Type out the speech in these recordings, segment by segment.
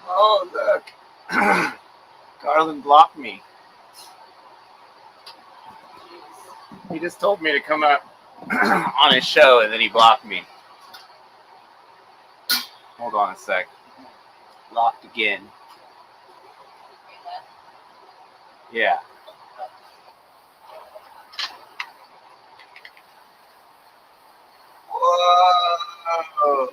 Oh, look. Garland blocked me. He just told me to come up on his show and then he blocked me. Hold on a sec. Locked again. Yeah. Whoa.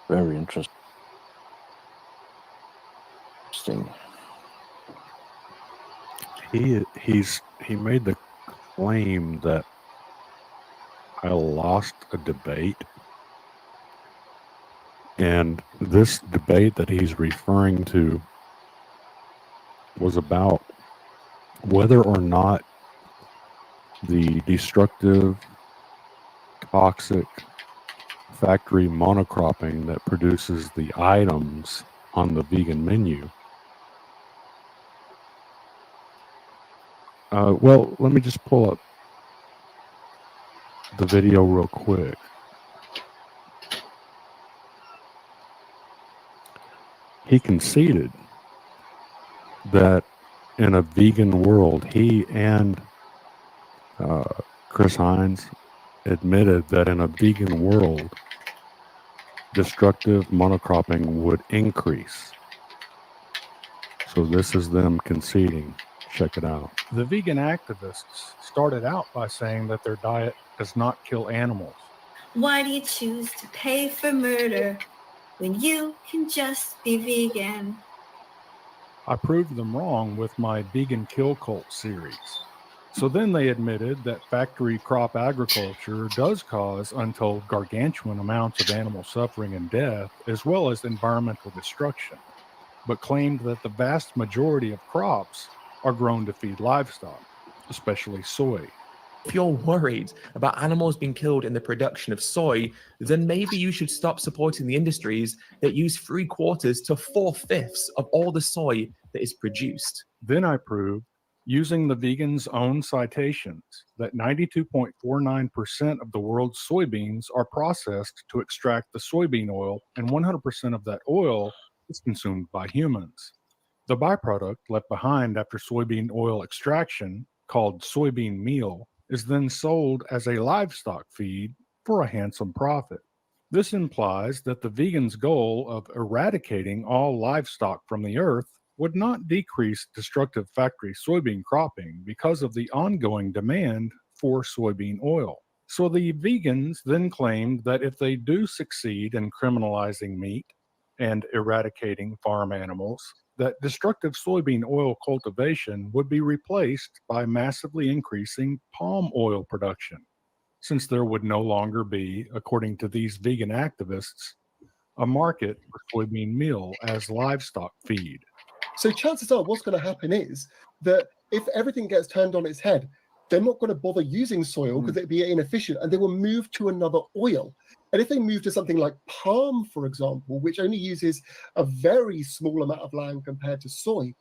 Very interesting. He made the claim that I lost a debate, and this debate that he's referring to was about whether or not the destructive, toxic factory monocropping that produces the items on the vegan menu. Well, let me just pull up the video real quick. He conceded that in a vegan world, he and Chris Hines admitted that in a vegan world, destructive monocropping would increase. So this is them conceding. Check it out. The vegan activists started out by saying that their diet does not kill animals. Why do you choose to pay for murder when you can just be vegan? I proved them wrong with my Vegan Kill Cult series. So then they admitted that factory crop agriculture does cause untold gargantuan amounts of animal suffering and death, as well as environmental destruction, but claimed that the vast majority of crops are grown to feed livestock, especially soy. If you're worried about animals being killed in the production of soy, then maybe you should stop supporting the industries that use 3/4 to 4/5 of all the soy that is produced. Then I proved, using the vegans' own citations, that 92.49% of the world's soybeans are processed to extract the soybean oil, and 100% of that oil is consumed by humans. The byproduct left behind after soybean oil extraction, called soybean meal, is then sold as a livestock feed for a handsome profit. This implies that the vegans' goal of eradicating all livestock from the earth would not decrease destructive factory soybean cropping because of the ongoing demand for soybean oil. So the vegans then claimed that if they do succeed in criminalizing meat and eradicating farm animals, that destructive soybean oil cultivation would be replaced by massively increasing palm oil production, since there would no longer be, according to these vegan activists, a market for soybean meal as livestock feed. So chances are what's going to happen is that if everything gets turned on its head, they're not going to bother using soil because it'd be inefficient, and they will move to another oil. And if they move to something like palm, for example, which only uses a very small amount of land compared to soy,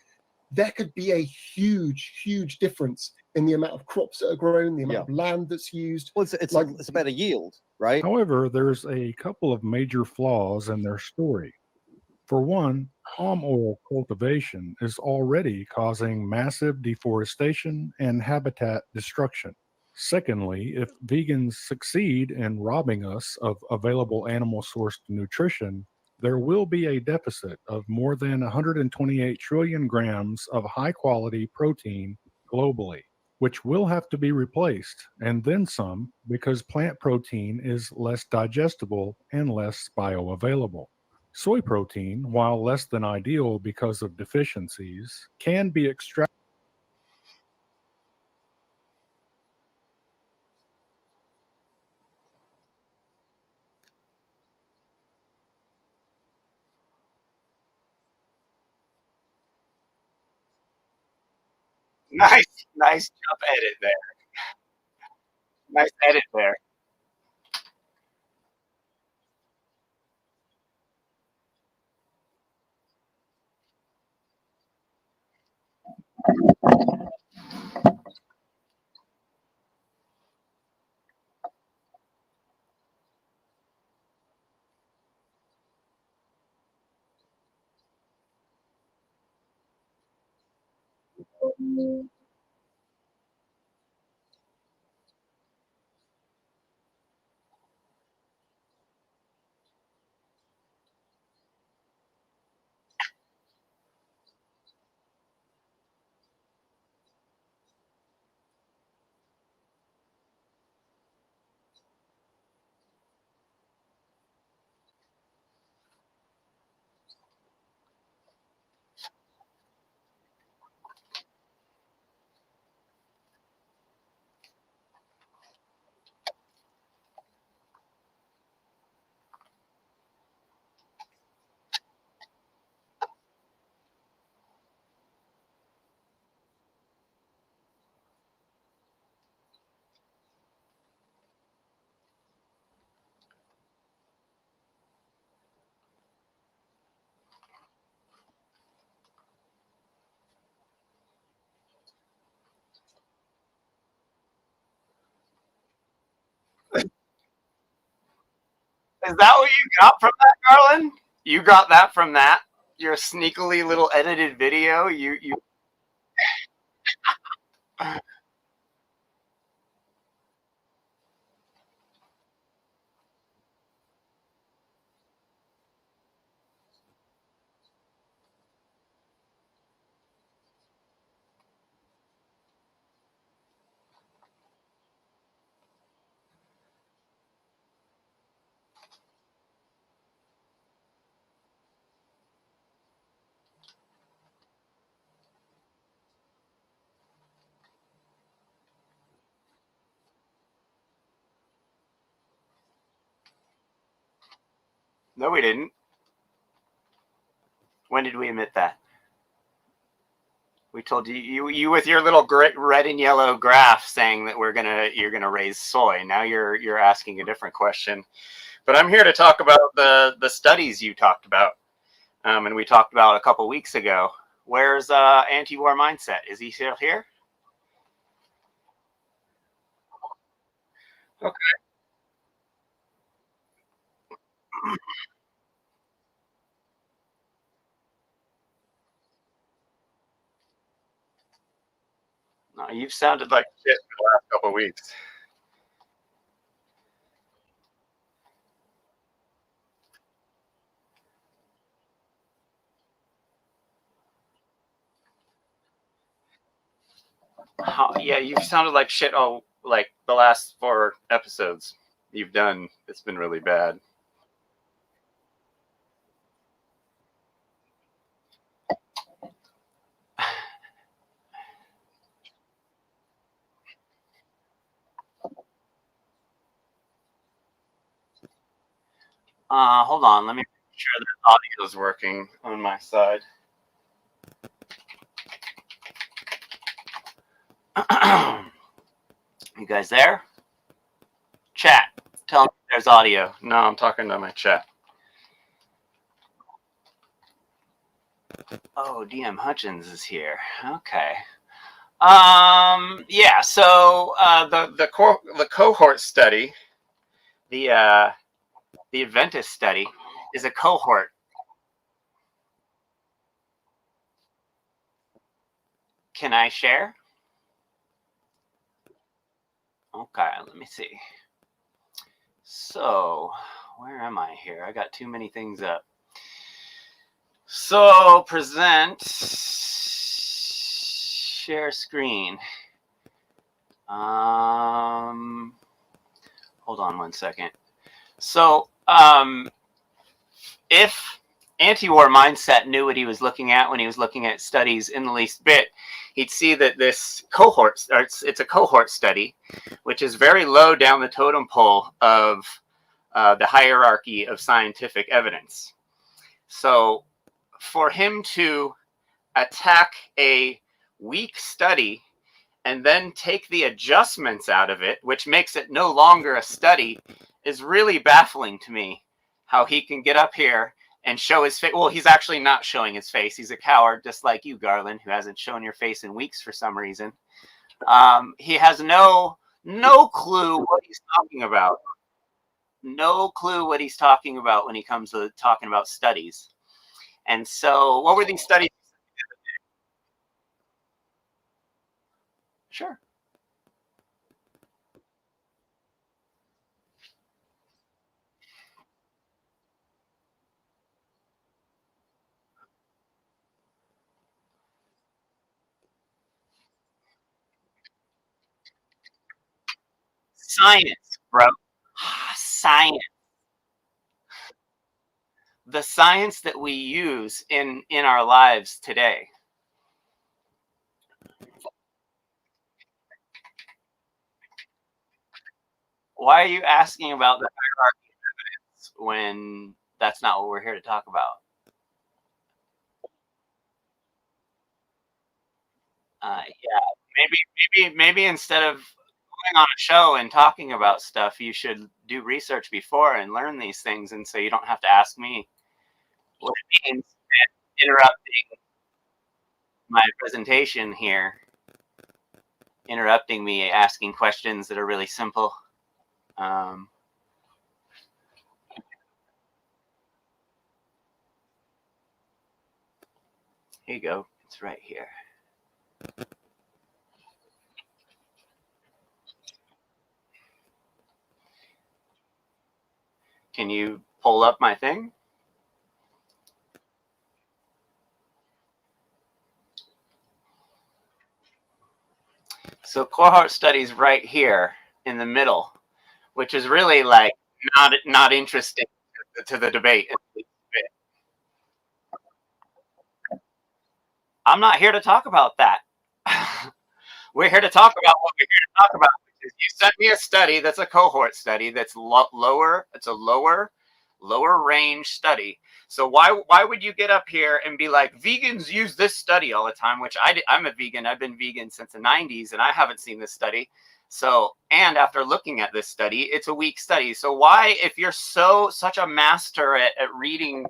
there could be a huge, huge difference in the amount of crops that are grown, the amount of land that's used. Well, it's a better yield, right? However, there's a couple of major flaws in their story. For one, palm oil cultivation is already causing massive deforestation and habitat destruction. Secondly, if vegans succeed in robbing us of available animal sourced nutrition, there will be a deficit of more than 128 trillion grams of high quality protein globally, which will have to be replaced, and then some, because plant protein is less digestible and less bioavailable. Soy protein, while less than ideal because of deficiencies, can be extracted. Nice jump edit there. Nice edit there. Is that what you got from that, Garland? You got that from that? Your sneakily little edited video? You No, we didn't. When did we admit that? We told you with your little red and yellow graph saying that you're gonna raise soy. Now you're asking a different question. But I'm here to talk about the studies you talked about, and we talked about a couple weeks ago. Where's anti-war mindset? Is he still here? Okay. No, you've sounded like shit for the last couple weeks. Yeah, you've sounded like shit. Oh, like the last 4 episodes you've done. It's been really bad. Hold on. Let me make sure that audio is working on my side. You guys there? Chat. Tell me if there's audio. No, I'm talking to my chat. Oh, DM Hutchins is here. Okay. Yeah. So the cohort study, the Adventist study, is a cohort. Can I share? Okay. Let me see. So, where am I here? I got too many things up. So, present, share screen. Hold on one second. So, if anti-war mindset knew what he was looking at when he was looking at studies in the least bit, he'd see that this cohort, it's a cohort study, which is very low down the totem pole of the hierarchy of scientific evidence. So for him to attack a weak study and then take the adjustments out of it, which makes it no longer a study, is really baffling to me. How he can get up here and show his face. Well, he's actually not showing his face. He's a coward, just like you, Garland, who hasn't shown your face in weeks for some reason. He has no clue what he's talking about. No clue what he's talking about when he comes to talking about studies. And so, what were these studies? Sure. Science, bro. Science. The science that we use in our lives today. Why are you asking about the hierarchy of evidence when that's not what we're here to talk about? Yeah, maybe instead of going on a show and talking about stuff, you should do research before and learn these things, and so you don't have to ask me what it means and interrupting my presentation here, interrupting me, asking questions that are really simple. Here you go. It's right here. Can you pull up my thing? So cohort studies right here in the middle, which is really like not interesting to the debate. I'm not here to talk about that. We're here to talk about what we're here to talk about. You sent me a study that's a cohort study that's lower. It's a lower range study. So why would you get up here and be like, vegans use this study all the time, which I'm a vegan. I've been vegan since the 90s and I haven't seen this study. So, and after looking at this study, it's a weak study. So why, if you're such a master at reading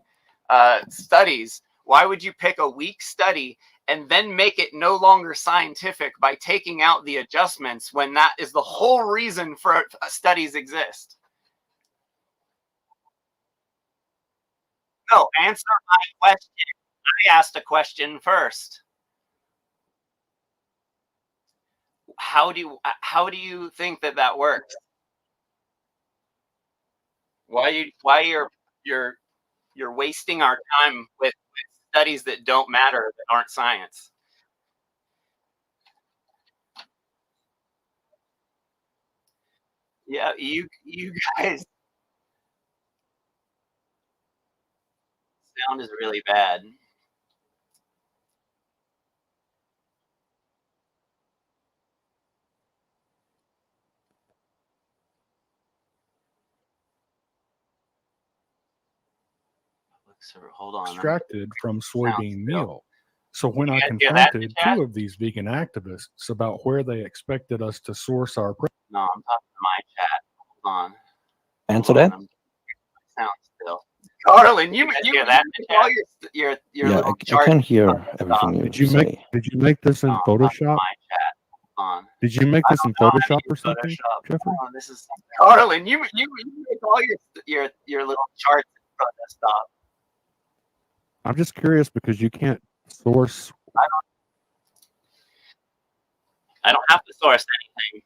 studies, why would you pick a weak study and then make it no longer scientific by taking out the adjustments when that is the whole reason for studies exist? No, answer my question. I asked a question first. How do you think that works? Why you're wasting our time with studies that don't matter, that aren't science? Yeah, you guys sound is really bad. So hold on. Extracted from soybean meal. So when I guys hear that in confronted the chat? 2 of these vegan activists about where they expected us to source our No, I'm talking to my chat. Hold on. Answer Hold on, that? I'm sound still. Carlin, you hear that in the chat? Your Yeah, little I chart. can hear everything you Did you say. make this in No, I'm talking to Photoshop? my chat. Hold on. Did you make I this in don't know how to Photoshop use or something, Photoshop. Jeffrey? Oh, this is Carlin. You make all your little charts in desktop. I'm just curious because you can't source. I don't have to source anything.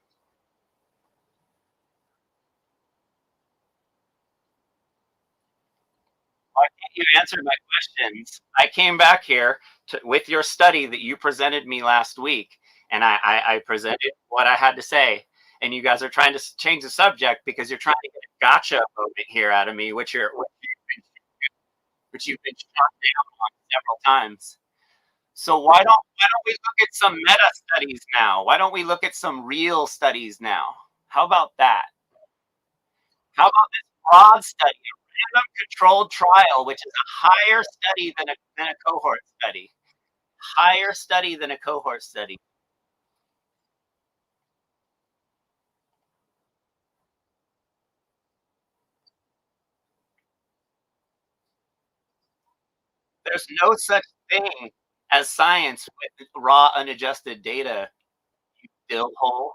Why can't you answer my questions? I came back here with your study that you presented me last week, and I presented what I had to say. And you guys are trying to change the subject because you're trying to get a gotcha moment here out of me, which you've been shot down on several times. So why don't we look at some meta studies now? Why don't we look at some real studies now? How about that? How about this broad study, a random controlled trial, which is a higher study than a cohort study? higher study than a cohort study. There's no such thing as science with raw, unadjusted data, you dill hole.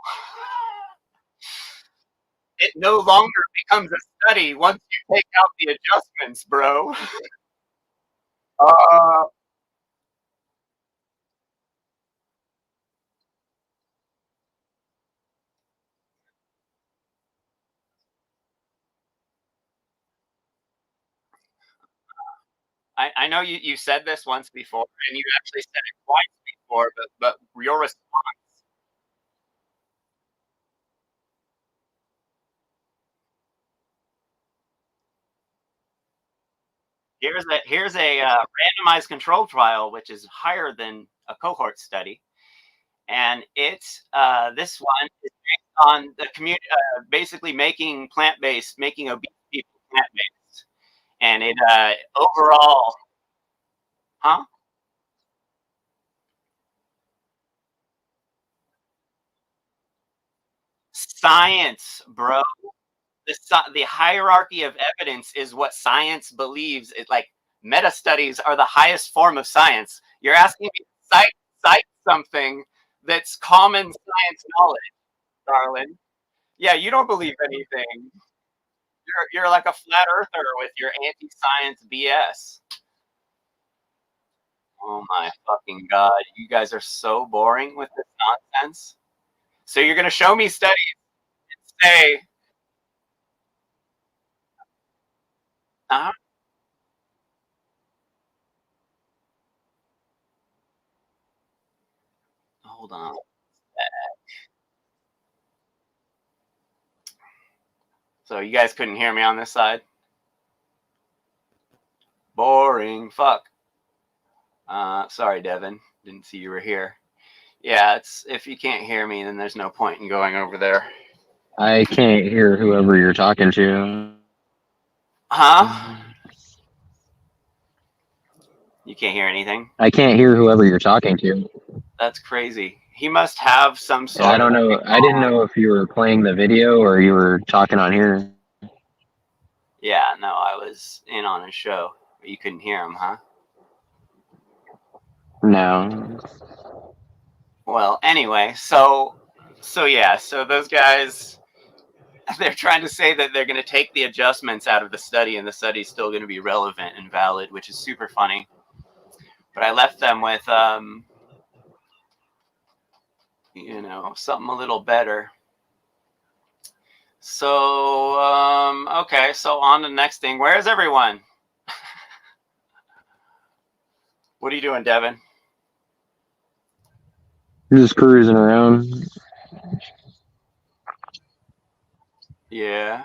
It no longer becomes a study once you take out the adjustments, bro. I know you said this once before, and you actually said it twice before, but your response. Here's a randomized control trial, which is higher than a cohort study, and it's this one is based on the community, basically making making obese people plant-based, and it overall, huh? Science, bro. The hierarchy of evidence is what science believes. It like meta studies are the highest form of science. You're asking me to cite something that's common science knowledge, darling. Yeah, you don't believe anything. You're like a flat earther with your anti-science BS. Oh my fucking god, you guys are so boring with this nonsense. So you're gonna show me studies and say, uh, hold on. So you guys couldn't hear me on this side? Boring. Fuck. Sorry, Devin. Didn't see you were here. Yeah, it's if you can't hear me, then there's no point in going over there. I can't hear whoever you're talking to. Huh? You can't hear anything? I can't hear whoever you're talking to. That's crazy. He must have some sort I don't know. I didn't know if you were playing the video or you were talking on here. Yeah, no, I was in on his show. But you couldn't hear him, huh? No. Well, anyway, so those guys, they're trying to say that they're going to take the adjustments out of the study and the study's still going to be relevant and valid, which is super funny. But I left them with something a little better. So okay, so on to the next thing. Where is everyone? What are you doing, Devin? You're just cruising around. Yeah.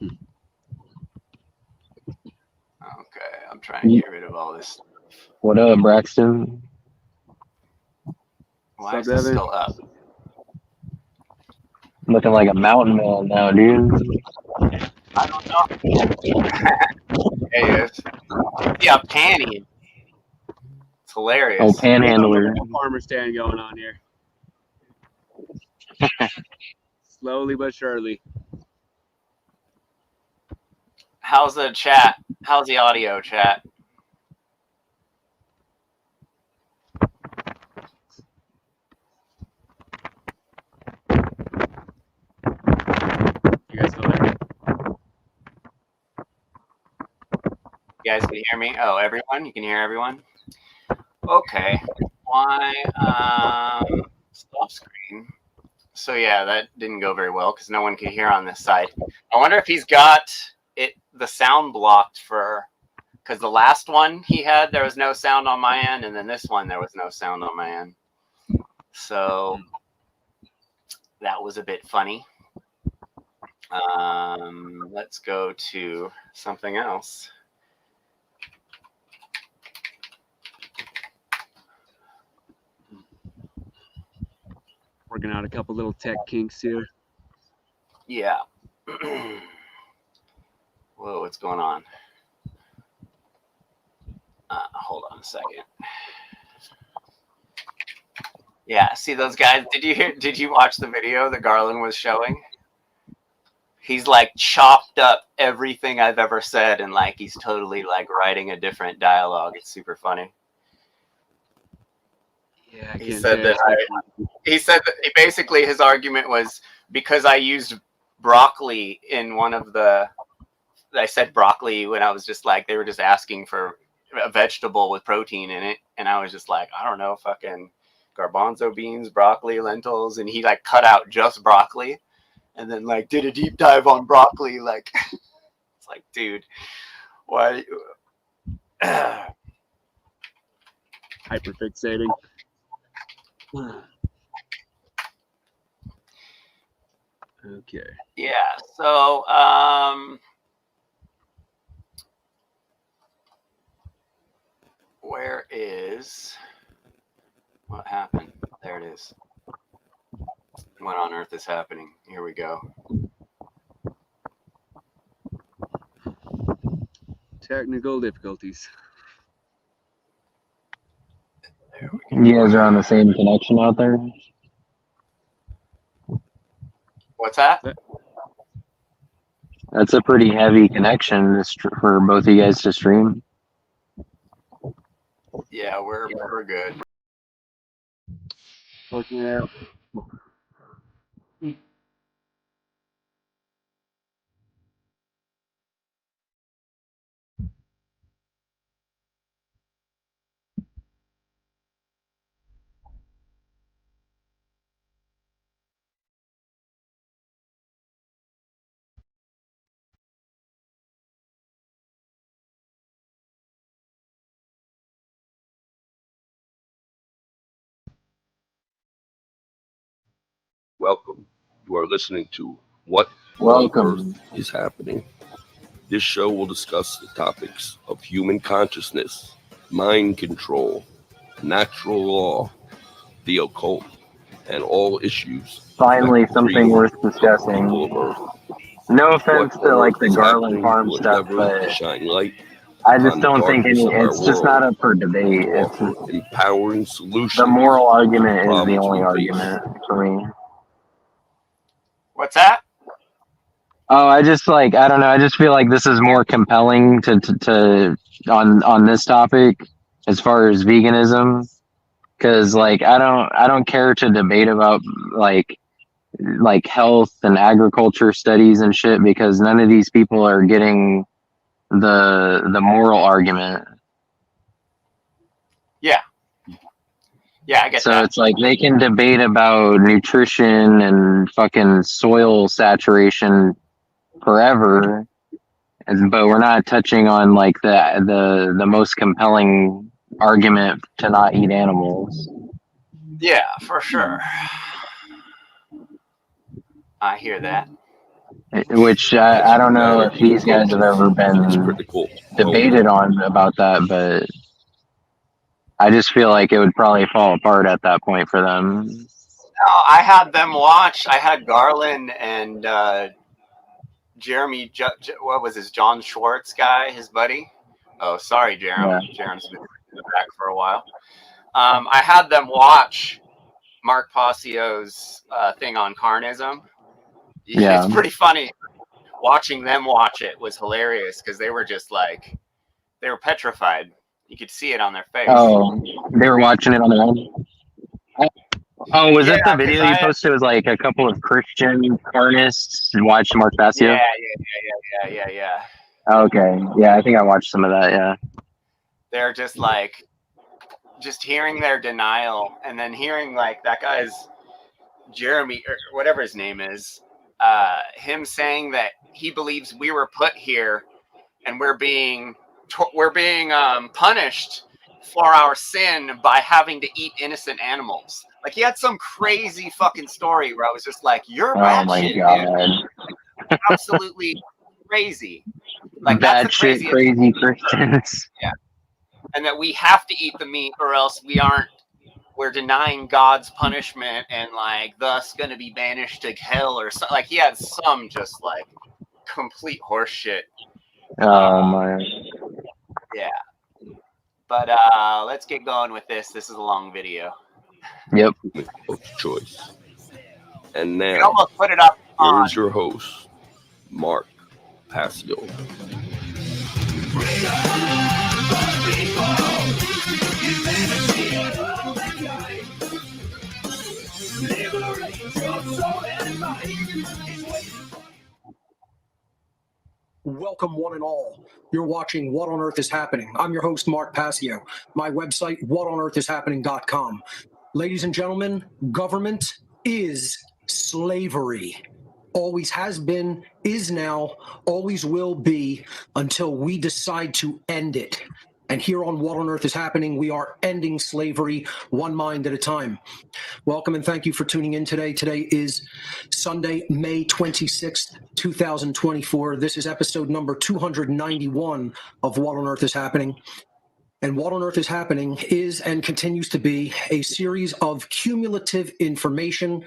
Okay, I'm trying to get rid of all this. What up, Braxton? Why is this still up? Looking like a mountain man now, dude. I don't know. Hey, yeah, panty. It's hilarious. Oh, panhandler. Farmer stand going on here. Slowly but surely. How's the chat? How's the audio chat? You guys still there? You guys can hear me? Oh, everyone? You can hear everyone? Okay. Why? Stop screen. So yeah, that didn't go very well because no one can hear on this side. I wonder if he's got the sound blocked for, because the last one he had, there was no sound on my end, and then this one, there was no sound on my end. So that was a bit funny. Let's go to something else. Working out a couple little tech kinks here. Yeah. Whoa, what's going on? Hold on a second. Yeah, see those guys? Did you watch the video that Garland was showing? He's like chopped up everything I've ever said, and like he's totally like writing a different dialogue. It's super funny. Yeah, I He can't said say that I he said that basically his argument was because I used broccoli in one of the. I said broccoli when I was just like they were just asking for a vegetable with protein in it, and I was just like, I don't know, fucking garbanzo beans, broccoli, lentils, and he like cut out just broccoli, and then like did a deep dive on broccoli. Like it's like, dude, why? hyperfixating. Okay. Yeah. So where is what happened? There it is. What on earth is happening? Here we go. Technical difficulties. You guys are on the same connection out there? What's that? That's a pretty heavy connection for both of you guys to stream. Yeah, we're good. Working it out. Welcome. You are listening to What Welcome. on Earth is Happening. This show will discuss the topics of human consciousness, mind control, natural law, the occult, and all issues. Finally, affecting something freedom worth of the discussing. people of Earth. No offense What to on like Earth the is Garland happening Farm will stuff, endeavor to but shine light I just upon the don't think darkness of our it's just not world up for debate. and It's offer empowering solutions the moral to the argument is the problems only we face. argument for me. What's that? Oh, I just like I don't know. I just feel like this is more compelling to on this topic as far as veganism, because like I don't care to debate about like health and agriculture studies and shit because none of these people are getting the moral argument. Yeah. Yeah, I get So that. it's like they can debate about nutrition and fucking soil saturation forever, but we're not touching on like the most compelling argument to not eat animals. Yeah, for sure. I hear that. Which As I don't know if humanity these guys have ever approaches its been critical debated on about that, but I just feel like it would probably fall apart at that point for them. No, I had them watch. I had Garland and Jeremy. What was his John Schwartz guy? His buddy. Oh, sorry, Jerem. Yeah. Jerem's been in the back for a while. I had them watch Mark Passio's thing on carnism. Yeah. It's pretty funny. Watching them watch it was hilarious because they were just like they were petrified. You could see it on their face. Oh, they were watching it on their own. Oh, was Yeah, it the video you posted? It was like a couple of Christian carnists watched Mark Passio. Yeah. Okay, yeah, I think I watched some of that. Yeah. They're just like, just hearing their denial, and then hearing like that guy's Jeremy or whatever his name is, him saying that he believes we were put here and we're being punished for our sin by having to eat innocent animals. Like he had some crazy fucking story where I was just like, "You're Oh my batshit, god. dude. Absolutely crazy." Like That that's the shit, craziest. crazy Christians. Yeah, and that we have to eat the meat or else we're denying God's punishment and like thus going to be banished to hell or something. Like he had some just like complete horse shit. Oh my. Yeah. But let's get going with this. This is a long video. Yep. of choice. And You now, almost put it up on. here's your host, Mark Passio. Welcome, one and all. You're watching What on Earth is Happening. I'm your host, Mark Passio. My website, whatonearthishappening.com. Ladies and gentlemen, government is slavery. Always has been, is now, always will be until we decide to end it. And here on What on Earth is Happening, we are ending slavery one mind at a time. Welcome and thank you for tuning in today. Today is Sunday, May 26th, 2024. This is episode number 291 of What on Earth is Happening. And What on Earth is Happening is and continues to be a series of cumulative information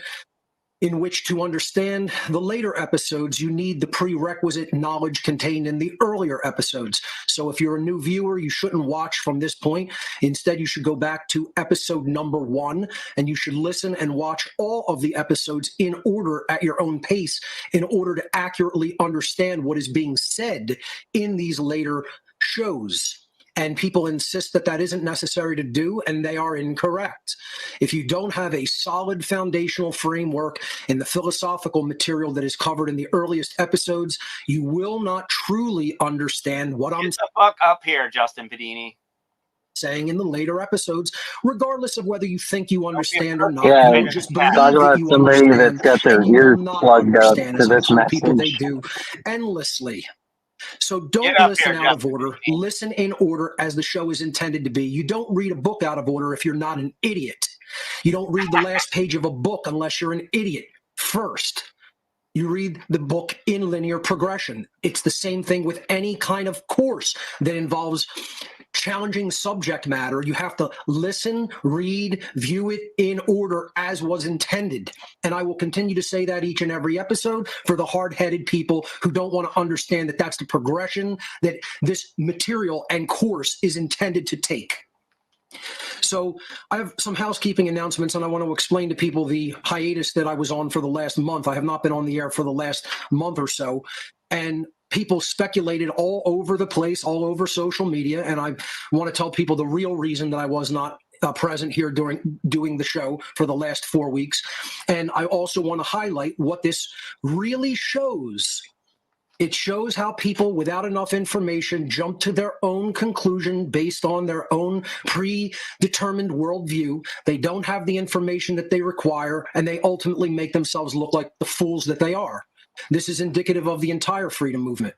in which to understand the later episodes, you need the prerequisite knowledge contained in the earlier episodes. So if you're a new viewer, you shouldn't watch from this point. Instead, you should go back to episode number 1, and you should listen and watch all of the episodes in order at your own pace in order to accurately understand what is being said in these later shows. And people insist that that isn't necessary to do, and they are incorrect. If you don't have a solid foundational framework in the philosophical material that is covered in the earliest episodes, you will not truly understand what I'm Get the fuck up here, Justin Pedini. saying in the later episodes, regardless of whether you think you understand or not. Yeah, You will just believe talk that about you somebody understand, that's got their and you will ears not plugged up understand. to Some this people, they message. do endlessly. So don't Get up listen here, out of Justin. order. Listen in order as the show is intended to be. You don't read a book out of order if you're not an idiot. You don't read the last page of a book unless you're an idiot first. You read the book in linear progression. It's the same thing with any kind of course that involves challenging subject matter. You have to listen, read, view it in order as was intended. And I will continue to say that each and every episode for the hard-headed people who don't want to understand that that's the progression that this material and course is intended to take. So I have some housekeeping announcements, and I want to explain to people the hiatus that I was on for the last month. I have not been on the air for the last month or so, and people speculated all over the place, all over social media, and I want to tell people the real reason that I was not present here during doing the show for the last 4 weeks. And I also want to highlight what this really shows. It shows how people without enough information jump to their own conclusion based on their own predetermined worldview. They don't have the information that they require, and they ultimately make themselves look like the fools that they are. This is indicative of the entire freedom movement.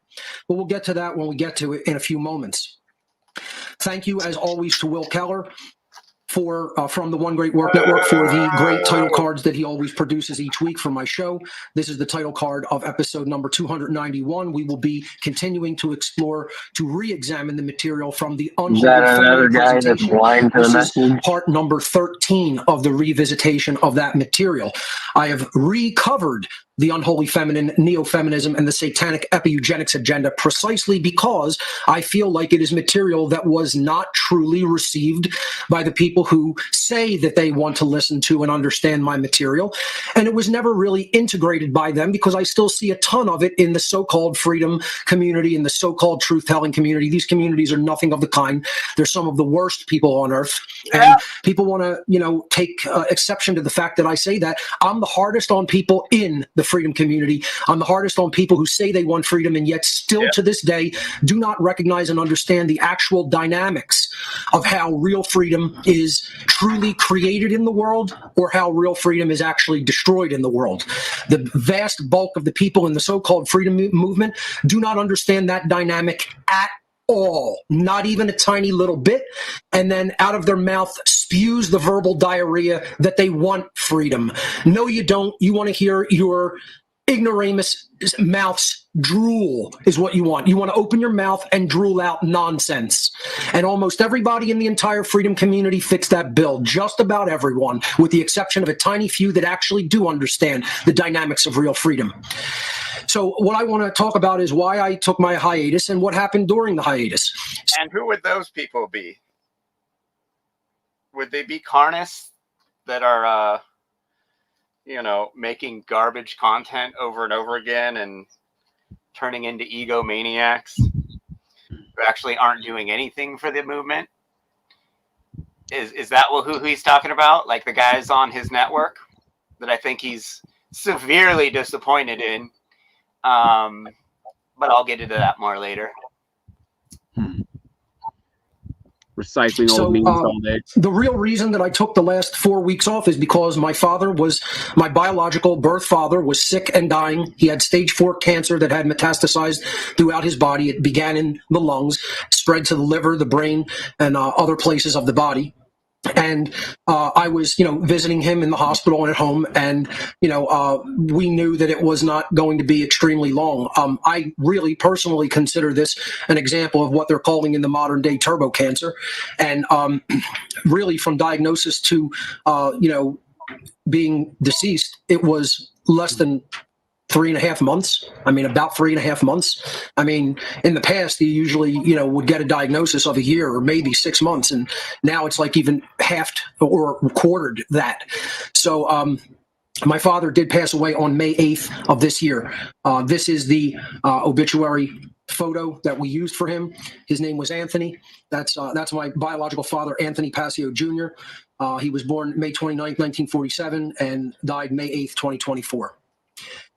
But we'll get to that when we get to it in a few moments. Thank you, as always, to Will Keller for from the One Great Work Network for the great title cards that he always produces each week for my show. This is the title card of episode number 291. We will be continuing to explore, to re-examine the material from the Is Unholy that another Feminine guy that's presentation. blind to the This is message? part number 13 of the revisitation of that material. I have recovered the unholy feminine, neo-feminism, and the satanic epi-eugenics agenda precisely because I feel like it is material that was not truly received by the people who say that they want to listen to and understand my material. And it was never really integrated by them because I still see a ton of it in the so-called freedom community, in the so-called truth-telling community. These communities are nothing of the kind. They're some of the worst people on earth. And people want to, take exception to the fact that I say that. I'm the hardest on people in the freedom community. I'm the hardest on people who say they want freedom and yet still to this day do not recognize and understand the actual dynamics of how real freedom is truly created in the world or how real freedom is actually destroyed in the world. The vast bulk of the people in the so-called freedom movement do not understand that dynamic at all, not even a tiny little bit, and then out of their mouth spews the verbal diarrhea that they want freedom. No, you don't. You want to hear your ignoramus mouths drool is what you want. You want to open your mouth and drool out nonsense. And almost everybody in the entire freedom community fits that bill, just about everyone, with the exception of a tiny few that actually do understand the dynamics of real freedom. So what I want to talk about is why I took my hiatus and what happened during the hiatus. And who would those people be? Would they be carnists that are, making garbage content over and over again and turning into egomaniacs who actually aren't doing anything for the movement? Is that who he's talking about? Like the guys on his network that I think he's severely disappointed in. But I'll get into that more later. Recycling old memes all day. The real reason that I took the last 4 weeks off is because my biological birth father was sick and dying. He had stage 4 cancer that had metastasized throughout his body. It began in the lungs, spread to the liver, the brain, and other places of the body. And I was, visiting him in the hospital and at home, and we knew that it was not going to be extremely long. I really personally consider this an example of what they're calling in the modern day turbo cancer, and really from diagnosis to being deceased, it was less than 3.5 months. About 3.5 months. In the past, you usually, would get a diagnosis of a year or maybe 6 months. And now it's like even halved or quartered that. So, my father did pass away on May 8th of this year. This is the obituary photo that we used for him. His name was Anthony. That's my biological father, Anthony Passio Jr. He was born May 29th, 1947 and died May 8th, 2024.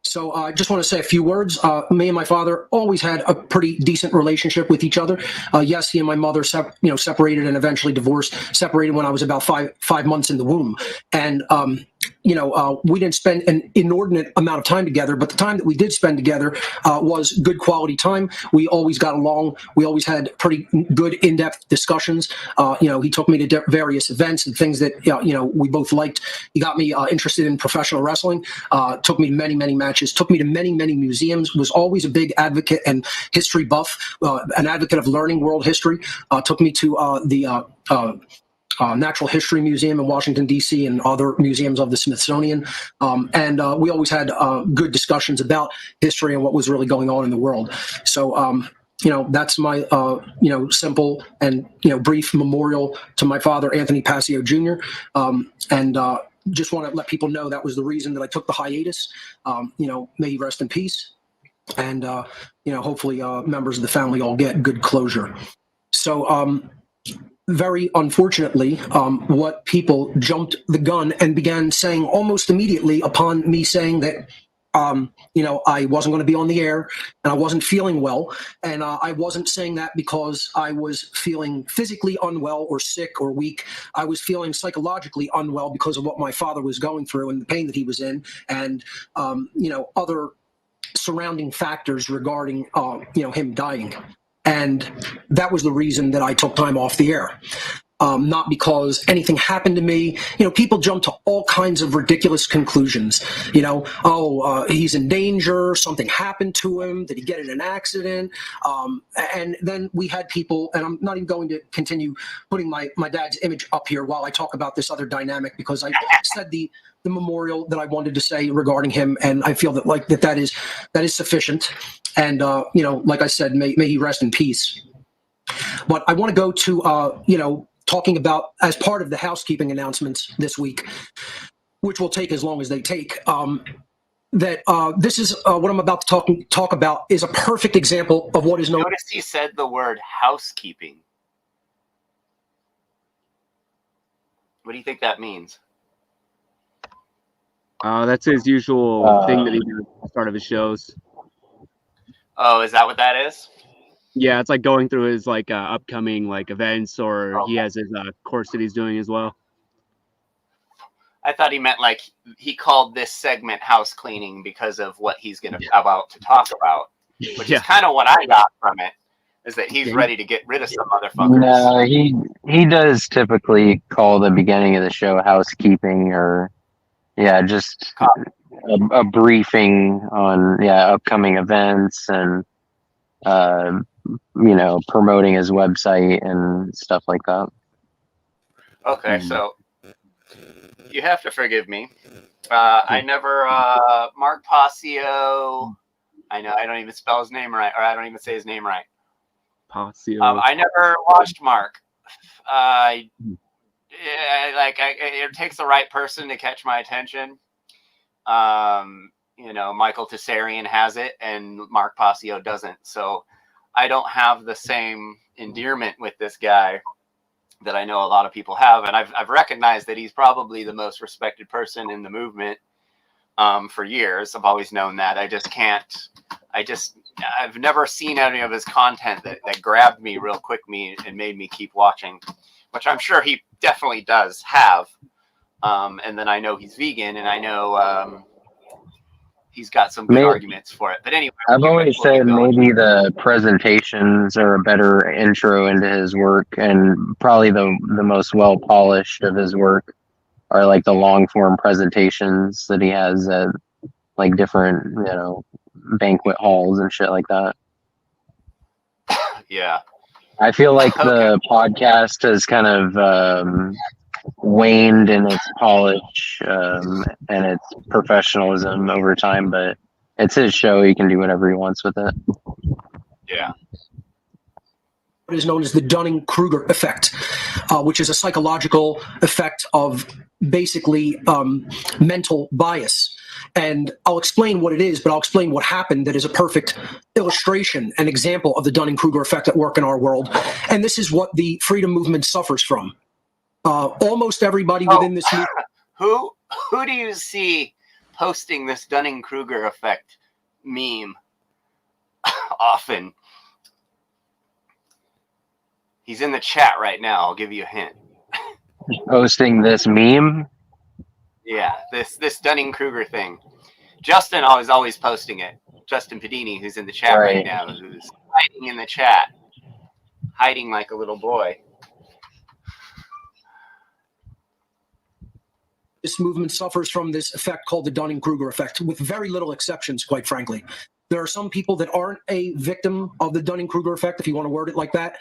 So I just want to say a few words. Me and my father always had a pretty decent relationship with each other. Yes, he and my mother separated and eventually divorced, separated when I was about five months in the womb. And, we didn't spend an inordinate amount of time together, but the time that we did spend together was good quality time. We always got along. We always had pretty good in-depth discussions. He took me to various events and things that, we both liked. He got me interested in professional wrestling, took me to many, many matches, took me to many, many museums, was always a big advocate and history buff, an advocate of learning world history, took me to the Natural History Museum in Washington, D.C. and other museums of the Smithsonian. And we always had good discussions about history and what was really going on in the world. So, that's my, simple and, brief memorial to my father, Anthony Passio Jr. Just want to let people know that was the reason that I took the hiatus. May he rest in peace. And, hopefully members of the family all get good closure. So, very unfortunately, what people jumped the gun and began saying almost immediately upon me saying that, I wasn't going to be on the air and I wasn't feeling well. And I wasn't saying that because I was feeling physically unwell or sick or weak. I was feeling psychologically unwell because of what my father was going through and the pain that he was in and, other surrounding factors regarding, him dying. And that was the reason that I took time off the air. Not because anything happened to me. People jump to all kinds of ridiculous conclusions. He's in danger, something happened to him, did he get in an accident? And then we had people, and I'm not even going to continue putting my dad's image up here while I talk about this other dynamic, because I said the memorial that I wanted to say regarding him, and I feel that that is sufficient. And like I said, may he rest in peace. But I want to go to talking about, as part of the housekeeping announcements this week, which will take as long as they take, that this is what I'm about to talk about is a perfect example of what is known. Notice he said the word housekeeping. What do you think that means? That's his usual thing that he does at the start of his shows. Oh, is that what that is? Yeah, it's like going through his upcoming events, or he has his course that he's doing as well. I thought he meant he called this segment house cleaning because of what he's about to talk about, which is kind of what I got from it, is that he's ready to get rid of some motherfuckers. No, he does typically call the beginning of the show housekeeping, or just a briefing on upcoming events and promoting his website and stuff like that. Okay, so you have to forgive me. I never Mark Passio. I know I don't even spell his name right, or I don't even say his name right. Passio. I never watched Mark. it takes the right person to catch my attention. Michael Tessarian has it and Mark Passio doesn't. So I don't have the same endearment with this guy that I know a lot of people have. And I've recognized that he's probably the most respected person in the movement for years. I've always known that. I've never seen any of his content that grabbed me real quick and made me keep watching, which I'm sure he definitely does have. And then I know he's vegan, and I know he's got some good arguments for it. But anyway, I've always said maybe the presentations are a better intro into his work, and probably the most well polished of his work are like the long form presentations that he has at like different banquet halls and shit like that. Yeah, I feel like the podcast has kind of waned in its polish and its professionalism over time, but it's his show. He can do whatever he wants with it. Yeah. What is known as the Dunning-Kruger effect, which is a psychological effect of basically mental bias. And I'll explain what it is, but I'll explain what happened that is a perfect illustration, an example of the Dunning-Kruger effect at work in our world. And this is what the freedom movement suffers from. Almost everybody within this movement. Who do you see posting this Dunning-Kruger effect meme often? He's in the chat right now. I'll give you a hint. Posting this meme? Yeah, this Dunning-Kruger thing. Justin is always posting it. Justin Pedini, who's in the chat right now, who's hiding in the chat, hiding like a little boy. This movement suffers from this effect called the Dunning-Kruger effect, with very little exceptions, quite frankly. There are some people that aren't a victim of the Dunning-Kruger effect, if you want to word it like that.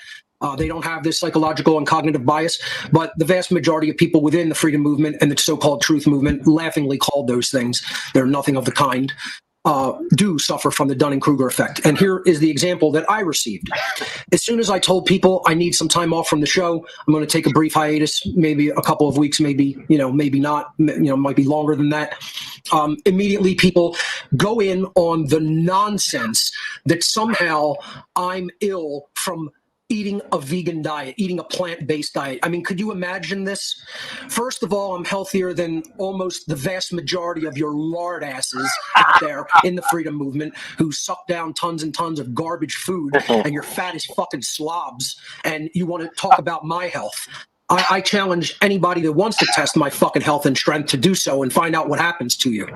They don't have this psychological and cognitive bias, but the vast majority of people within the freedom movement and the so-called truth movement, laughingly called those things, they're nothing of the kind, do suffer from the Dunning-Kruger effect. And here is the example that I received. As soon as I told people I need some time off from the show, I'm going to take a brief hiatus, maybe a couple of weeks, maybe not, might be longer than that. Immediately people go in on the nonsense that somehow I'm ill from eating a vegan diet, eating a plant-based diet. I mean, could you imagine this? First of all, I'm healthier than almost the vast majority of your lard asses out there in the freedom movement who suck down tons and tons of garbage food, and you're fat as fucking slobs, and you want to talk about my health. I challenge anybody that wants to test my fucking health and strength to do so and find out what happens to you.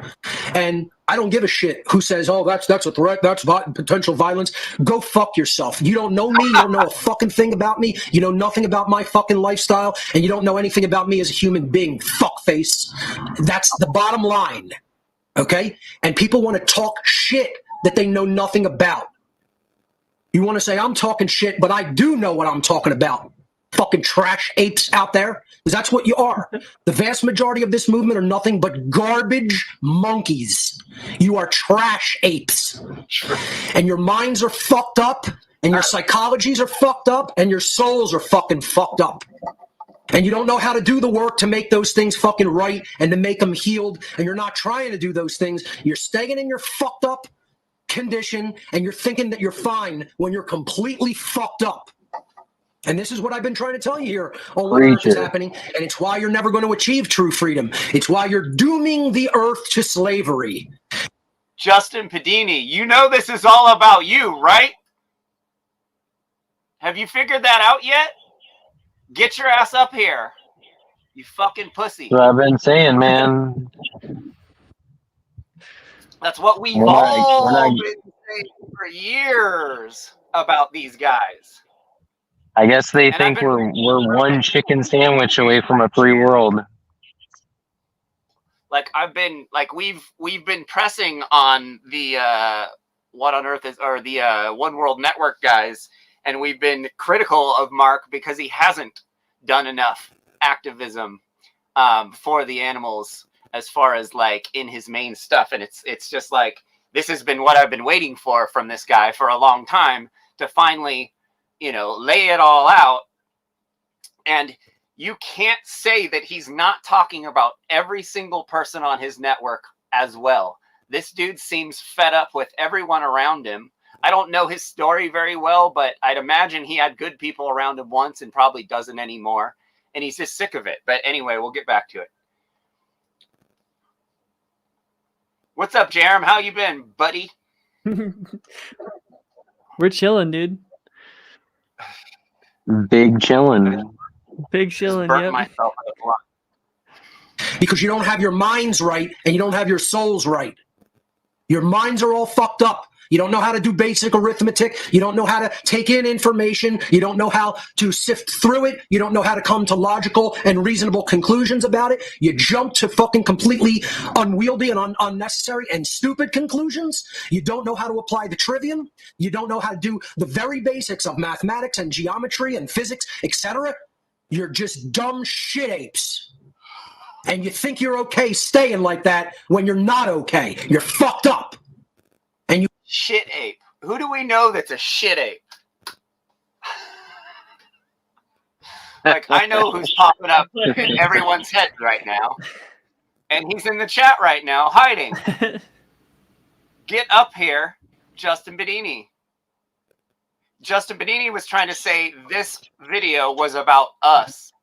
And I don't give a shit who says, oh, that's a threat, that's potential violence. Go fuck yourself. You don't know me, you don't know a fucking thing about me, you know nothing about my fucking lifestyle, and you don't know anything about me as a human being, fuckface. That's the bottom line, okay? And people want to talk shit that they know nothing about. You want to say, I'm talking shit, but I do know what I'm talking about. Fucking trash apes out there, because that's what you are. The vast majority of this movement are nothing but garbage monkeys. You are trash apes, and your minds are fucked up, and your psychologies are fucked up, and your souls are fucking fucked up, and you don't know how to do the work to make those things fucking right and to make them healed, and you're not trying to do those things. You're staying in your fucked up condition, and you're thinking that you're fine when you're completely fucked up. And this is what I've been trying to tell you here on what Earth is happening, and it's why you're never going to achieve true freedom. It's why you're dooming the Earth to slavery. Justin Pedini, you know this is all about you, right? Have you figured that out yet? Get your ass up here, you fucking pussy. That's what I've been saying, man. That's what we've all been saying for years about these guys. I guess they think we're one chicken sandwich away from a free world. Like we've been pressing on the What on Earth is, or the One World Network guys, and we've been critical of Mark because he hasn't done enough activism for the animals as far as like in his main stuff. And it's just like, this has been what I've been waiting for from this guy for a long time, to finally lay it all out. And you can't say that he's not talking about every single person on his network as well. This dude seems fed up with everyone around him. I don't know his story very well, but I'd imagine he had good people around him once and probably doesn't anymore. And he's just sick of it. But anyway, we'll get back to it. What's up, Jerem? How you been, buddy? We're chilling, dude. Big chillin'. Big chilling. Burnt Yep. myself at the block. Because you don't have your minds right and you don't have your souls right. Your minds are all fucked up. You don't know how to do basic arithmetic. You don't know how to take in information. You don't know how to sift through it. You don't know how to come to logical and reasonable conclusions about it. You jump to fucking completely unwieldy and unnecessary and stupid conclusions. You don't know how to apply the trivium. You don't know how to do the very basics of mathematics and geometry and physics, etc. You're just dumb shit apes. And you think you're okay staying like that when you're not okay. You're fucked up. And you Shit ape. Who do we know that's a shit ape? Like, I know who's popping up in everyone's head right now. And he's in the chat right now, hiding. Get up here, Justin Bedini. Justin Bedini was trying to say this video was about us.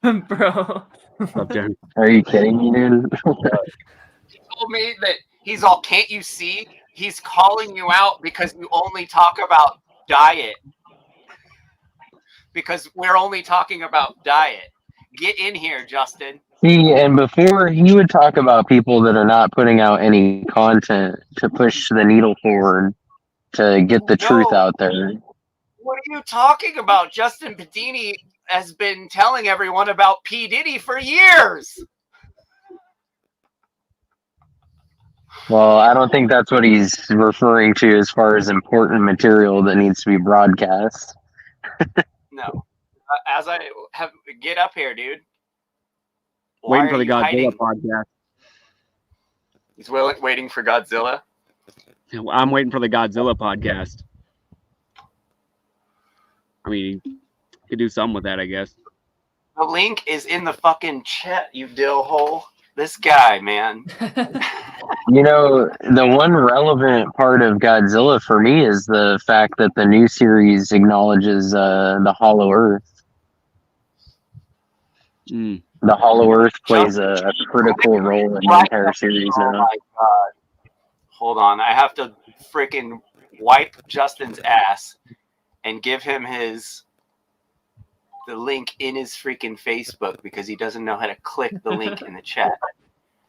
Bro. Are you kidding me, dude? He told me that he's all, can't you see? He's calling you out because you only talk about diet. Because we're only talking about diet. Get in here, Justin. See, and before he would talk about people that are not putting out any content to push the needle forward to get the truth out there. What are you talking about? Justin Bedini has been telling everyone about P. Diddy for years. Well, I don't think that's what he's referring to as far as important material that needs to be broadcast. No. As I have, get up here, dude. Waiting for the Godzilla podcast. He's waiting for Godzilla. I'm waiting for the Godzilla podcast. I mean, you could do something with that, I guess. The link is in the fucking chat, you dill hole. This guy, man. You know, the one relevant part of Godzilla for me is the fact that the new series acknowledges the Hollow Earth. Mm. The Hollow Earth plays a critical role in the entire series Oh now. my god. Hold on. I have to freaking wipe Justin's ass and give him the link in his freaking Facebook because he doesn't know how to click the link in the chat.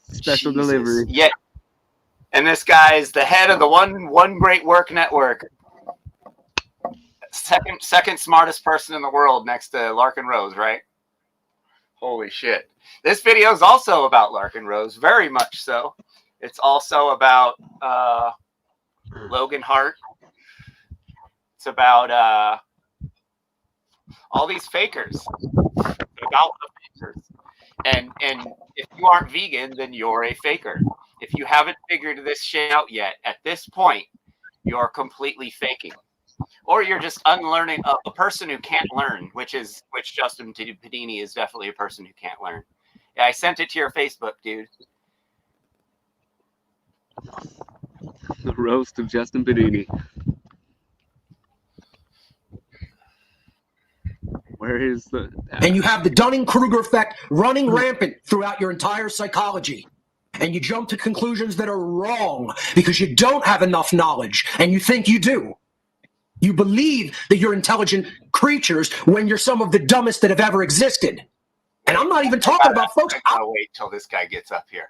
Special Jesus. delivery. Yeah. And this guy is the head of the One Great Work Network. Second smartest person in the world next to Larkin Rose, right? Holy shit. This video is also about Larkin Rose, very much so. It's also about Logan Hart. It's about all these fakers. About the fakers. And if you aren't vegan, then you're a faker. If you haven't figured this shit out yet, at this point, you're completely faking. Or you're just unlearning a person who can't learn, which Justin Bedini is definitely a person who can't learn. Yeah, I sent it to your Facebook, dude. The roast of Justin Bedini. Where is the... And you have the Dunning-Kruger effect running rampant throughout your entire psychology. And you jump to conclusions that are wrong because you don't have enough knowledge and you think you do. You believe that you're intelligent creatures when you're some of the dumbest that have ever existed. And I'm not even talking about folks. I'll wait till this guy gets up here.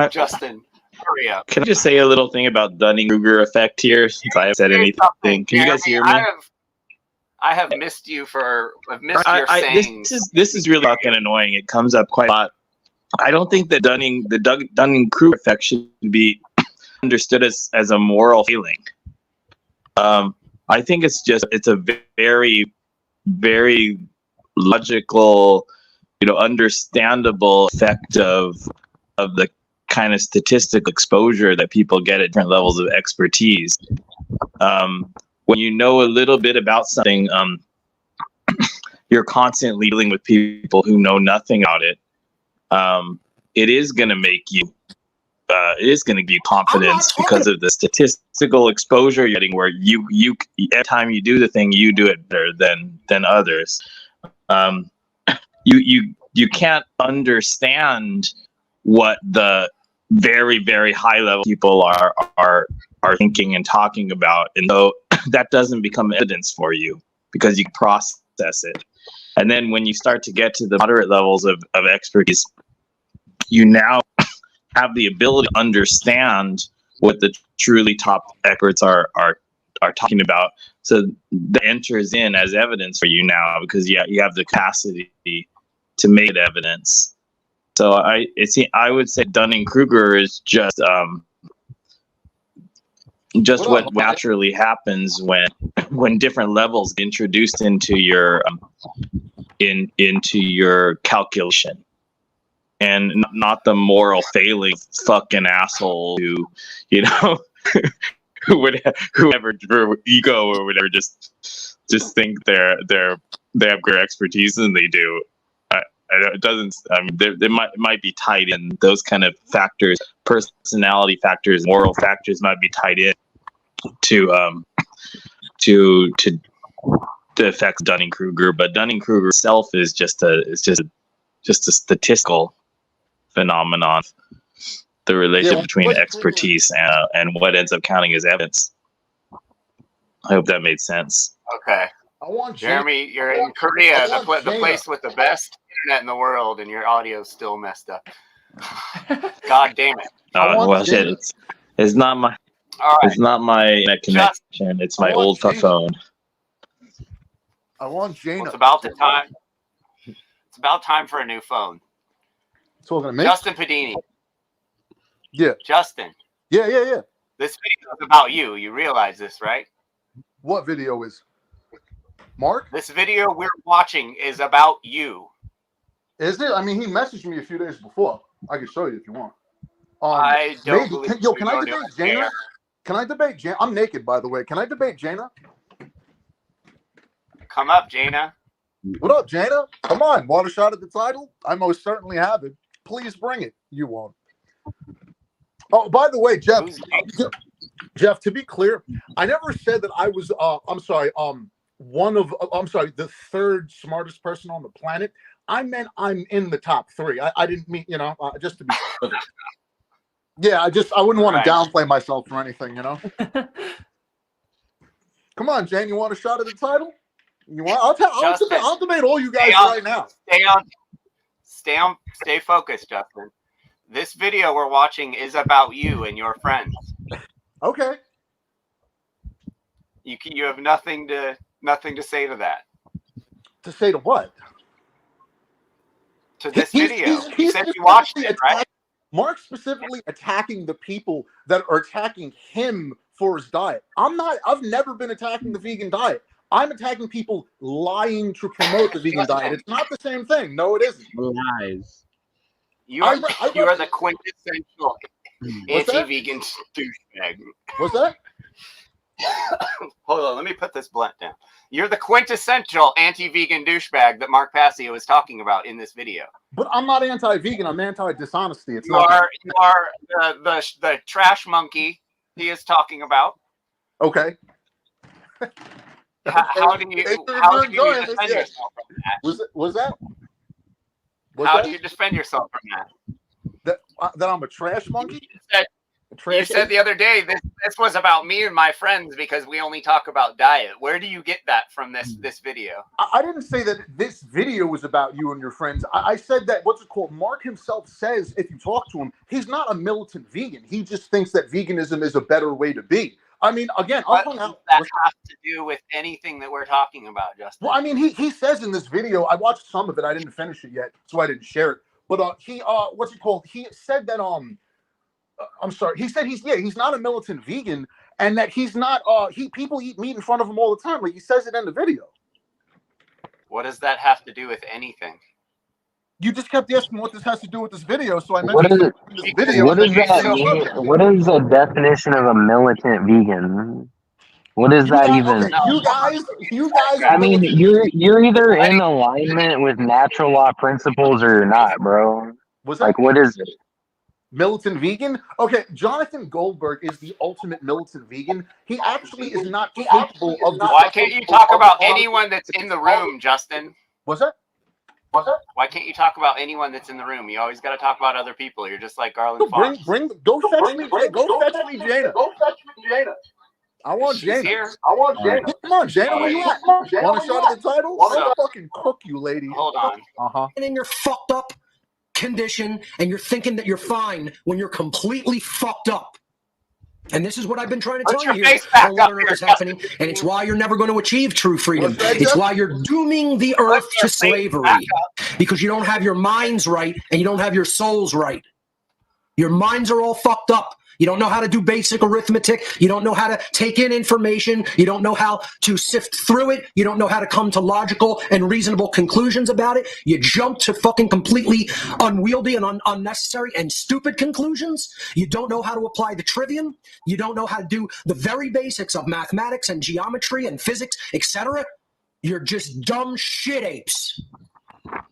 Justin, hurry up. Can I just say a little thing about Dunning-Kruger effect here, since I haven't said anything? Can you guys hear me? I have missed you I've missed your sayings. This is really fucking annoying. It comes up quite a lot. I don't think that the Dunning-Kruger effect should be understood as a moral feeling. I think it's a very, very logical, understandable effect of the kind of statistical exposure that people get at different levels of expertise. when you know a little bit about something, you're constantly dealing with people who know nothing about it. It is going to make you, it is going to give you confidence because of the statistical exposure you're getting, where you every time you do the thing, you do it better than others. You can't understand what the very, very high level people are thinking and talking about, and so that doesn't become evidence for you because you process it. And then when you start to get to the moderate levels of expertise, you now have the ability to understand what the truly top experts are talking about. So that enters in as evidence for you now, because you have the capacity to make it evidence. So I would say Dunning-Kruger is just what naturally happens when different levels get introduced into your into your calculation, and not the moral failing fucking asshole who, you know, whoever drew ego or whatever just think they have great expertise and they do. It doesn't. I mean, there might be tied in those kind of factors, personality factors, moral factors might be tied in to affect Dunning-Kruger, but Dunning-Kruger itself is just a statistical phenomenon. The relationship between expertise and what ends up counting as evidence. I hope that made sense. Okay. I want Jeremy, you're in Korea, the place with the best internet in the world, and your audio's still messed up. God damn it! Well, shit, it's not my it's not my connection. It's my old phone. I want Jaina. It's about time. It's about time for a new phone. So we're gonna make Justin Padini. Yeah. Justin. Yeah. This video is about you. You realize this, right? What video is? Mark? This video we're watching is about you. Is it? I mean, he messaged me a few days before. I can show you if you want. I don't believe can I debate Jaina? Can I debate Jaina? I'm naked, by the way. Can I debate Jaina? Come up, Jaina. What up, Jaina? Come on, want a shot at the title? I most certainly have it. Please bring it. You won't. Oh, by the way, Jeff, to be clear, I never said that I was, the third smartest person on the planet. I meant I'm in the top three. I didn't mean, just to be clear. Yeah, I wouldn't want to downplay myself or anything, Come on, Jane, you want a shot at the title? You want? I'll debate all you guys right now. Stay focused, Justin. This video we're watching is about you and your friends. Okay. You have nothing to say to that. To say to what? To this video. You said you watched it, right? Mark specifically attacking the people that are attacking him for his diet. I've never been attacking the vegan diet. I'm attacking people lying to promote the vegan diet. It's not the same thing. No, it isn't. Lies. You are the quintessential anti-vegan douchebag. What's that? Hold on, let me put this blunt down. You're the quintessential anti-vegan douchebag that Mark Passio was talking about in this video. But I'm not anti-vegan. I'm anti-dishonesty. You are the trash monkey he is talking about. Okay. How do you defend yourself from that? How do you defend yourself from that? That I'm a trash monkey? You said the other day this was about me and my friends because we only talk about diet. Where do you get that from this video? I didn't say that this video was about you and your friends. I said that, Mark himself says, if you talk to him, he's not a militant vegan. He just thinks that veganism is a better way to be. I mean, again, what does that have to do with anything that we're talking about, Justin? Well, I mean, he says in this video, I watched some of it. I didn't finish it yet, so I didn't share it. But he said that I'm sorry. He said he's not a militant vegan, and that he's not people eat meat in front of him all the time. Like he says it in the video. What does that have to do with anything? You just kept asking what this has to do with this video, so I What mentioned is this video. What does that mean? What is the definition of a militant vegan? What is that guys, even? okay, you guys. I mean, you're either in alignment with natural law principles or you're not, bro. Was that Like, what is it? militant vegan? Okay, Jonathan Goldberg is the ultimate militant vegan. He actually is not capable of. Why can't you talk about anyone that's in the room, Justin? What's that? Why can't you talk about anyone that's in the room? You always got to talk about other people. You're just like Garland Go Fox. go fetch me Jana. I want She's Jana. here. Come on, Jana, where you at? Want a shot at the title? I'll fucking cook you, lady. Hold on. And in your fucked up condition, and you're thinking that you're fine when you're completely fucked up. And this is what I've been trying to tell you here. On what on earth is happening, and it's why you're never going to achieve true freedom. It's why you're dooming the earth to slavery, because you don't have your minds right and you don't have your souls right. Your minds are all fucked up. You don't know how to do basic arithmetic. You don't know how to take in information. You don't know how to sift through it. You don't know how to come to logical and reasonable conclusions about it. You jump to fucking completely unwieldy and unnecessary and stupid conclusions. You don't know how to apply the trivium. You don't know how to do the very basics of mathematics and geometry and physics, etc. You're just dumb shit apes.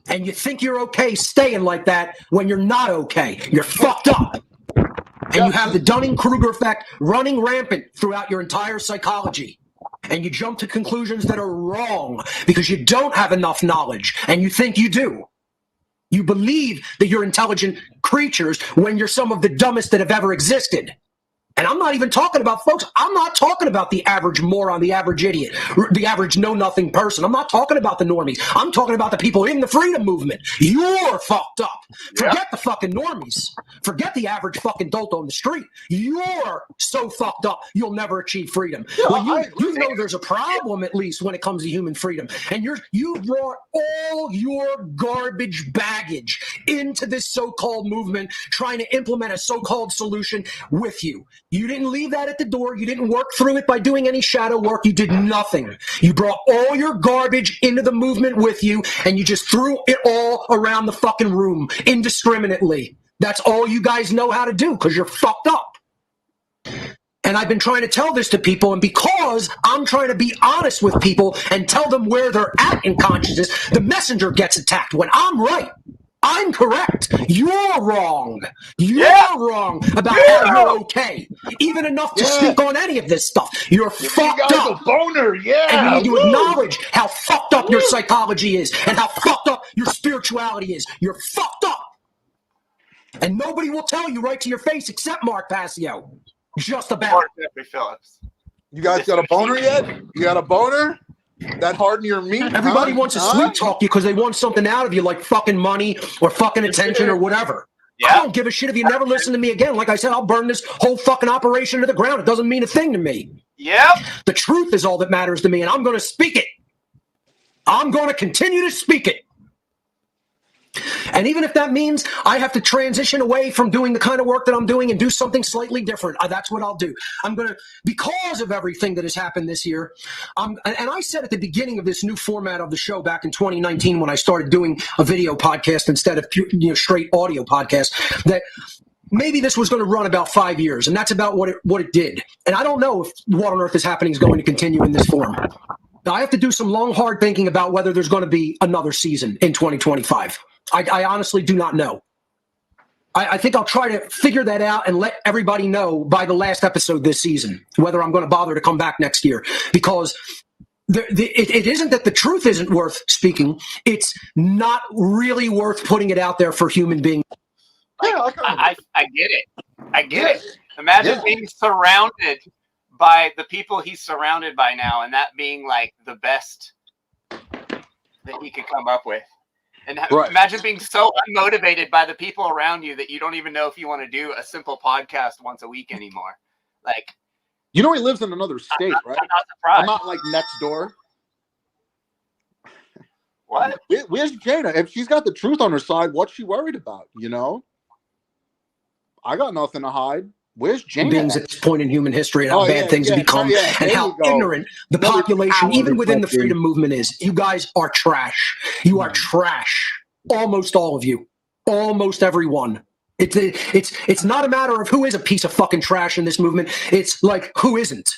And you think you're okay staying like that when you're not okay. You're fucked up. And you have the Dunning-Kruger effect running rampant throughout your entire psychology. And you jump to conclusions that are wrong because you don't have enough knowledge and you think you do. You believe that you're intelligent creatures when you're some of the dumbest that have ever existed. And I'm not even talking about, folks, I'm not talking about the average moron, the average idiot, the average know-nothing person. I'm not talking about the normies. I'm talking about the people in the freedom movement. You're fucked up. Forget the fucking normies. Forget the average fucking dolt on the street. You're so fucked up, you'll never achieve freedom. Well, you know there's a problem, at least, when it comes to human freedom. And you brought all your garbage baggage into this so-called movement, trying to implement a so-called solution with you. You didn't leave that at the door. You didn't work through it by doing any shadow work. You did nothing. You brought all your garbage into the movement with you, and you just threw it all around the fucking room indiscriminately. That's all you guys know how to do because you're fucked up. And I've been trying to tell this to people, and because I'm trying to be honest with people and tell them where they're at in consciousness, the messenger gets attacked when I'm right. I'm correct. You're wrong. You're wrong about how you're okay. Even enough to speak on any of this stuff. You're fucked up. A boner, And you need to acknowledge how fucked up your psychology is and how fucked up your spirituality is. You're fucked up. And nobody will tell you right to your face except Mark Passio. Just about. Jeffrey Phillips. You guys got a boner yet? You got a boner? That harden your meat? Everybody wants to sweet talk you because they want something out of you, like fucking money or fucking attention or whatever. I don't give a shit if you never listen to me again. Like I said, I'll burn this whole fucking operation to the ground. It doesn't mean a thing to me. The truth is all that matters to me, and I'm going to speak it. I'm going to continue to speak it. And even if that means I have to transition away from doing the kind of work that I'm doing and do something slightly different, that's what I'll do. I'm going to, because of everything that has happened this year, and I said at the beginning of this new format of the show back in 2019 when I started doing a video podcast instead of straight audio podcast, that maybe this was going to run about 5 years, and that's about what it did. And I don't know if What on Earth is Happening is going to continue in this form. Now, I have to do some long, hard thinking about whether there's going to be another season in 2025. I honestly do not know. I think I'll try to figure that out and let everybody know by the last episode this season whether I'm going to bother to come back next year. Because it isn't that the truth isn't worth speaking. It's not really worth putting it out there for human beings. I get it. I get it. Imagine being surrounded by the people he's surrounded by now, and that being like the best that he could come up with. And imagine being so unmotivated by the people around you that you don't even know if you want to do a simple podcast once a week anymore. Like, you know, he lives in another state, right? I'm not surprised. I'm not like next door. What? Where's Jana? If she's got the truth on her side, what's she worried about? You know, I got nothing to hide. Where's Jana? Beings at this point in human history and how bad things have become and how ignorant the population, even within the freedom movement, is. You guys are trash. You are trash. Almost all of you. Almost everyone. It's not a matter of who is a piece of fucking trash in this movement. It's like, who isn't?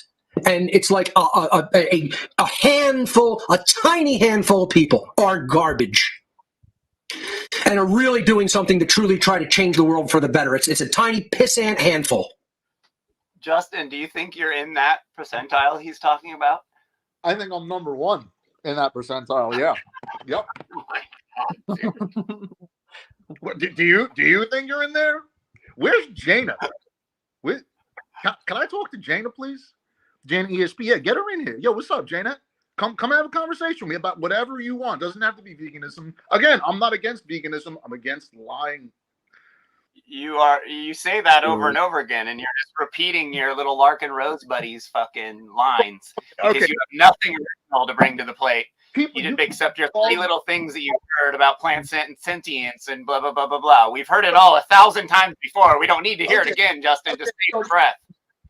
And it's like a handful, a tiny handful of people are garbage and are really doing something to truly try to change the world for the better. It's a tiny pissant handful. Justin, do you think you're in that percentile he's talking about? I think I'm number one in that percentile. Yeah. Yep. What, do you think you're in there? Where's Jana? Can I talk to Jana, please? Jana ESP. Yeah, get her in here. Yo, what's up, Jana? Come have a conversation with me about whatever you want. Doesn't have to be veganism. Again, I'm not against veganism. I'm against lying. You say that over and over again, and you're just repeating your little Larkin Rose buddies fucking lines because you have nothing original to bring to the plate. You didn't accept your 3 little things that you heard about plant sentience and blah blah blah blah blah. We've heard it all 1,000 times before. We don't need to hear it again, Justin. Just take a breath.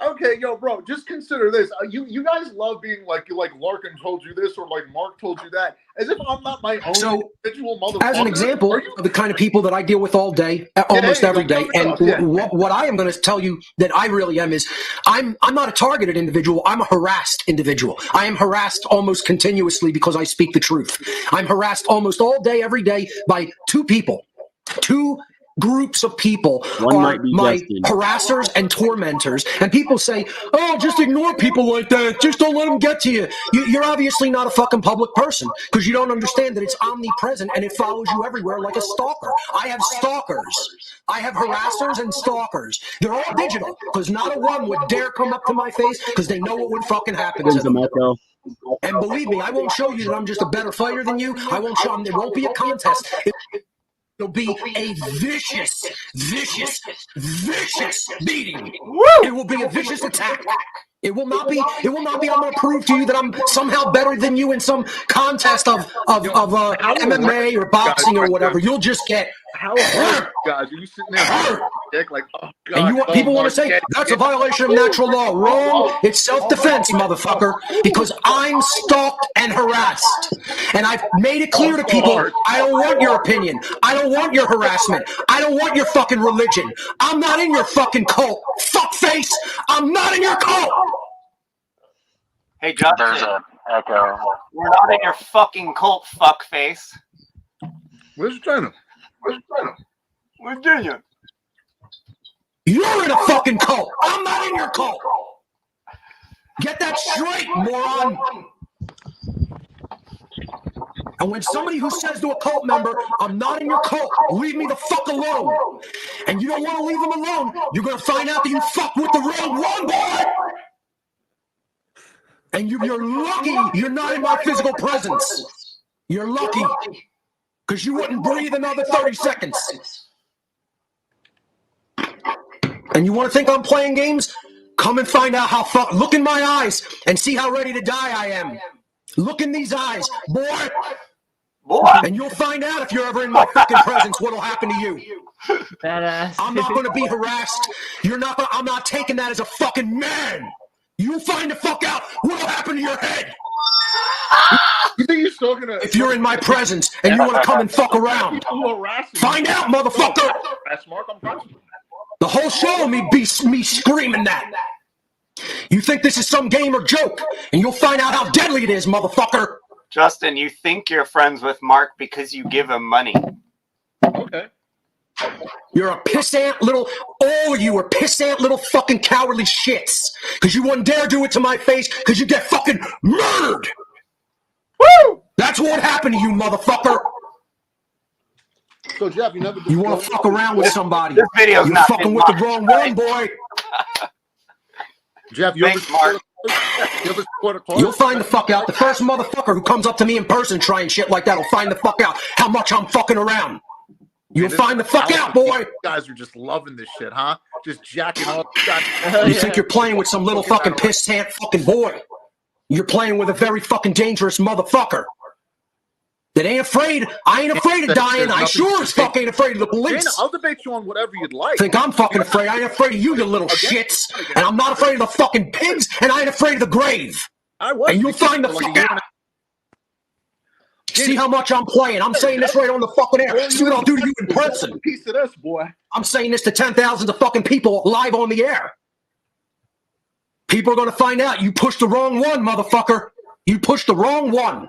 Okay, yo, bro, just consider this. You guys love being like Larkin told you this or like Mark told you that, as if I'm not my own individual motherfucker. As an example of the kind of people that I deal with all day, almost every day, and what I am going to tell you that I really am is I'm not a targeted individual. I'm a harassed individual. I am harassed almost continuously because I speak the truth. I'm harassed almost all day, every day by 2 people, 2 groups of people are my harassers and tormentors, and people say, oh, just ignore people like that, just don't let them get to you. You're obviously not a fucking public person because you don't understand that it's omnipresent and it follows you everywhere like a stalker. I have stalkers. I have harassers and stalkers. They're all digital because not a one would dare come up to my face because they know what would fucking happen to them. And believe me, I won't show you that I'm just a better fighter than you. I won't show them. There won't be a contest. It'll be a vicious beating. It will be a vicious attack. It will not be. I'm going to prove to you that I'm somehow better than you in some contest of MMA or boxing or whatever. You'll just get hurt. Guys, are you sitting there like, oh God? And people want to say that's a violation of natural law. Wrong. It's self-defense, motherfucker. Because I'm stalked and harassed, and I've made it clear to people I don't want your opinion. I don't want your harassment. I don't want your fucking religion. I'm not in your fucking cult. Fuckface. I'm not in your cult. Hey, Justin. There's an echo. We're not in your fucking cult, fuckface. Where's China? Where's Virginia? You're in a fucking cult. I'm not in your cult. Get that straight, moron. And when somebody who says to a cult member, I'm not in your cult, leave me the fuck alone, and you don't want to leave them alone, you're going to find out that you fuck with the wrong one, boy. And you're lucky you're not in my physical presence. You're lucky because you wouldn't breathe another 30 seconds. And you want to think I'm playing games? Come and find out how look in my eyes and see how ready to die I am. Look in these eyes, boy. And you'll find out if you're ever in my fucking presence what'll happen to you. Badass. I'm not going to be harassed. I'm not taking that as a fucking man. You find the fuck out what'll happen to your head. You think you're still gonna? If you're in my presence and you want to come and fuck around, find out, motherfucker. The whole show will be me screaming that. You think this is some game or joke, and you'll find out how deadly it is, motherfucker. Justin, you think you're friends with Mark because you give him money. Okay. You're a pissant little, all of you are pissant little fucking cowardly shits. Because you wouldn't dare do it to my face because you get fucking murdered. Woo! That's what happened to you, motherfucker. So, Jeff, you want to fuck around with somebody. This video's You're not fucking with the wrong one, boy. Jeff, Thanks, Mark. You'll find the fuck out. The first motherfucker who comes up to me in person trying shit like that will find the fuck out how much I'm fucking around. You'll find the fuck out, boy. You guys are just loving this shit, huh? Just jacking off. You think you're playing with some little fucking pissant fucking boy. You're playing with a very fucking dangerous motherfucker. That ain't afraid. I ain't afraid of dying. I sure as fuck ain't afraid of the police. Dana, I'll debate you on whatever you'd like. Think I'm fucking afraid. I ain't afraid of you, you little shits. And I'm not afraid of the fucking pigs, and I ain't afraid of the grave. And you'll find the fuck out. See how much I'm playing. I'm saying this right on the fucking air. See what I'll do to you in person. Piece of this, boy. I'm saying this to 10,000s of fucking people live on the air. People are going to find out you pushed the wrong one, motherfucker. You pushed the wrong one.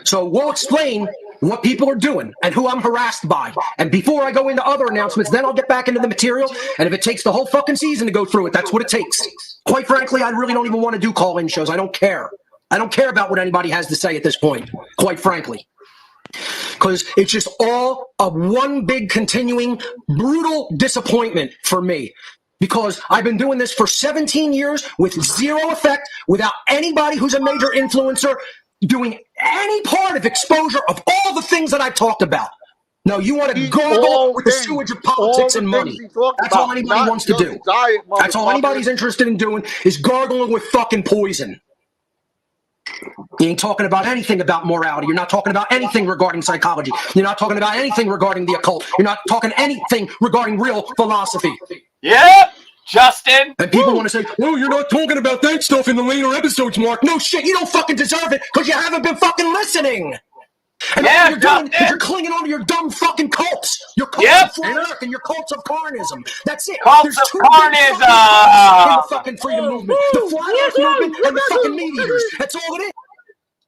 So we'll explain what people are doing and who I'm harassed by. And before I go into other announcements, then I'll get back into the material. And if it takes the whole fucking season to go through it, that's what it takes. Quite frankly, I really don't even want to do call-in shows. I don't care. I don't care about what anybody has to say at this point, quite frankly. Because it's just all a one big continuing brutal disappointment for me. Because I've been doing this for 17 years with zero effect, without anybody who's a major influencer doing any part of exposure of all the things that I've talked about. No, you want to gargle with the sewage of politics and money. That's all anybody wants to do. That's all anybody's interested in doing is gargling with fucking poison. You ain't talking about anything about morality. You're not talking about anything regarding psychology. You're not talking about anything regarding the occult. You're not talking anything regarding real philosophy. Yep, Justin. And people want to say, "Oh, you're not talking about that stuff in the later episodes, Mark." No shit, you don't fucking deserve it because you haven't been fucking listening. And all you're doing is you're clinging on to your dumb fucking cults. Your cults of flat earth and your cults of carnism. That's it. Cults There's of two carnism in the fucking freedom movement. The flat earth movement and the fucking meat eaters. That's all it is.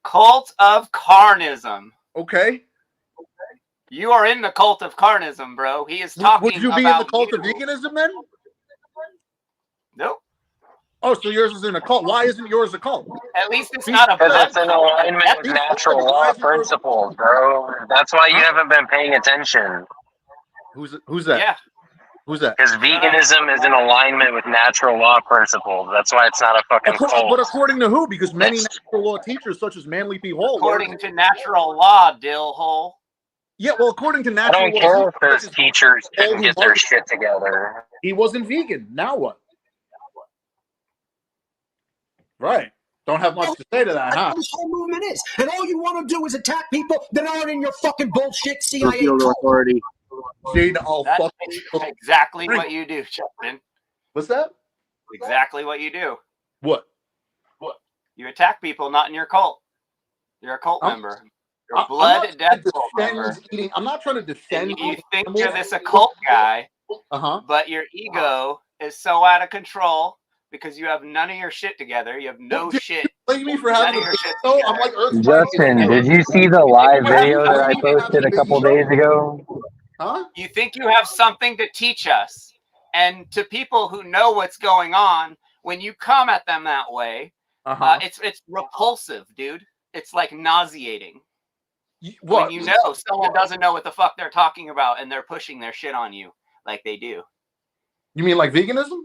Cult of carnism. Okay. You are in the cult of carnism, bro. He is talking about Would you be in the cult of veganism then? Nope. Oh, so yours is in a cult. Why isn't yours a cult? At least it's not a Because blood it's in cult. alignment with natural law principles, bro. That's why you haven't been paying attention. Who's that? Yeah. Who's that? Because veganism is in alignment with natural law principles. That's why it's not a fucking cult. But according to who? Because many natural law teachers, such as Manly P. Hall, According to natural law, Dillhole. Yeah, well, according to I natural don't law, care if those teachers couldn't get their shit together. he wasn't vegan. Now what? Right. Don't have much to say to that, That's huh? what this whole movement is. And all you want to do is attack people that aren't in your fucking bullshit CIA Repeal the cult. authority. Gene, oh, That's fuck. exactly what you do, Justin. What's that? Exactly what you do. What? You attack people not in your cult. You're a cult member. You're a I'm blood not dead trying to cult defend member. I'm not trying to defend. You think you're this occult guy, but your ego is so out of control because you have none of your shit together. You have no shit. Blame me for having None of your shit so together. I'm like Earth. Justin, did you see the live video that I posted a couple days ago? Huh? You think you have something to teach us. And to people who know what's going on, when you come at them that way, it's repulsive, dude. It's like nauseating. What? When you know someone doesn't know what the fuck they're talking about and they're pushing their shit on you like they do. You mean like veganism?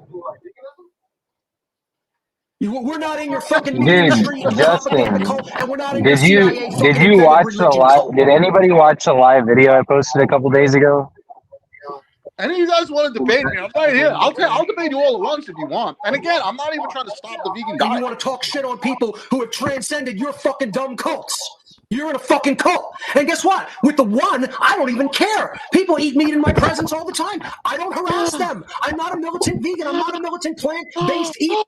We're not in your fucking Dude, industry, Justin, and we're not in did your you CIA watch the live? Did anybody watch the live video I posted a couple days ago? Any of you guys want to debate me? I'm right here. I'll debate you all at once if you want. And again, I'm not even trying to stop the vegan diet. You want to talk shit on people who have transcended your fucking dumb cults. You're in a fucking cult. And guess what? With the one, I don't even care. People eat meat in my presence all the time. I don't harass them. I'm not a militant vegan. I'm not a militant plant-based eater.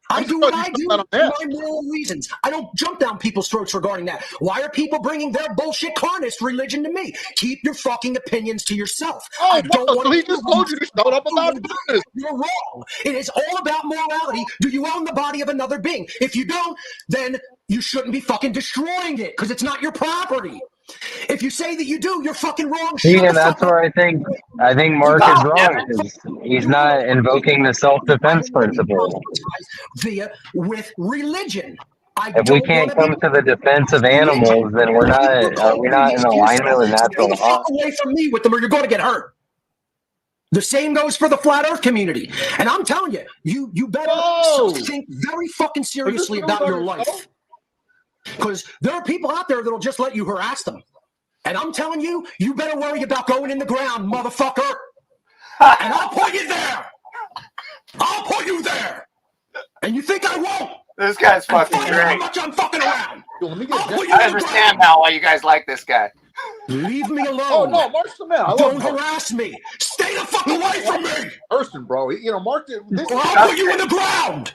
I do what I do for my moral reasons. I don't jump down people's throats regarding that. Why are people bringing their bullshit carnist religion to me? Keep your fucking opinions to yourself. I don't want so he just told you to shut up about this. You're wrong. It is all about morality. Do you own the body of another being? If you don't, then you shouldn't be fucking destroying it because it's not your property. If you say that you do, you're fucking wrong. See, and that's where I think Mark is wrong because he's not invoking the self-defense principle. With religion. If we can't come to the defense of animals, then we're not in alignment with natural law. Walk away from me with them or you're going to get hurt. The same goes for the flat earth community. And I'm telling you, you better think very fucking seriously about your life. Because there are people out there that'll just let you harass them. And I'm telling you, you better worry about going in the ground, motherfucker. And I'll put you there. I'll put you there. And you think I won't? This guy's fucking great. How much I'm fucking around. I understand now why you guys like this guy. Leave me alone. Oh no, Mark's the man. Don't harass me. Stay the fuck away from me. Person, bro. You know, Mark did this. I'll put you in the ground.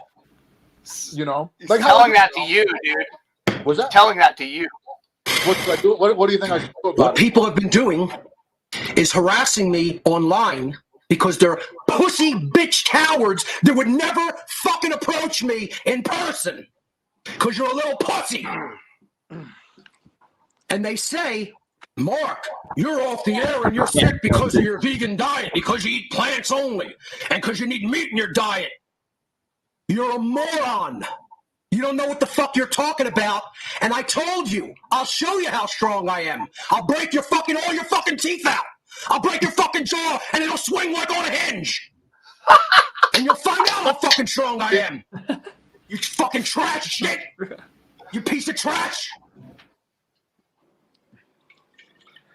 You know, He's telling that to you, dude. Was that telling that to you? What should I do? What do you think I should do about What people have been doing is harassing me online because they're pussy bitch cowards that would never fucking approach me in person because you're a little pussy. And they say, Mark, you're off the air and you're sick because of your vegan diet, because you eat plants only, and because you need meat in your diet. You're a moron. You don't know what the fuck you're talking about. And I told you, I'll show you how strong I am. I'll break all your fucking teeth out. I'll break your fucking jaw and it'll swing like on a hinge. And you'll find out how fucking strong I am. You fucking trash shit. You piece of trash.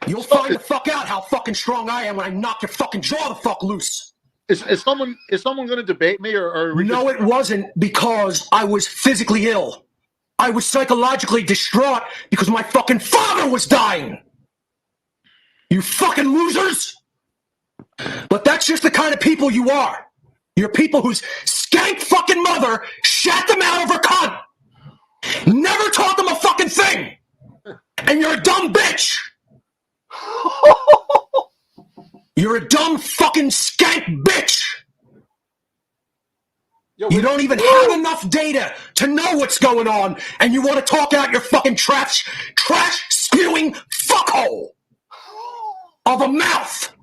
You'll find the fuck out how fucking strong I am when I knock your fucking jaw the fuck loose. Is someone going to debate me or No, it wasn't because I was physically ill. I was psychologically distraught because my fucking father was dying. You fucking losers. But that's just the kind of people you are. You're people whose skank fucking mother shat them out of her cunt. Never taught them a fucking thing. And you're a dumb bitch. You're a dumb fucking skank bitch. You don't even have enough data to know what's going on, and you want to talk out your fucking trash spewing fuckhole of a mouth.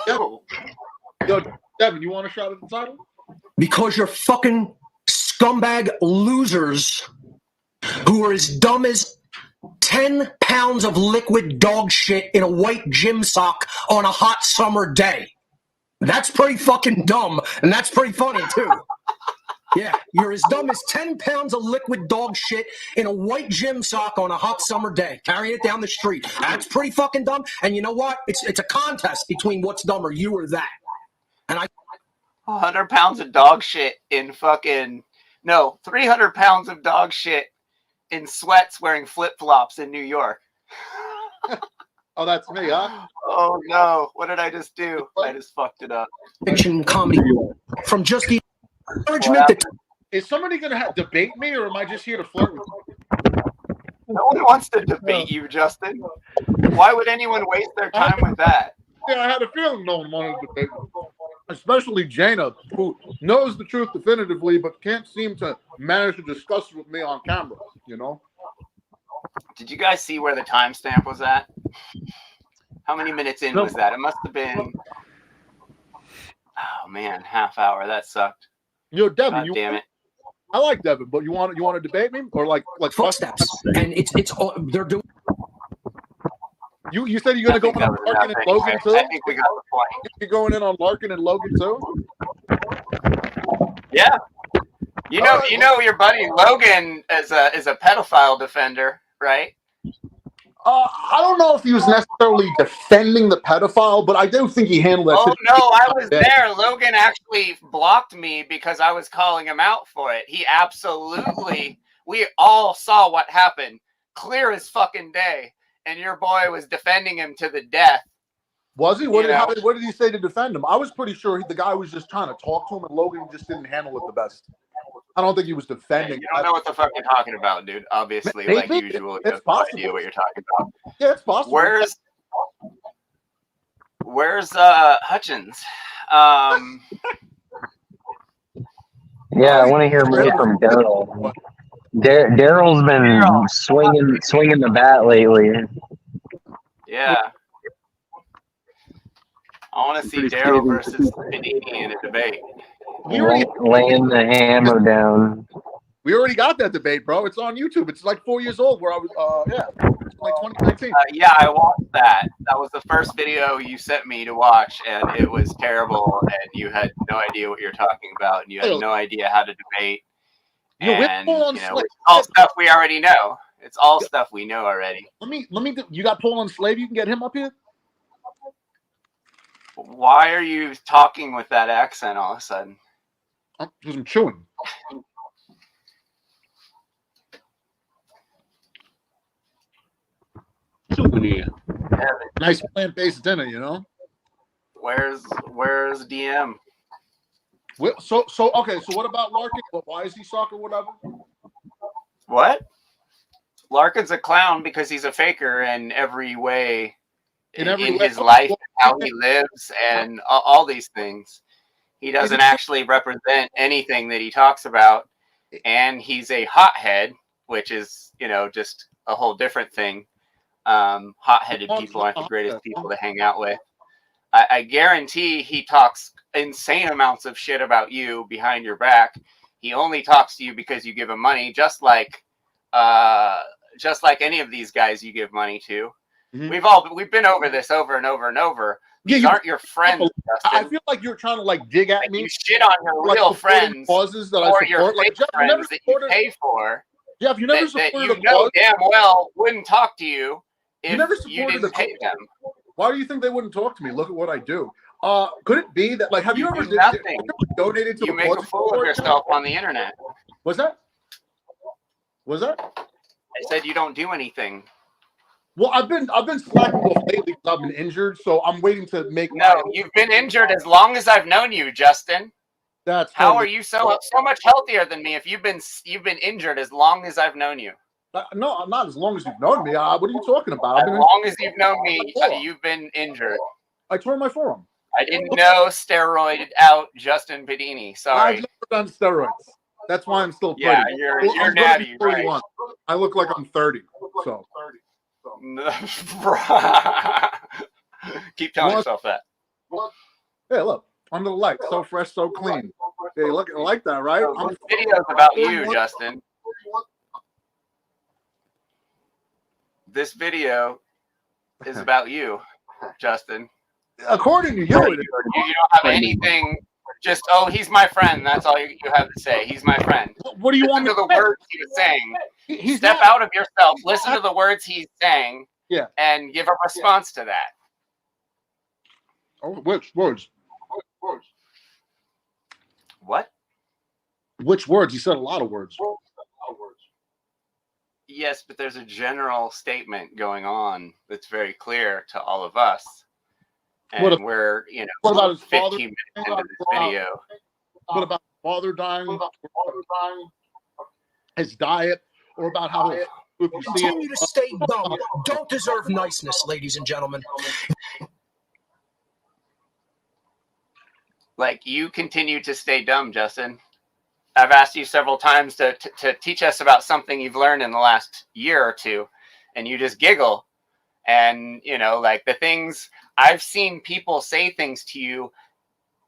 Yo, Devin, you want a shot at the title? Because you're fucking scumbag losers who are as dumb as 10 pounds of liquid dog shit in a white gym sock on a hot summer day. That's pretty fucking dumb, and that's pretty funny, too. Yeah, you're as dumb as 10 pounds of liquid dog shit in a white gym sock on a hot summer day, carrying it down the street. That's pretty fucking dumb, and you know what? It's a contest between what's dumber, you or that. And 100 pounds of dog shit in fucking... No, 300 pounds of dog shit in sweats wearing flip-flops in New York. Oh, that's me, huh? Oh, no. What did I just do? I just fucked it up. Fiction comedy from just the encouragement that... Is somebody going to debate me, or am I just here to flirt with you? No one wants to debate you, Justin. Why would anyone waste their time with that? Yeah, I had a feeling no one wanted to debate me. Especially Jaina, who knows the truth definitively, but can't seem to manage to discuss it with me on camera, you know? Did you guys see where the timestamp was at? How many minutes in was that? It must have been... Oh, man, half hour. That sucked. Yo, Devin, God damn it. I like Devin, but you want to debate me? Or like footsteps. And it's all they're doing. You said you're going to go in on Larkin and Logan too? I think we got the point. You're going in on Larkin and Logan too? Yeah. You know your buddy Logan is a pedophile defender, right? I don't know if he was necessarily defending the pedophile, but I do think he handled that. Oh no, I was there. Logan actually blocked me because I was calling him out for it. He absolutely, we all saw what happened, clear as fucking day, and your boy was defending him to the death. Was he? What did he say to defend him? I was pretty sure the guy was just trying to talk to him, and Logan just didn't handle it the best. I don't think he was defending. You don't know what the fuck you're talking about, dude. Obviously, maybe, like usual, you have it's possible. no idea what you're talking about. Yeah, it's possible. Where's Hutchins? Yeah, I want to hear more from Daryl. Daryl's been swinging the bat lately. Yeah. I want to see Daryl versus Panini in a debate. Laying the hammer down. We already got that debate, bro. It's on YouTube. It's like 4 years old. Where I was, it's like 2019. Yeah, I watched that. That was the first video you sent me to watch, and it was terrible. And you had no idea what you're talking about, and you had no idea how to debate. And it's all stuff we already know. It's all stuff we know already. Let me. You got Paul on Slave? You can get him up here. Why are you talking with that accent all of a sudden? Because I'm chewing. Nice plant-based dinner, you know. Where's DM? So okay. So what about Larkin? Why is he suck or whatever? What? Larkin's a clown because he's a faker in every way, in way. his life, how he lives, and all these things. He doesn't actually represent anything that he talks about, and he's a hothead, which is, you know, just a whole different thing. Hot-headed people aren't the greatest people to hang out with. I guarantee he talks insane amounts of shit about you behind your back. He only talks to you because you give him money, just like any of these guys you give money to. We've been over this over and over and over. These aren't your friends, I feel like you're trying to like dig at me. You shit on your real friends causes that I or support. your Like fake Jeff, friends that you pay for. Jeff, you never that supported you know damn well wouldn't talk to you if you never you didn't pay them. Why do you think they wouldn't talk to me? Look at what I do. Could it be that, like, have you ever donated to you make a fool of yourself on the internet? What's that? Was that? I said you don't do anything. Well, I've been slacking off lately because I've been injured, so I'm waiting to make. No, you've been injured as long as I've known you, Justin. That's how are you so much healthier than me if you've been injured as long as I've known you? No, I'm not as long as you've known me. What are you talking about? As long as you've known me, you've been injured. I tore my forearm. I didn't know steroided out Justin Pedini. Sorry. I've never done steroids. That's why I'm still pretty. Yeah, you're natty, right? I look like I'm 30. So. Keep telling yourself that. Hey, look, under the light, so fresh, so clean. Hey, look, I like that, right? This video's about you, Justin. This video is about you, Justin. According to you, you don't have anything. Just, oh, he's my friend. That's all you have to say. He's my friend. What do you want me to to the say? words he was saying? Step out of yourself. Listen to the words he's saying. Yeah. And give a response to that. Oh, which words? What? Which words? You said a lot of words. Yes, but there's a general statement going on that's very clear to all of us. And we're, you know, 15 minutes into this video. What about father dying? His diet, or about how continue to stay dumb. Don't deserve niceness, ladies and gentlemen. Like, you continue to stay dumb, Justin. I've asked you several times to teach us about something you've learned in the last year or two, and you just giggle. And, you know, like the things I've seen people say things to you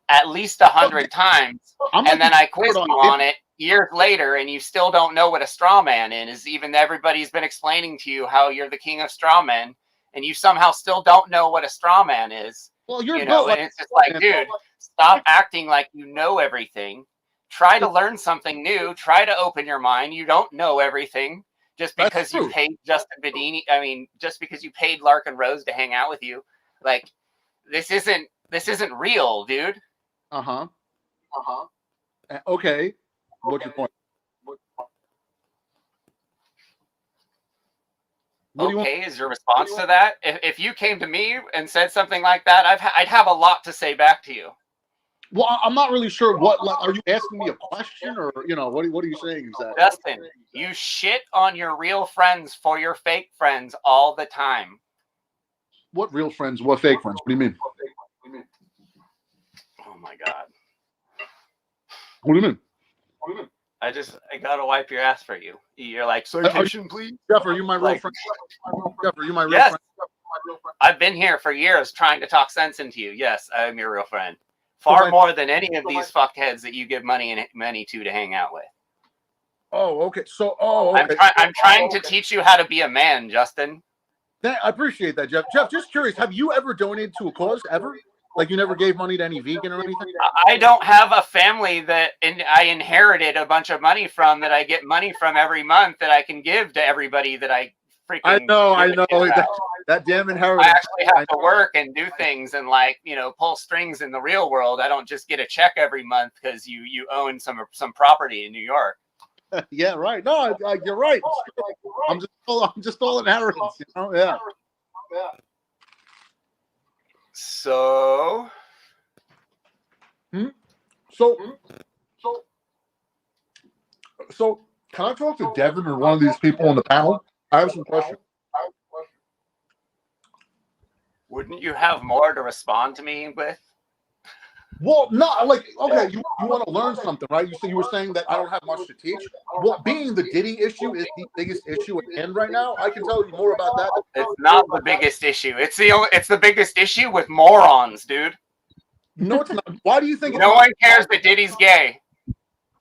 at least 100 times, and then I quiz you on it years later, and you still don't know what a straw man is. Even everybody's been explaining to you how you're the king of straw men, and you somehow still don't know what a straw man is. Well, you're you know, and it's just like, dude, stop acting like you know everything. Try to learn something new. Try to open your mind. You don't know everything. Just because you paid Justin Bedini, I mean, just because you paid Larkin Rose to hang out with you, like, this isn't real, dude. Okay. What's your point? Okay, is your response to that? If you came to me and said something like that, I'd have a lot to say back to you. Well, I'm not really sure what. Like, are you asking me a question, or you know, what are you saying exactly? Justin, you shit on your real friends for your fake friends all the time. What real friends? What fake friends? What do you mean? Oh my God. What do you mean? I gotta wipe your ass for you. You're like, citation, please. Jeff, are you my real friend? Jeff, are you my real yes. friend? I've been here for years trying to talk sense into you. Yes, I'm your real friend. Far more than any of these fuckheads that you give money to hang out with. Oh, okay. So, okay. I'm trying to teach you how to be a man, Justin. I appreciate that, Jeff. Jeff, just curious, have you ever donated to a cause ever? Like, you never gave money to any vegan or anything? I don't have a family that I inherited a bunch of money from, that I get money from every month that I can give to everybody that I freaking. I know. That damn inheritance. I actually have to work and do things and, like, you know, pull strings in the real world. I don't just get a check every month because you own some property in New York. Yeah, right. No, you're right. I'm just all inheritance, you know? Yeah. So. So, can I talk to Devin or one of these people on the panel? I have some questions. Wouldn't you have more to respond to me with? Well, no, like, okay, you want to learn something, right? You were saying that I don't have much to teach. Well, being the Diddy issue is the biggest issue at hand right now. I can tell you more about that. It's not the biggest issue. It's the biggest issue with morons, dude. No, it's not. Why do you think? No one cares that Diddy's gay.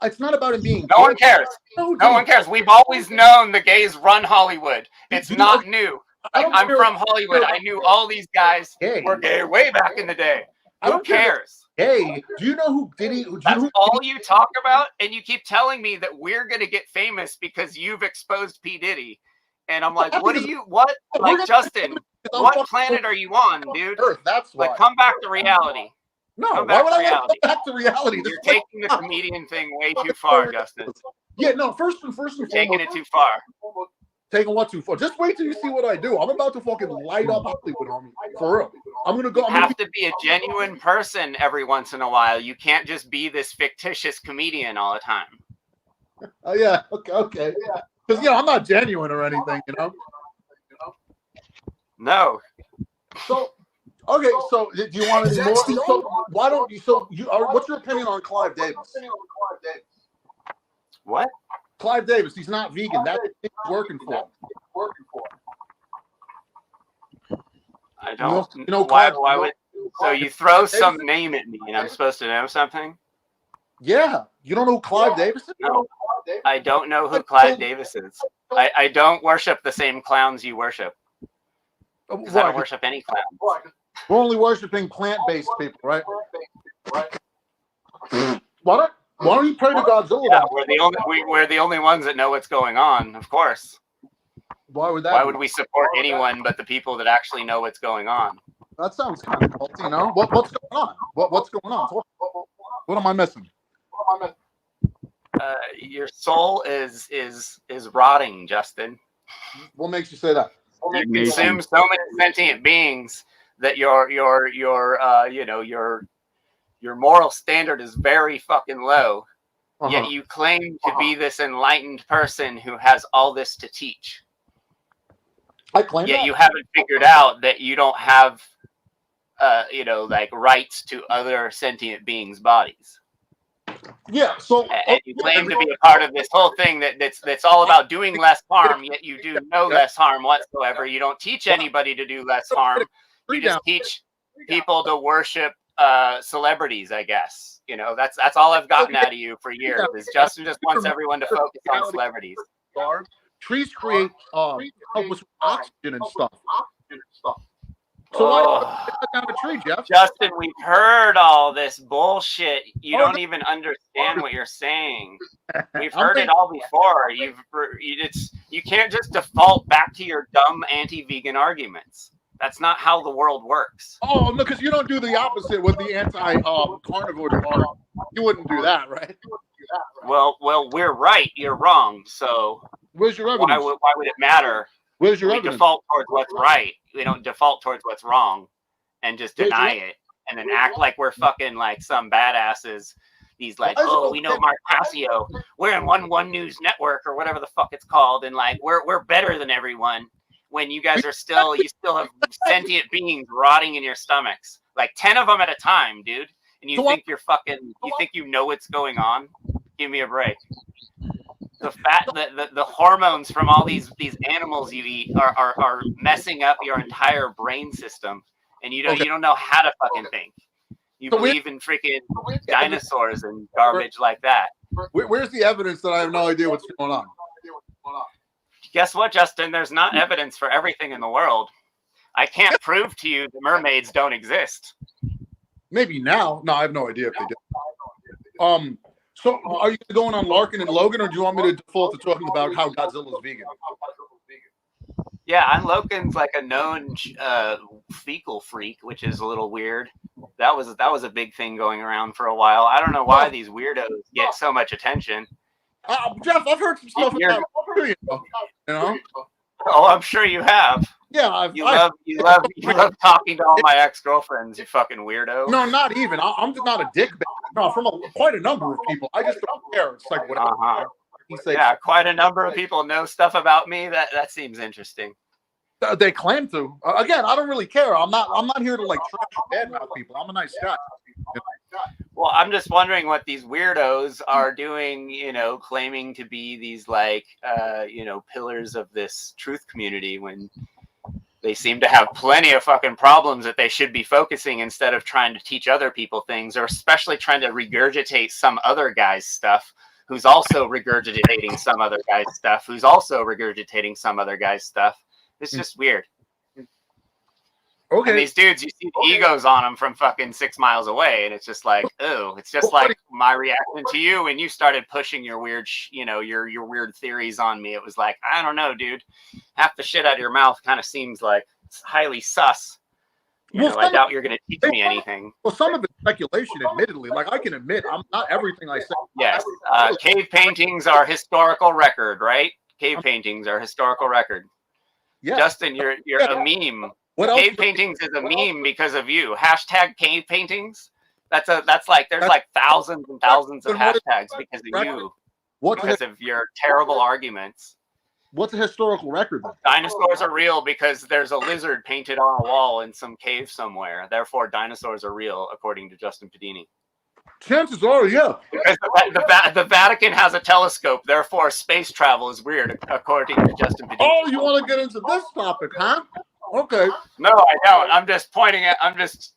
It's not about him being. No one cares. No one cares. We've always known the gays run Hollywood. It's not new. Like, I'm from Hollywood. I knew all these guys were gay way back in the day. Who cares? Hey, do you know who Diddy? That's all you talk about, and you keep telling me that we're gonna get famous because you've exposed P. Diddy, and I'm like, what? Like, Justin, what planet are you on, dude? Earth. That's why. Like, come back to reality. No, come why back would to I reality. come back to reality? You're taking the comedian thing way too far, Justin. Yeah, no. First and foremost, taking it too far. Taking what too far? Just wait till you see what I do. I'm about to fucking light up Hollywood, homie. For real. I'm gonna go. You have to be a genuine person every once in a while. You can't just be this fictitious comedian all the time. Oh yeah. Okay. Yeah. Because I'm not genuine or anything. No. So. Okay, so do you want any more? So why don't you? So what's your opinion on Clive Davis? What? Clive Davis. He's not vegan. That's what he's working for. I don't. Why would? So you throw some name at me, and I'm supposed to know something? Yeah. You don't know who Clive Davis is? No. I don't know who Clive Davis is. I don't worship the same clowns you worship. Because I don't worship any clowns. We're only worshiping plant-based people, right? Why don't you pray to Godzilla? Yeah, we're the only ones that know what's going on, of course. Why would that? Why would we support anyone but the people that actually know what's going on? That sounds kind of culty, What's going on? What's going on? What am I missing? Your soul is rotting, Justin. What makes you say that? You consume so many sentient beings that your moral standard is very fucking low. Yet you claim to be this enlightened person who has all this to teach. I claim Yet that. you haven't figured out that you don't have like rights to other sentient beings' bodies. Yeah, so and you claim to be a part of this whole thing that's all about doing less harm, yet you do no less harm whatsoever. You don't teach anybody to do less harm. You just teach people to worship celebrities, I guess. That's all I've gotten out of you for years. Is Justin just wants everyone to focus on celebrities. Trees create help us with oxygen and stuff. So why cut down a tree, Jeff? Justin, we've heard all this bullshit. You don't even understand what you're saying. We've heard it all before. You can't just default back to your dumb anti-vegan arguments. That's not how the world works. Oh no, because you don't do the opposite with the anti-carnivore. You wouldn't do that, right? Well, we're right. You're wrong. So where's your evidence? Why would it matter? Where's your we evidence? Default towards what's right. We don't default towards what's wrong and just deny it and then act like we're fucking like some badasses. These like, we know Mark Passio. We're in One News Network or whatever the fuck it's called, and like we're better than everyone. When you guys are you still have sentient beings rotting in your stomachs, like 10 of them at a time, dude. And you think you think you know what's going on? Give me a break. The hormones from all these animals you eat are messing up your entire brain system, and you don't know how to fucking think. You believe in freaking dinosaurs and garbage like that. Where's the evidence that I have no idea what's going on? Guess what, Justin? There's not evidence for everything in the world. I can't prove to you the mermaids don't exist. Maybe now. No, I have no idea if they do. So are you going on Larkin and Logan, or do you want me to default to talking about how Godzilla's vegan? Yeah, Logan's like a known fecal freak, which is a little weird. That was a big thing going around for a while. I don't know why these weirdos get so much attention. Jeff, I've heard some stuff about you know. Oh, I'm sure you have. Yeah, you love talking to all my ex-girlfriends, you fucking weirdo. No, not even. I'm just not a dick bag. No, from quite a number of people. I just don't care. It's like whatever. He said, yeah, quite a number of people know stuff about me. That seems interesting. They claim to. Again, I don't really care. I'm not here to like trash or badmouth people. I'm a nice guy. Well, I'm just wondering what these weirdos are doing, claiming to be these like, pillars of this truth community when they seem to have plenty of fucking problems that they should be focusing instead of trying to teach other people things, or especially trying to regurgitate some other guy's stuff who's also regurgitating some other guy's stuff, who's also regurgitating some other guy's stuff. It's just weird. Okay. And these dudes, you see the egos on them from fucking 6 miles away, and it's just like, oh, it's just like my reaction to you when you started pushing your weird, your weird theories on me. It was like, I don't know, dude. Half the shit out of your mouth kind of seems like it's highly sus. I doubt you're going to teach me anything. Well, some of it's speculation, admittedly. Like, I can admit, I'm not everything I say. Yes. Cave paintings are historical record, right? Cave paintings are historical record. Yeah. Justin, you're a meme. Cave paintings is a meme because of you. Hashtag cave paintings. There's like thousands and thousands of hashtags because of you. Because of your terrible arguments. What's a historical record? Dinosaurs are real because there's a lizard painted on a wall in some cave somewhere. Therefore, dinosaurs are real, according to Justin Pedini. Chances are, yeah. Because the Vatican has a telescope. Therefore, space travel is weird, according to Justin Pedini. Oh, you want to get into this topic, huh? Okay. No, I don't. I'm just pointing at. I'm just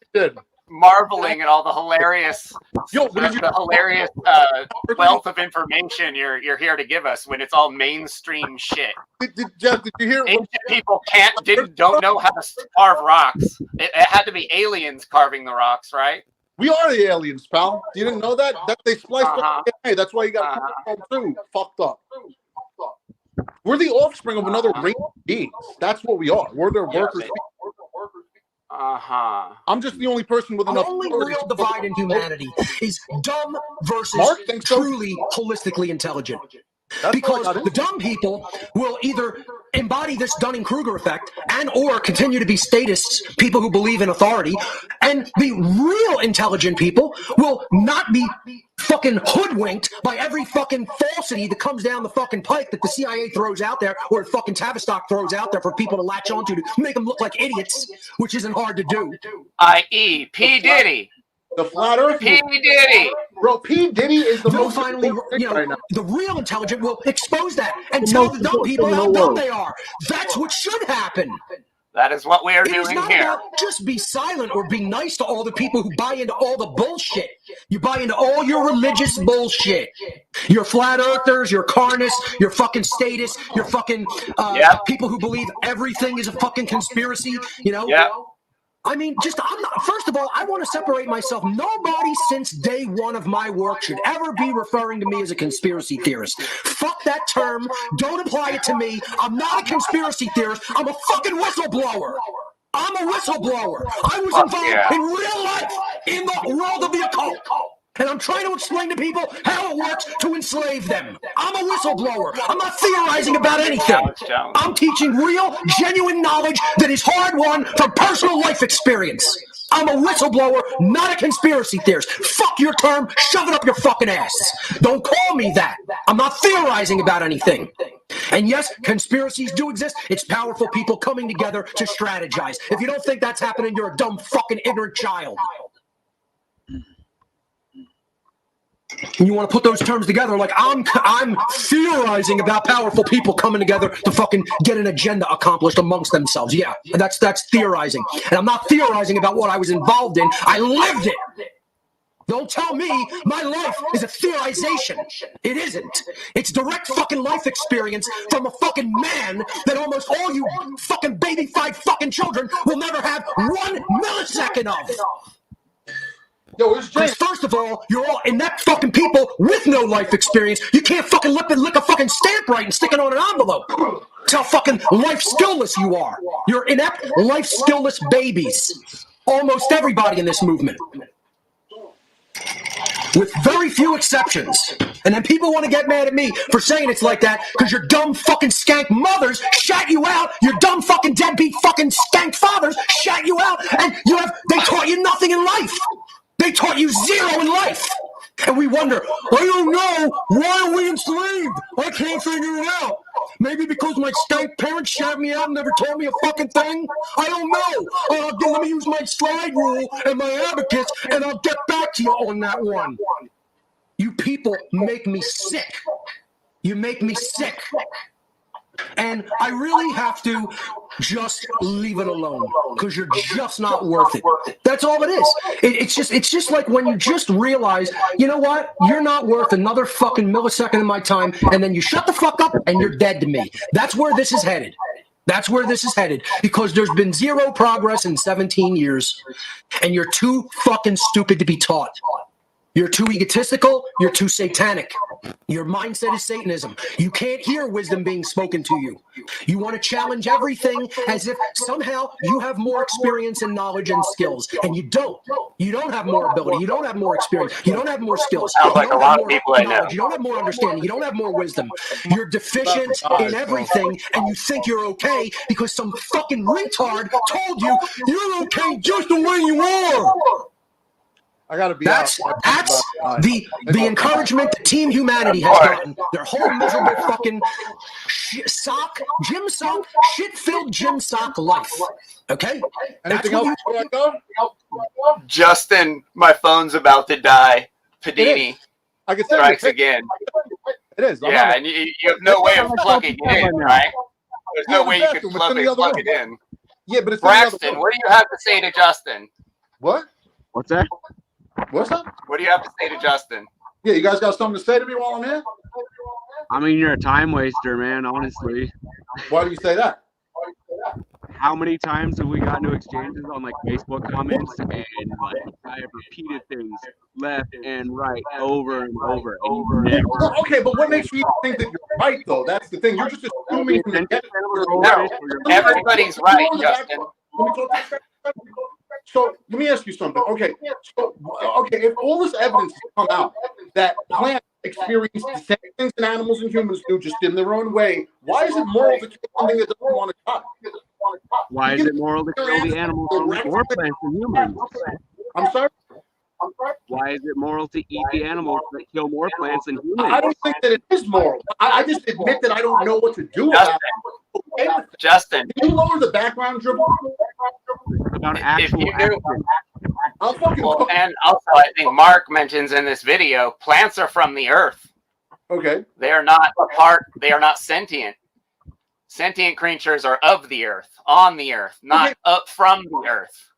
marveling at all the hilarious, hilarious wealth of information you're here to give us when it's all mainstream shit. Jeff, did you hear? Ancient people don't know how to carve rocks. It had to be aliens carving the rocks, right? We are the aliens, pal. You didn't know that? That they spliced up DNA. That's why you got too fucked up. We're the offspring of another race of beings. That's what we are. We're their workers. I'm just the only person with enough. The only real divide in humanity is dumb versus truly holistically intelligent. Because the dumb people will either embody this Dunning-Kruger effect and or continue to be statists, people who believe in authority, and the real intelligent people will not be fucking hoodwinked by every fucking falsity that comes down the fucking pike that the CIA throws out there or fucking Tavistock throws out there for people to latch onto to make them look like idiots, which isn't hard to do. I.e. P. Diddy. The flat earth. P. Diddy. Bro, P. Diddy is the most finally, the real intelligent will expose that and tell the dumb people how dumb they are. That's what should happen. That is what we are doing here. About just be silent or be nice to all the people who buy into all the bullshit. You buy into all your religious bullshit. Your flat earthers, your carnists, your fucking statists, your fucking people who believe everything is a fucking conspiracy, I mean, first of all, I want to separate myself. Nobody since day one of my work should ever be referring to me as a conspiracy theorist. Fuck that term. Don't apply it to me. I'm not a conspiracy theorist. I'm a fucking whistleblower. I'm a whistleblower. I was involved in real life in the world of the occult. And I'm trying to explain to people how it works to enslave them. I'm a whistleblower. I'm not theorizing about anything. I'm teaching real, genuine knowledge that is hard-won from personal life experience. I'm a whistleblower, not a conspiracy theorist. Fuck your term. Shove it up your fucking ass. Don't call me that. I'm not theorizing about anything. And yes, conspiracies do exist. It's powerful people coming together to strategize. If you don't think that's happening, you're a dumb, fucking ignorant child. And you want to put those terms together like I'm theorizing about powerful people coming together to fucking get an agenda accomplished amongst themselves. Yeah, that's theorizing. And I'm not theorizing about what I was involved in. I lived it. Don't tell me my life is a theorization. It isn't. It's direct fucking life experience from a fucking man that almost all you fucking baby-fied fucking children will never have 1 millisecond of. Because first of all, you're all inept fucking people with no life experience. You can't fucking lick a fucking stamp right and stick it on an envelope. That's how fucking life skillless you are. You're inept, life skillless babies. Almost everybody in this movement. With very few exceptions. And then people want to get mad at me for saying it's like that because your dumb fucking skank mothers shat you out. Your dumb fucking deadbeat fucking skank fathers shat you out. And they taught you nothing in life. They taught you zero in life. And we wonder, I don't know, why are we enslaved? I can't figure it out. Maybe because my skank parents shat me out and never told me a fucking thing? I don't know. Let me use my slide rule and my abacus, and I'll get back to you on that one. You people make me sick. You make me sick. And I really have to just leave it alone because you're just not worth it. That's all it is. It's just like when you just realize, you know what? You're not worth another fucking millisecond of my time, and then you shut the fuck up and you're dead to me. That's where this is headed. That's where this is headed because there's been zero progress in 17 years, and you're too fucking stupid to be taught. You're too egotistical. You're too satanic. Your mindset is Satanism. You can't hear wisdom being spoken to you. You want to challenge everything as if somehow you have more experience and knowledge and skills. And you don't. You don't have more ability. You don't have more experience. You don't have more skills. Sounds like a lot of people I know. You don't have more understanding. You don't have more wisdom. You're deficient in everything, and you think you're okay because some fucking retard told you you're okay just the way you are. I gotta be that's the encouragement that Team Humanity has gotten. Their whole miserable fucking shit-filled gym sock life. Okay? Anything else? Justin, my phone's about to die. Padini I can strikes again. It is. Yeah, and you have no way of plugging it in, right? There's no way you could plug it in. Yeah, but it's Braxton, what do you have to say to Justin? What? What's that? What's up? What do you have to say to Justin? Yeah, you guys got something to say to me while I'm here? I mean, you're a time waster, man, honestly. Why do you say that? How many times have we gotten to exchanges on like Facebook comments and like I have repeated things left and right over and over and never. Okay, but what makes you think that you're right though? That's the thing. You're just assuming from the everybody's right, Justin. So let me ask you something. Okay, if all this evidence has come out that plants experience the same things that animals and humans do, just in their own way, why is it moral to kill something that doesn't want to die? Why is it moral to kill the animals and more plants than humans? I'm sorry? Why is it moral to eat the animals that kill more plants than humans? I don't think that it is moral. I just admit that I don't know what to do about it. Justin. Can you lower the background dribble? About actual I'll fucking and also, I think Mark mentions in this video, plants are from the earth. Okay. They are not they are not sentient. Sentient creatures are of the earth, on the earth, not up from the earth.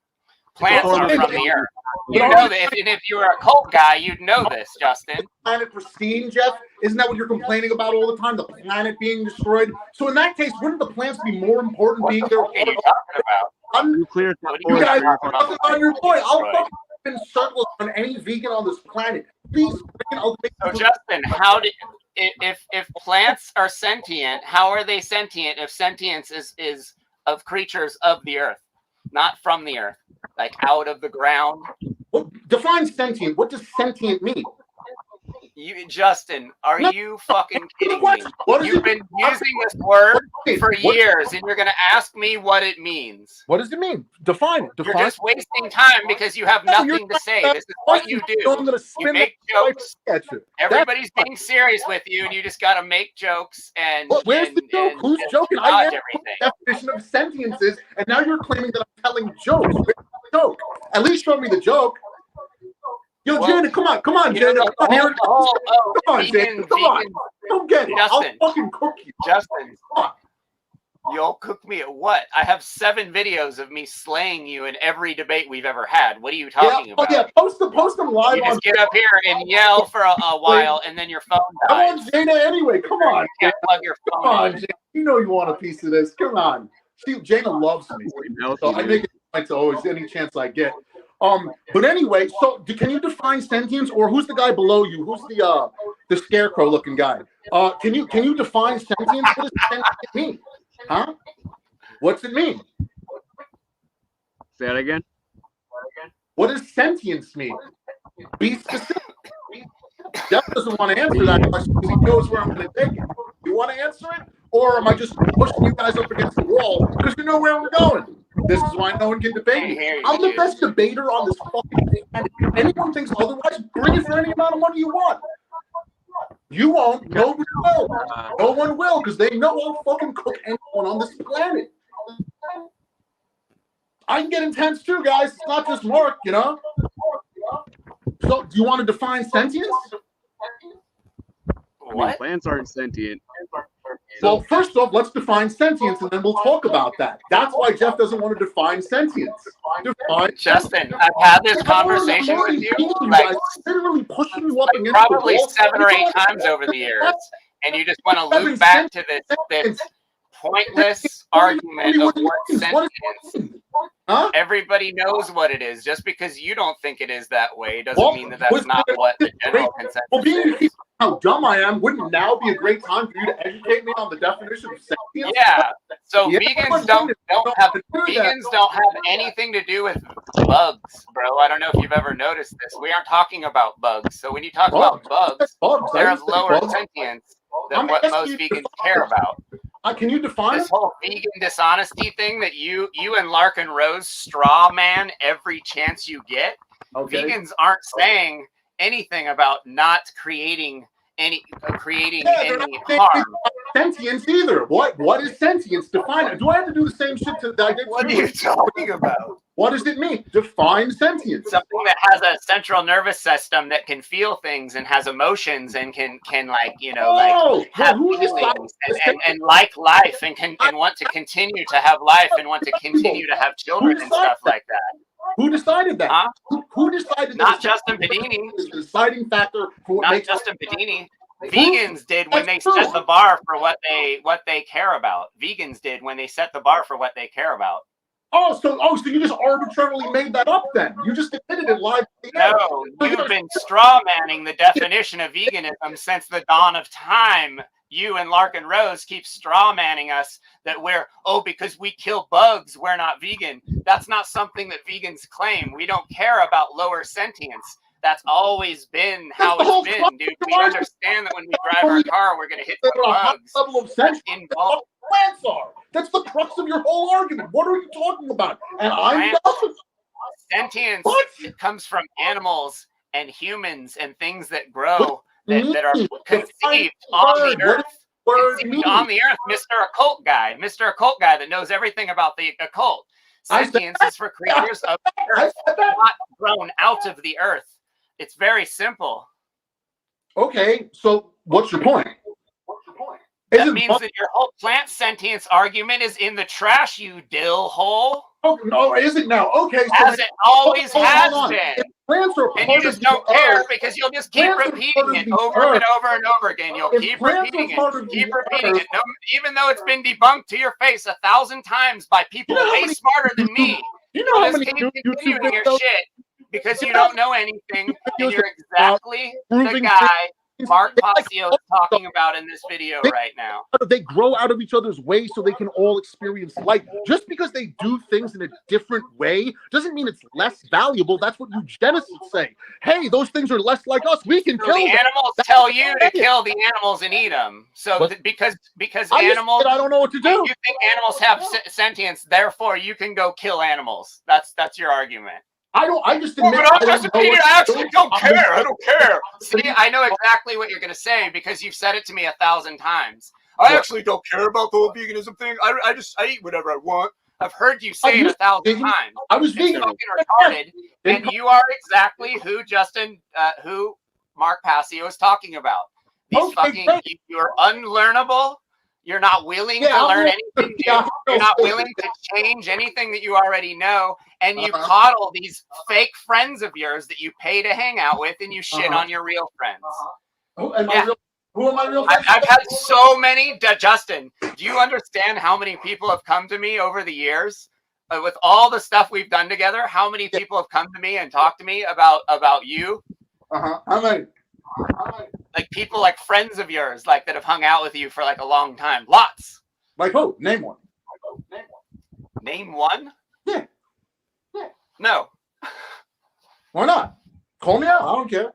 Plants are from the earth. You know that if you were a cult guy, you'd know this, Justin. Planet pristine, Jeff? Isn't that what you're complaining about all the time? The planet being destroyed? So in that case, wouldn't the plants be more important being there? What are you talking about? Nuclear. You guys are talking on your point. I'll fucking spin circles on any vegan on this planet. Please, so Justin, how did if plants are sentient, how are they sentient if sentience is of creatures of the earth, not from the earth, like out of the ground? Well, define sentient. What does sentient mean? Justin, are you fucking kidding me? You've been using this word for years, and you're going to ask me what it means. What does it mean? Define it. You're just wasting time because you have nothing to say. This is what you do. You make jokes. Everybody's being serious with you, and you just got to make jokes. And where's the joke? Who's joking? I asked what the definition of sentience is, and now you're claiming that I'm telling jokes. Where's the joke? At least show me the joke. Yo, Jana, come on, Jana. Come on, Jana. Come on. Don't get it. Justin, I'll fucking cook you. Justin, you'll cook me at what? I have 7 videos of me slaying you in every debate we've ever had. What are you talking about? Oh, yeah, post them live. You just get up here and yell for a while, and then your phone dies. Come on, Jana, anyway. Come on. You can't plug your phone Come on, Jana. You know you want a piece of this. Come on. See, Jana loves me. So I make it a point to always, any chance I get. But anyway, so can you define sentience, or who's the guy below you? Who's the scarecrow looking guy? Can you define sentience? What does sentience mean? Huh? What's it mean? Say that again. What does sentience mean? Be specific. Jeff doesn't want to answer that question because he knows where I'm going to take it. You want to answer it, or am I just pushing you guys up against the wall because you know where we're going? This is why no one can debate me. I'm the best debater on this fucking thing. And if anyone thinks otherwise, bring it for any amount of money you want. You won't. Nobody will. No one will, because they know I'll fucking cook anyone on this planet. I can get intense too, guys. It's not just Mark, you know? So, do you want to define sentience? I mean, plants aren't sentient. Well, first off, let's define sentience, and then we'll talk about that. That's why Jeff doesn't want to define sentience. Justin, I've had this conversation with you, like, literally pushing you up against probably the wall. 7 or 8 times over the years, and you just want to loop back to this pointless argument of what sentience. Huh? Everybody knows what it is. Just because you don't think it is that way doesn't mean that that's not what the general consensus Well, being is. how dumb I am, wouldn't now be a great time for you to educate me on the definition of sentience? Yeah. So Yeah, vegans don't have anything to do with bugs, bro. I don't know if you've ever noticed this. We aren't talking about bugs. So when you talk about bugs, they're of lower sentience than what most vegans care about. Can you define this whole vegan dishonesty thing that you and Larkin Rose straw man every chance you get? Okay. Vegans aren't saying anything about not creating any harm. Sentience either. What is sentience? Define it. Do I have to do the same shit that I did? What are you talking about? What does it mean? Define sentience. Something that has a central nervous system that can feel things and has emotions and can like, you know, like have feelings and like life and want to continue to have life and want to continue to have children and stuff like that. Who decided that? Huh? Who decided that? Not Justin Bedini. The deciding factor for what makes Justin Bedini. Vegans did when they set the bar for what they care about. Vegans did when they set the bar for what they care about. So you just arbitrarily made that up then? You just admitted it live. No, you've been straw manning the definition of veganism since the dawn of time. You and Larkin Rose keep straw manning us that because we kill bugs, we're not vegan. That's not something that vegans claim. We don't care about lower sentience. That's always been how it's been, dude. We understand that when we drive our car, we're going to hit the bugs. That's involved. Plants are. That's the crux of your whole argument. What are you talking about? And I'm sentience. It comes from animals and humans and things that grow that are conceived on the earth. On the earth, Mr. Occult Guy that knows everything about the occult. Sentience is for creatures of the earth, not grown out of the earth. It's very simple. Okay, so what's your point? That means that your whole plant sentience argument is in the trash, you dill hole. Oh, no, is it now? Okay. So as it always has been. Plants are and you just don't care because you'll just keep repeating it over and over and over again. You'll keep repeating it. No, even though it's been debunked to your face 1,000 times by people way smarter than me. You know how many continuing your shit because you don't know anything and you're exactly the guy Mark Passio is talking about in this video right now. They grow out of each other's way so they can all experience life. Just because they do things in a different way doesn't mean it's less valuable. That's what eugenicists say. Hey, those things are less like us. We can kill them. The animals tell you to kill the animals and eat them. So because animals, I don't know what to do. You think animals have sentience, therefore you can go kill animals. That's your argument. I just admit, I actually don't care. I don't care. See, I know exactly what you're going to say because you've said it to me 1,000 times. I actually don't care about the whole veganism thing. I eat whatever I want. I've heard you say it 1,000 times. I was vegan. Fucking retarded, and you are exactly who Mark Passio is talking about. You're unlearnable. You're not willing to learn anything new. You're not willing to change anything that you already know. And you coddle these fake friends of yours that you pay to hang out with and you shit on your real friends. Who am I real friends? I've had so many. Justin, do you understand how many people have come to me over the years? With all the stuff we've done together, how many people have come to me and talked to me about you? How many? Like people like friends of yours, like that have hung out with you for like a long time. Lots. Like who? Name one. Name one? Yeah. No. Why not? Call me out. I don't care.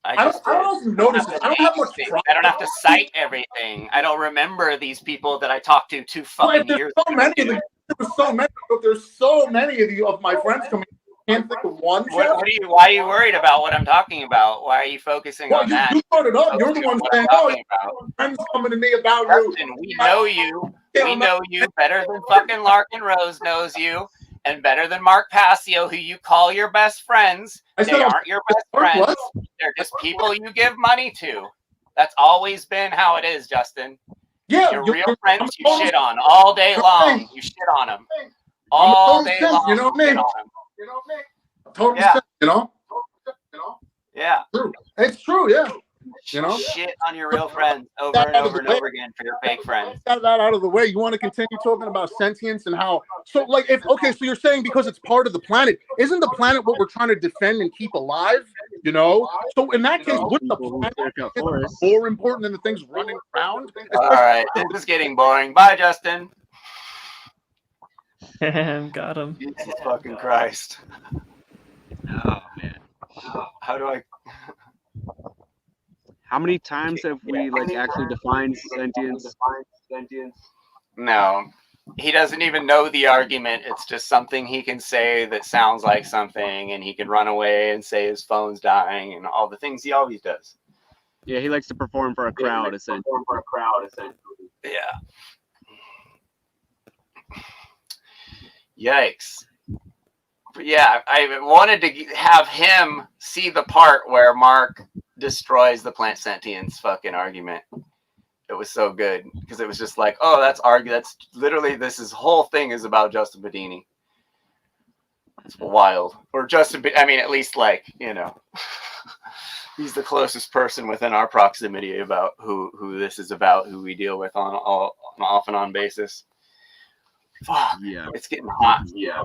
I don't notice it. I don't have much. I don't have to cite everything. I don't remember these people that I talked to 2 fucking years ago. there were so many, but there's so many of my friends coming. I can't think of one. Why are you worried about what I'm talking about? Why are you focusing on that? You brought it up. You're the one saying, "Oh, friends coming to me about you." We know you. We know you better than fucking Larkin Rose knows you, and better than Mark Passio, who you call your best friends. They aren't your best friends. They're just people you give money to. That's always been how it is, Justin. Yeah, your real friends you shit on all day long. You shit on them all day long. You know what I mean? Totally, you know. Yeah, true. It's true. Yeah, you know, shit on your real friends over and over and over again for your fake friends. Get that out of the way. You want to continue talking about sentience and how? So, like, so you're saying because it's part of the planet, isn't the planet what we're trying to defend and keep alive? You know. So in that case, wouldn't the planet be more important than the things running around? All right, this is getting boring. Bye, Justin. Got him. Jesus fucking Christ. Oh man. How do I? How many times have we like actually defined sentience? No, he doesn't even know the argument. It's just something he can say that sounds like something, and he can run away and say his phone's dying and all the things he always does. Yeah, he likes to perform for a crowd, essentially. Yeah. Yikes. But yeah, I wanted to have him see the part where Mark destroys the plant sentience fucking argument. It was so good because it was just like, oh, that's literally this whole thing is about Justin Bedini. It's wild. Or I mean, at least like, you know, he's the closest person within our proximity about who this is about, who we deal with on an off and on basis. Fuck, yeah, it's getting hot. Yeah.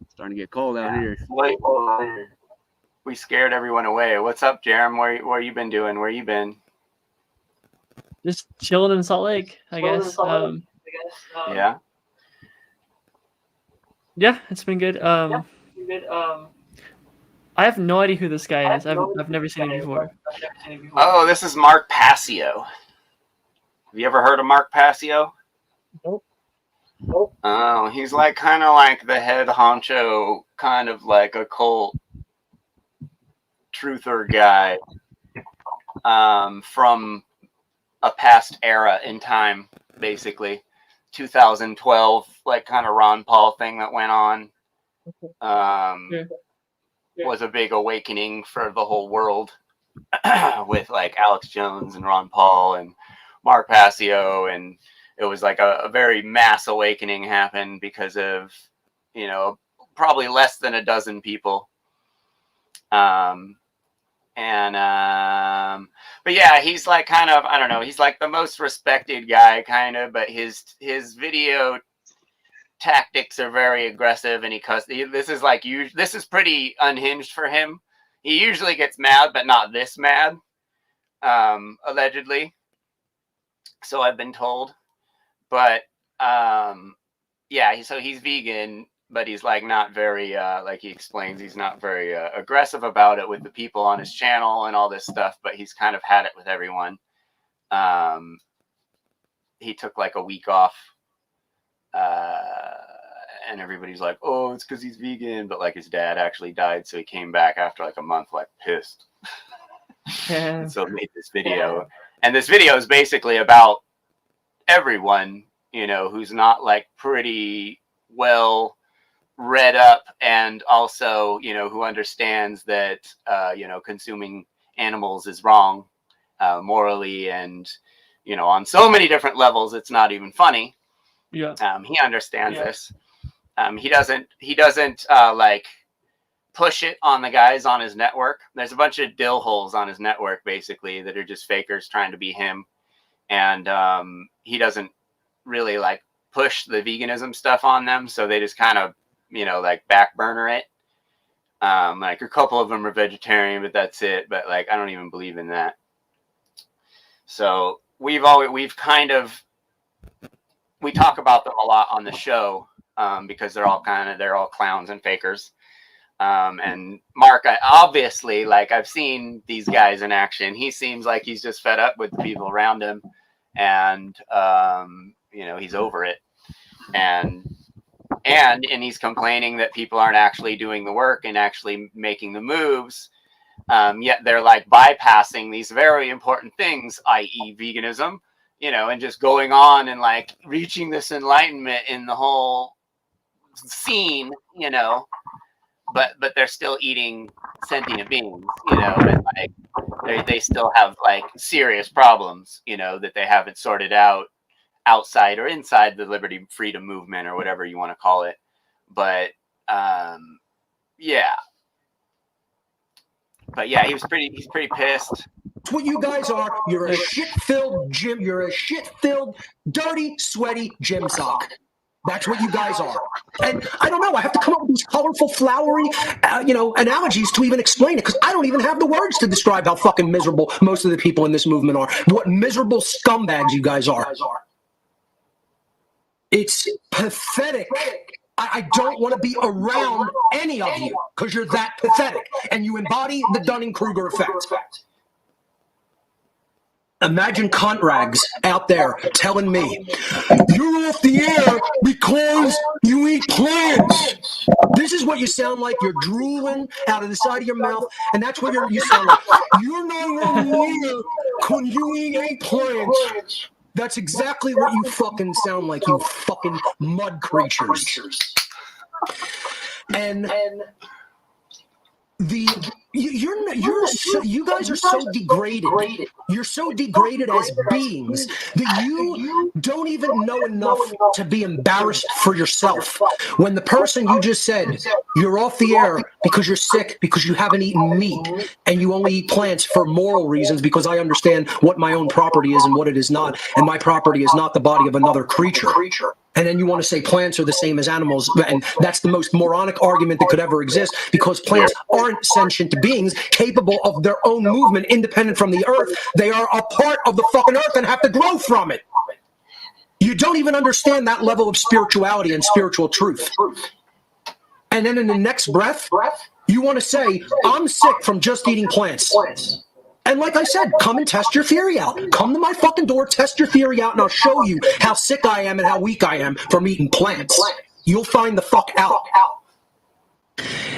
Starting to get cold out here. We scared everyone away. What's up, Jerem? Where you been doing? Where you been? Just chilling in Salt Lake, I guess. Yeah. Yeah, it's been good. I have no idea who this guy is. I've never seen him before. Oh, this is Mark Passio. Have you ever heard of Mark Passio? Nope. Oh, he's like kind of like the head honcho, kind of like a cult truther guy from a past era in time, basically. 2012, like kind of Ron Paul thing that went on. Was a big awakening for the whole world with like Alex Jones and Ron Paul and Mark Passio, and it was like a very mass awakening happened because of, you know, probably less than a dozen people. But yeah, he's like kind of, I don't know, he's like the most respected guy kind of, but his video tactics are very aggressive, and this is pretty unhinged for him. He usually gets mad, but not this mad, allegedly. So I've been told. But yeah, so he's vegan, but he's like not very like he explains, he's not very aggressive about it with the people on his channel and all this stuff, but he's kind of had it with everyone. He took like a week off, and everybody's like, oh, it's because he's vegan, but like his dad actually died, so he came back after like a month like pissed. And so made this video, and this video is basically about everyone, you know, who's not like pretty well read up, and also, you know, who understands that you know, consuming animals is wrong morally, and, you know, on so many different levels it's not even funny. Yeah. He understands this. He doesn't like push it on the guys on his network. There's a bunch of dill holes on his network basically that are just fakers trying to be him, and he doesn't really like push the veganism stuff on them, so they just kind of, you know, like back burner it. Like a couple of them are vegetarian, but that's it. But like, I don't even believe in that. So we talk about them a lot on the show, because they're all clowns and fakers. And Mark, obviously, like, I've seen these guys in action. He seems like he's just fed up with the people around him, and he's over it, and he's complaining that people aren't actually doing the work and actually making the moves. Yet they're like bypassing these very important things, i.e. veganism, and just going on and like reaching this enlightenment in the whole scene, but they're still eating sentient beings, and like they still have like serious problems, that they haven't sorted out outside or inside the liberty freedom movement or whatever you want to call it. But yeah. But yeah, he's pretty pissed. That's what you guys are. You're a shit-filled gym. You're a shit-filled, dirty, sweaty gym sock. That's what you guys are. And I don't know. I have to come up with these colorful, flowery, analogies to even explain it, because I don't even have the words to describe how fucking miserable most of the people in this movement are. What miserable scumbags you guys are. It's pathetic. I don't want to be around any of you because you're that pathetic and you embody the Dunning-Kruger effect. Imagine cunt rags out there telling me, you're off the air because you eat plants. This is what you sound like. You're drooling out of the side of your mouth, and that's what you sound like. You're not on the air because you eat plants. That's exactly what you fucking sound like, you fucking mud creatures. And you guys are so degraded. You're so degraded as beings that you don't even know enough to be embarrassed for yourself. When the person you just said, you're off the air because you're sick, because you haven't eaten meat, and you only eat plants for moral reasons, because I understand what my own property is and what it is not, and my property is not the body of another creature. And then you want to say plants are the same as animals, and that's the most moronic argument that could ever exist, because plants aren't sentient beings capable of their own movement independent from the earth. They are a part of the fucking earth and have to grow from it. You don't even understand that level of spirituality and spiritual truth. And then in the next breath, you want to say, I'm sick from just eating plants. And like I said, come and test your theory out. Come to my fucking door, test your theory out, and I'll show you how sick I am and how weak I am from eating plants. You'll find the fuck out.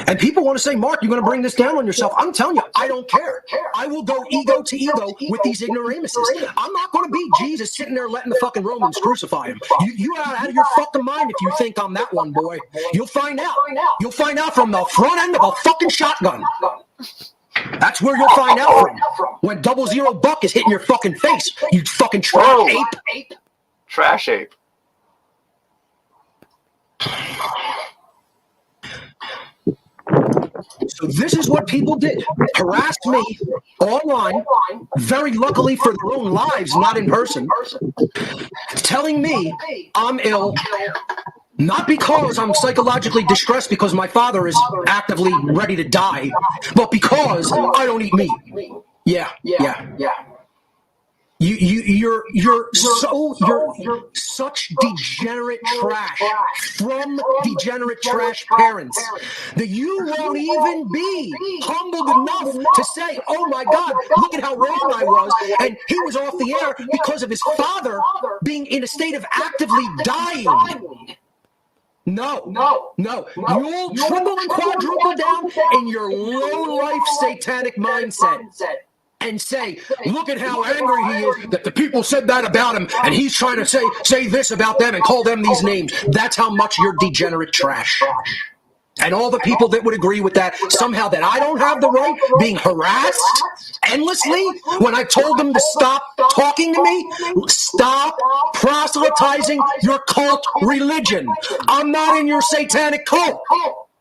And people want to say, Mark, you're going to bring this down on yourself. I'm telling you, I don't care. I will go ego to ego with these ignoramuses. I'm not going to be Jesus sitting there letting the fucking Romans crucify him. You're out of your fucking mind if you think I'm that one, boy. You'll find out. You'll find out from the front end of a fucking shotgun. That's where you'll find out from. When 00 Buck is hitting your fucking face, you fucking trash ape. Trash ape. So this is what people did. Harassed me online, very luckily for their own lives, not in person, telling me I'm ill, not because I'm psychologically distressed because my father is actively ready to die, but because I don't eat meat. Yeah. You're such degenerate trash from degenerate trash parents that you won't even be humbled enough to say, oh my God, look at how wrong I was. And he was off the air because of his father being in a state of actively dying. No. You'll triple and quadruple down in your low-life satanic mindset. And say, look at how angry he is that the people said that about him, and he's trying to say this about them and call them these names. That's how much you're degenerate trash. And all the people that would agree with that, somehow that I don't have the right being harassed endlessly when I told them to stop talking to me, stop proselytizing your cult religion. I'm not in your satanic cult.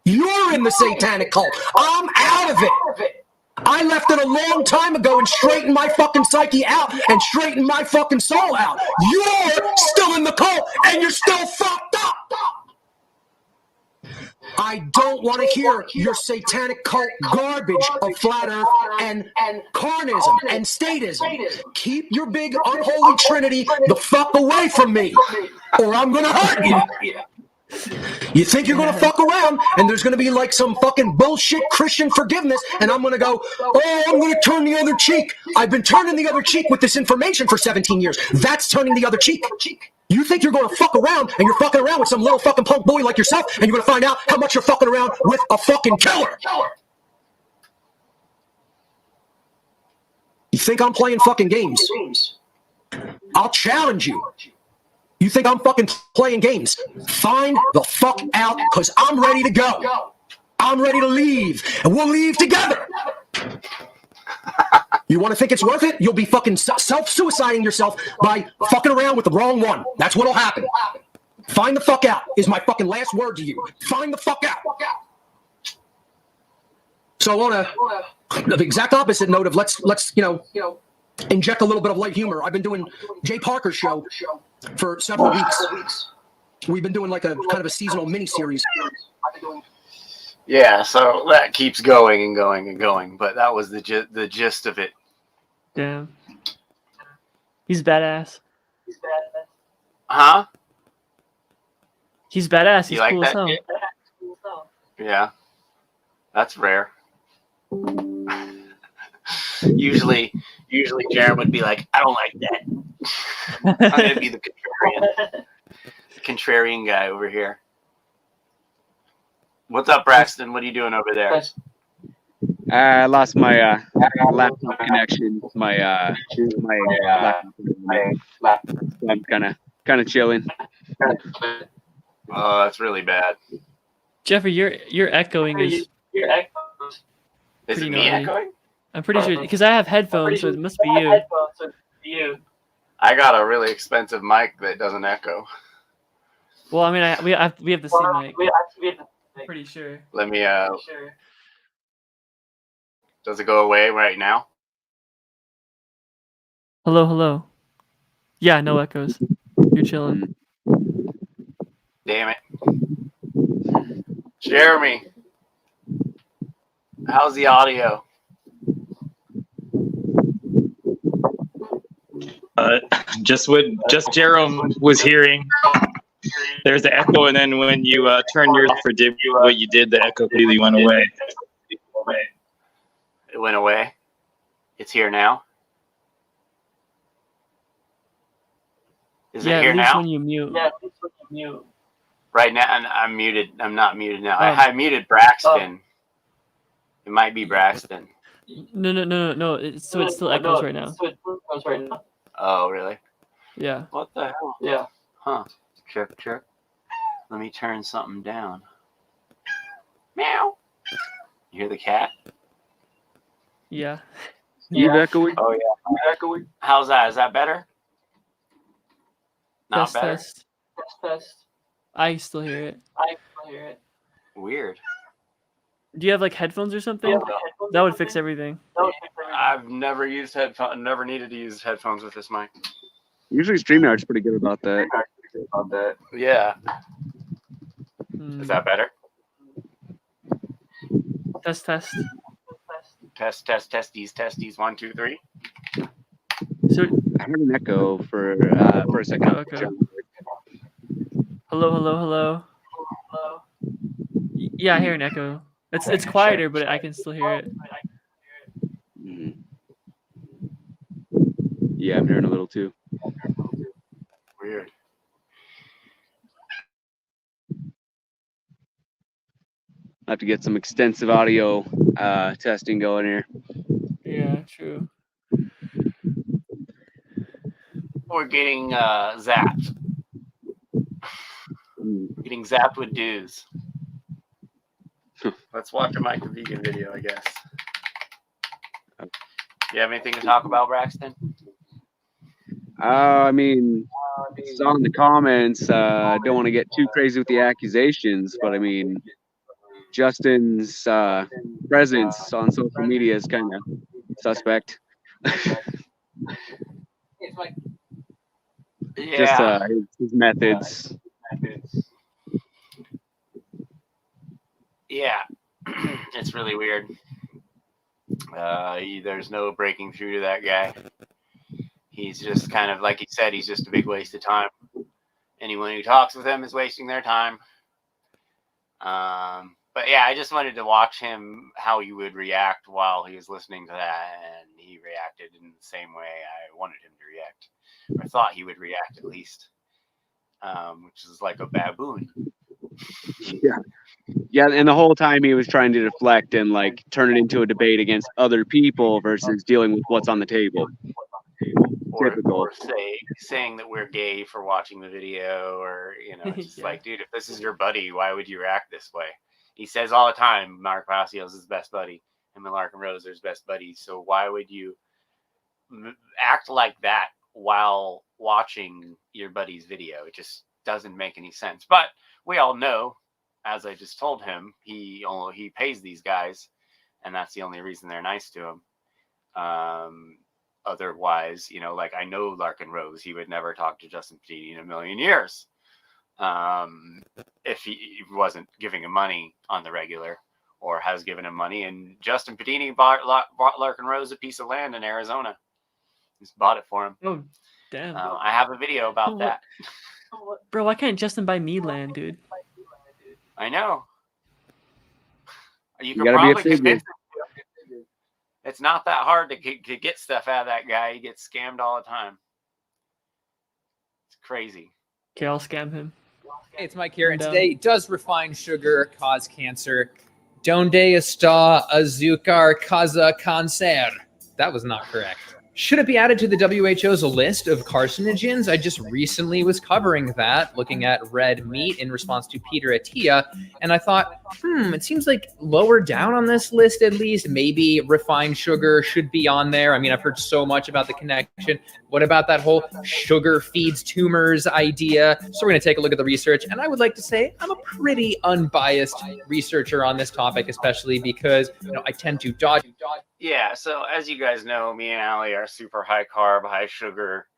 You're in the satanic cult. I'm out of it. I left it a long time ago and straightened my fucking psyche out and straightened my fucking soul out. You're still in the cult and you're still fucked up. I don't want to hear your satanic cult garbage of flat earth and carnism and statism. Keep your big unholy trinity the fuck away from me, or I'm going to hurt you. You think you're going to fuck around and there's going to be like some fucking bullshit Christian forgiveness and I'm going to go, oh, I'm going to turn the other cheek. I've been turning the other cheek with this information for 17 years. That's turning the other cheek. You think you're going to fuck around, and you're fucking around with some little fucking punk boy like yourself, and you're going to find out how much you're fucking around with a fucking killer. You think I'm playing fucking games? I'll challenge you. You think I'm fucking playing games? Find the fuck out, because I'm ready to go. I'm ready to leave, and we'll leave together. You want to think it's worth it? You'll be fucking self-suiciding yourself by fucking around with the wrong one. That's what'll happen. Find the fuck out is my fucking last word to you. Find the fuck out. So on the exact opposite note of let's inject a little bit of light humor. I've been doing Jay Parker's show for several weeks. We've been doing like a kind of a seasonal mini-series. Yeah, so that keeps going and going and going, but that was the gist of it. Damn. He's badass. Huh? He's badass. He's You like cool as that? hell. Yeah. That's rare. Usually Jaron would be like, I don't like that. I'm going to be the contrarian guy over here. What's up, Braxton? What are you doing over there? I lost my laptop connection. My laptop. I'm kind of chilling. Oh, that's really bad. Jeffrey, your echoing is Is pretty it me naughty. echoing? I'm pretty sure because I have headphones, so it must be you. I got a really expensive mic that doesn't echo. Well, I mean, we have the same mic. Pretty sure. Let me Does it go away right now? Hello. Yeah, no echoes. You're chilling. Damn it. Jeremy, how's the audio? Just Jerome was hearing. There's the echo, and then when you turn yours off or did what you did, the echo completely went away. It went away. It's here now. Is it here at least now? when you mute. Yeah, at least when you mute. Right now, and I'm muted. I'm not muted now. Oh. I muted Braxton. It might be Braxton. No. It still echoes right now. Oh, really? Yeah. What the hell? Yeah. Huh. Check. Let me turn something down. Meow. You hear the cat? Yeah. You echoing? Oh, yeah. Echoing. How's that? Is that better? Not better? Test. I still hear it. Weird. Do you have like headphones or something? That would fix everything. I've never used headphones. Never needed to use headphones with this mic. Usually StreamYard's pretty good about that. Yeah. Is that better? Test. Testes. 1, 2, 3. So I heard an echo for a second. Okay. Hello. Yeah, I hear an echo. It's quieter, but I can still hear it. Mm-hmm. Yeah, I'm hearing a little too. Weird. I have to get some extensive audio testing going here. Yeah, true. We're getting zapped. We're getting zapped with dues. Let's watch a Mike the Vegan video, I guess. Do you have anything to talk about, Braxton? I mean, saw in the comments, don't want to get too crazy with the accusations, but I mean, Justin's presence on social media is kind of suspect. Yeah. Just his methods. Yeah. It's really weird. There's no breaking through to that guy. He's just kind of, like he said, he's just a big waste of time. Anyone who talks with him is wasting their time. But yeah, I just wanted to watch him, how he would react while he was listening to that, and he reacted in the same way I wanted him to react, or thought he would react at least. which is like a baboon. Yeah, and the whole time he was trying to deflect and like turn it into a debate against other people versus dealing with what's on the table. Typical. Or saying that we're gay for watching the video, or it's just like, dude, if this is your buddy, why would you react this way? He says all the time, Mark Passio's his best buddy, him and Larkin Rose are his best buddies. So why would you act like that while watching your buddy's video? It just doesn't make any sense. But we all know, as I just told him, he pays these guys, and that's the only reason they're nice to him. Otherwise, like, I know Larkin Rose, he would never talk to Justin Petiti in a million years if he wasn't giving him money on the regular, or has given him money. And Justin Petiti bought Larkin Rose a piece of land in Arizona. He's bought it for him. Oh, damn. I have a video about that. Bro, why can't Justin buy me land, dude? I know. You gotta probably be a figure. convince him. It's not that hard to get stuff out of that guy. He gets scammed all the time. It's crazy. Okay, I'll scam him. Hey, it's Mike here, and today, does refined sugar cause cancer? Donde está azúcar causa cáncer? That was not correct. Should it be added to the WHO's list of carcinogens? I just recently was covering that, looking at red meat in response to Peter Attia, and I thought, it seems like lower down on this list at least, maybe refined sugar should be on there. I mean, I've heard so much about the connection. What about that whole sugar feeds tumors idea? So we're going to take a look at the research, and I would like to say I'm a pretty unbiased researcher on this topic, especially because I tend to dodge. Yeah, so as you guys know, me and Allie are super high carb, high sugar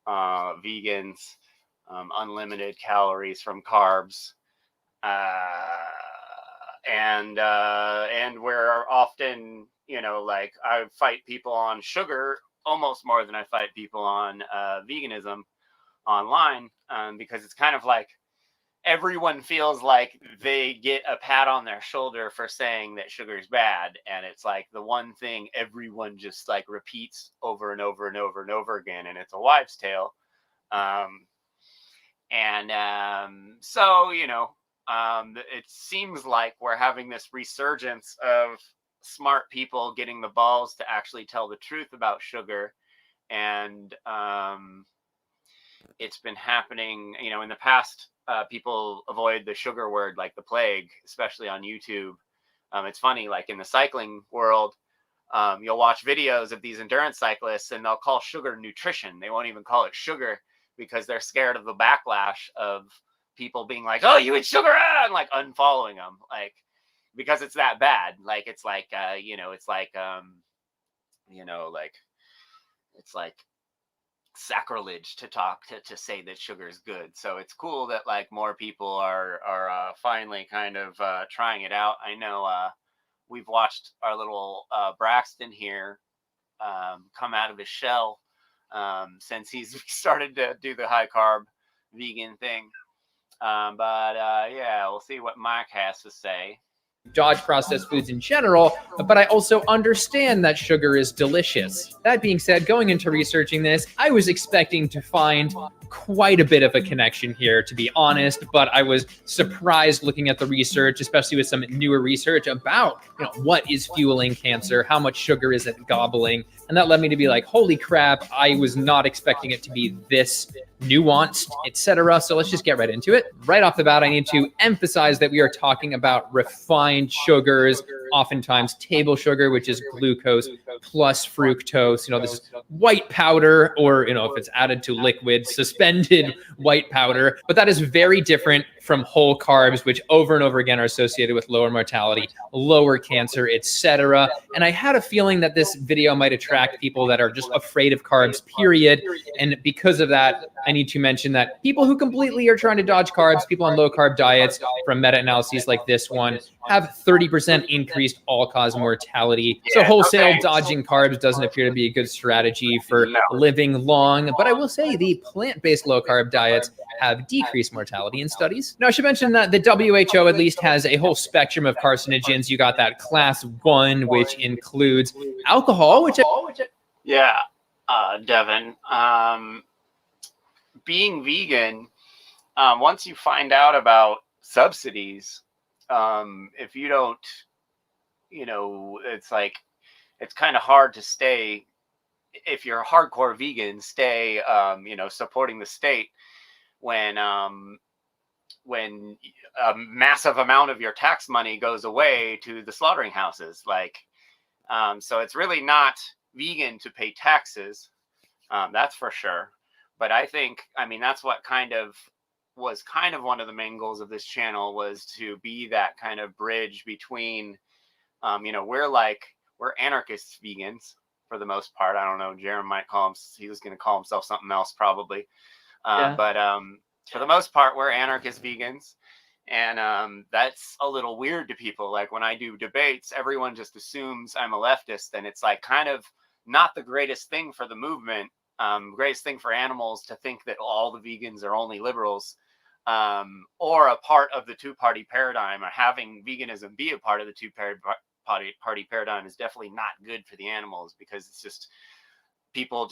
vegans, unlimited calories from carbs, and we're often, like, I fight people on sugar almost more than I fight people on veganism online, because it's kind of like everyone feels like they get a pat on their shoulder for saying that sugar is bad. And it's like the one thing everyone just like repeats over and over and over and over again. And it's a wives' tale. So, it seems like we're having this resurgence of smart people getting the balls to actually tell the truth about sugar. And it's been happening, in the past. People avoid the sugar word like the plague, especially on YouTube. It's funny, like in the cycling world, you'll watch videos of these endurance cyclists and they'll call sugar nutrition. They won't even call it sugar because they're scared of the backlash of people being like, "Oh, you eat sugar," and like unfollowing them, like, because it's that bad. Like, it's like, it's like sacrilege to to say that sugar is good. So it's cool that like more people are finally kind of trying it out. I know we've watched our little Braxton here come out of his shell since he's started to do the high carb vegan thing. Yeah, we'll see what Mike has to say. Dodge processed foods in general, but I also understand that sugar is delicious. That being said, going into researching this, I was expecting to find quite a bit of a connection here, to be honest, but I was surprised looking at the research, especially with some newer research about what is fueling cancer, how much sugar is it gobbling, and that led me to be like, holy crap, I was not expecting it to be this nuanced, etc. So let's just get right into it. Right off the bat, I need to emphasize that we are talking about refined sugars, oftentimes table sugar, which is glucose plus fructose. This is white powder, or if it's added to liquid, suspended white powder. But that is very different from whole carbs, which over and over again are associated with lower mortality, lower cancer, etc. And I had a feeling that this video might attract people that are just afraid of carbs, period. And because of that, I need to mention that people who completely are trying to dodge carbs, people on low carb diets from meta-analyses like this one, have 30% increased all-cause mortality. So wholesale dodging carbs doesn't appear to be a good strategy for living long. But I will say the plant-based low-carb diets have decreased mortality in studies. Now, I should mention that the WHO at least has a whole spectrum of carcinogens. You got that class 1, which includes alcohol, which... Devin, being vegan once you find out about subsidies, if you don't, it's like, it's kind of hard to stay, if you're a hardcore vegan, stay, supporting the state when a massive amount of your tax money goes away to the slaughtering houses. Like, so it's really not vegan to pay taxes. That's for sure. But I think, that's what was one of the main goals of this channel, was to be that kind of bridge between, we're anarchist vegans for the most part. I don't know, Jerem might he was going to call himself something else probably. But for the most part, we're anarchist vegans. And that's a little weird to people. Like, when I do debates, everyone just assumes I'm a leftist, and it's like kind of not the greatest thing for the movement. Greatest thing for animals to think that all the vegans are only liberals, or a part of the two-party paradigm, or having veganism be a part of the two-party paradigm is definitely not good for the animals, because it's just people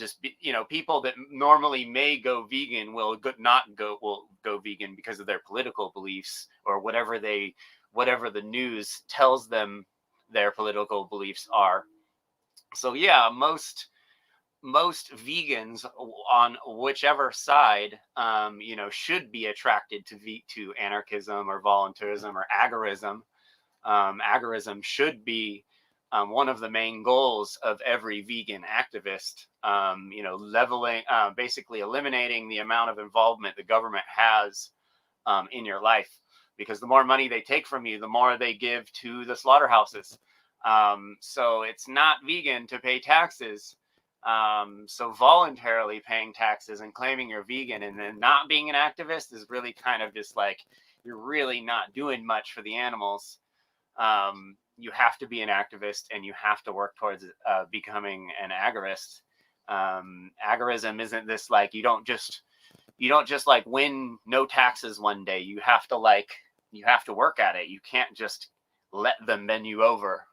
people that normally may go vegan will go vegan because of their political beliefs, or whatever the news tells them their political beliefs are. So yeah, most vegans on whichever side, should be attracted to anarchism or voluntarism or agorism. Agorism should be one of the main goals of every vegan activist. Basically eliminating the amount of involvement the government has in your life, because the more money they take from you, the more they give to the slaughterhouses. So it's not vegan to pay taxes. So voluntarily paying taxes and claiming you're vegan and then not being an activist is really kind of just like, you're really not doing much for the animals. You have to be an activist, and you have to work towards becoming an agorist. Agorism isn't this like, you don't just like win no taxes one day. You have to work at it. You can't just let them bend you over,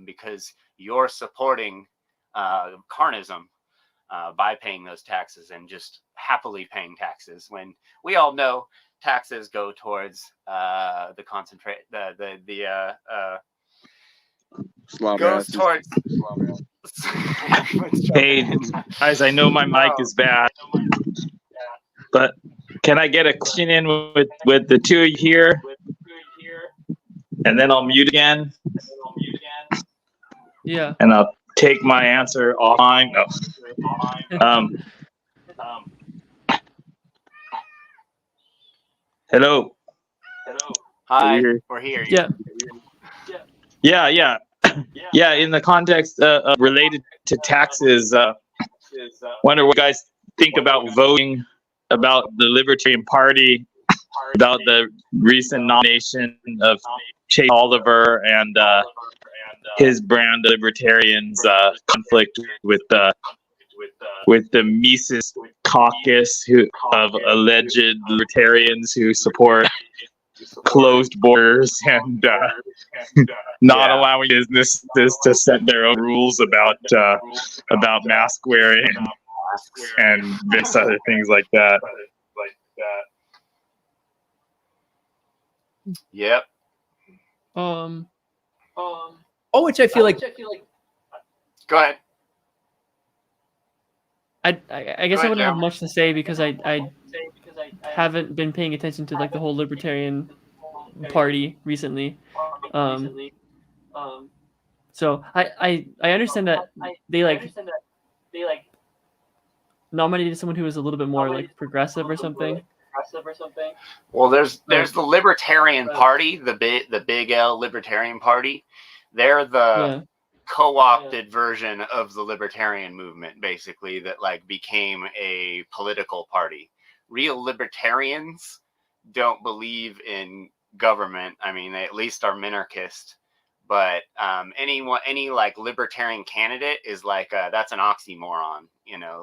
because you're supporting carnism by paying those taxes, and just happily paying taxes, when we all know taxes go towards the concentrate goes towards Hey guys, I know my mic is bad, but can I get a question in with the two of you here, and then I'll mute again? Yeah. And I'll take my answer offline. Hello. Hi, we're here. Yeah. Yeah. In the context related to taxes, wonder what you guys think about voting, about the Libertarian Party, about the recent nomination of Chase Oliver and his brand of libertarians, conflict with the Mises caucus of alleged libertarians who support closed borders and not allowing businesses to set their own rules about mask wearing and this other things like that. Yep. Which I feel like. Go ahead. I guess I wouldn't have much to say, because I haven't been paying attention to like the whole Libertarian Party recently. So I understand that they nominated someone who was a little bit more like progressive or something. Well, there's the Libertarian Party, the big L Libertarian Party. They're the co-opted version of the libertarian movement, basically, that like became a political party. Real libertarians don't believe in government. I mean, they at least are minarchist. But any like libertarian candidate is like that's an oxymoron,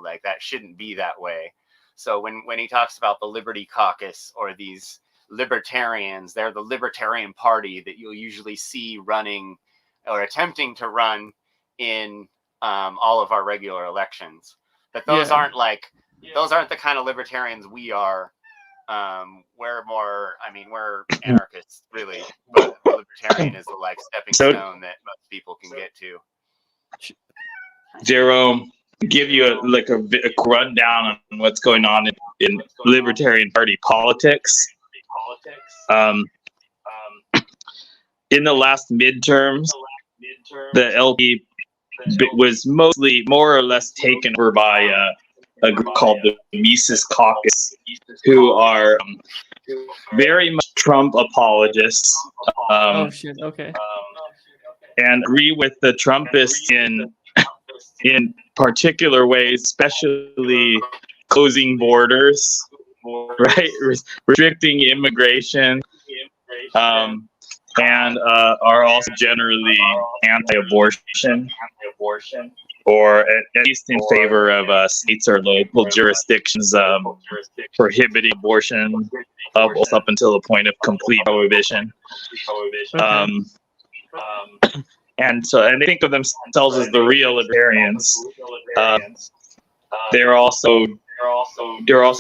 like that shouldn't be that way. So when he talks about the Liberty Caucus or these libertarians, they're the Libertarian Party that you'll usually see running or attempting to run in all of our regular elections. But those aren't the kind of libertarians we are. We're more, I mean, we're anarchists, really, but libertarian is the like stepping stone that most people can get to. Jerome, give you a rundown on what's going on in Libertarian Party politics. In the last midterms, the LP was mostly more or less taken over by a group called the Mises Caucus, who are very much Trump apologists. Oh shit. Okay. And agree with the Trumpists in particular ways, especially closing borders, right? Restricting immigration, and are also generally anti-abortion, or at least in favor of states or local jurisdictions prohibiting abortion up until the point of complete prohibition. And they think of themselves as the real libertarians. They're also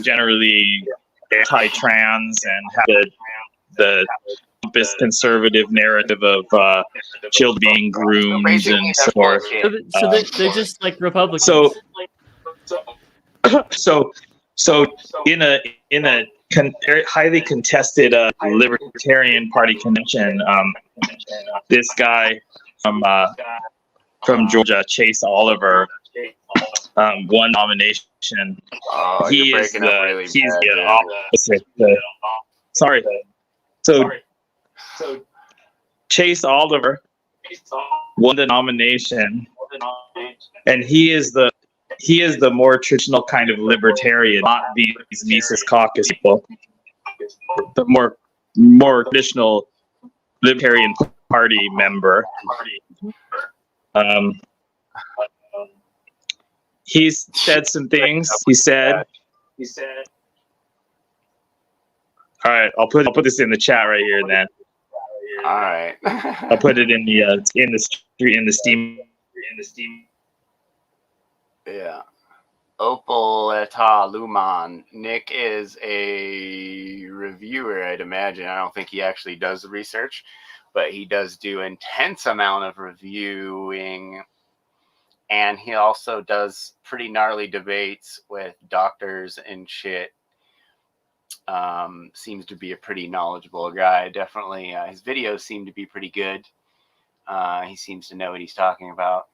generally anti-trans and have the Trumpist conservative narrative of children being groomed and so forth. So they're just like Republicans. So in a highly contested Libertarian Party convention, this guy from Georgia, Chase Oliver, won nomination. He's the opposite. So Chase Oliver won the nomination, and he is the more traditional kind of libertarian, not these Mises Caucus people. The more traditional Libertarian Party member. He's said some things. He said, all right, I'll put this in the chat right here then. All right. I'll put it in the Steam. Yeah. Opal eta Luman. Nick is a reviewer, I'd imagine. I don't think he actually does the research, but he does do intense amount of reviewing, and he also does pretty gnarly debates with doctors and shit. Seems to be a pretty knowledgeable guy. Definitely, his videos seem to be pretty good. He seems to know what he's talking about.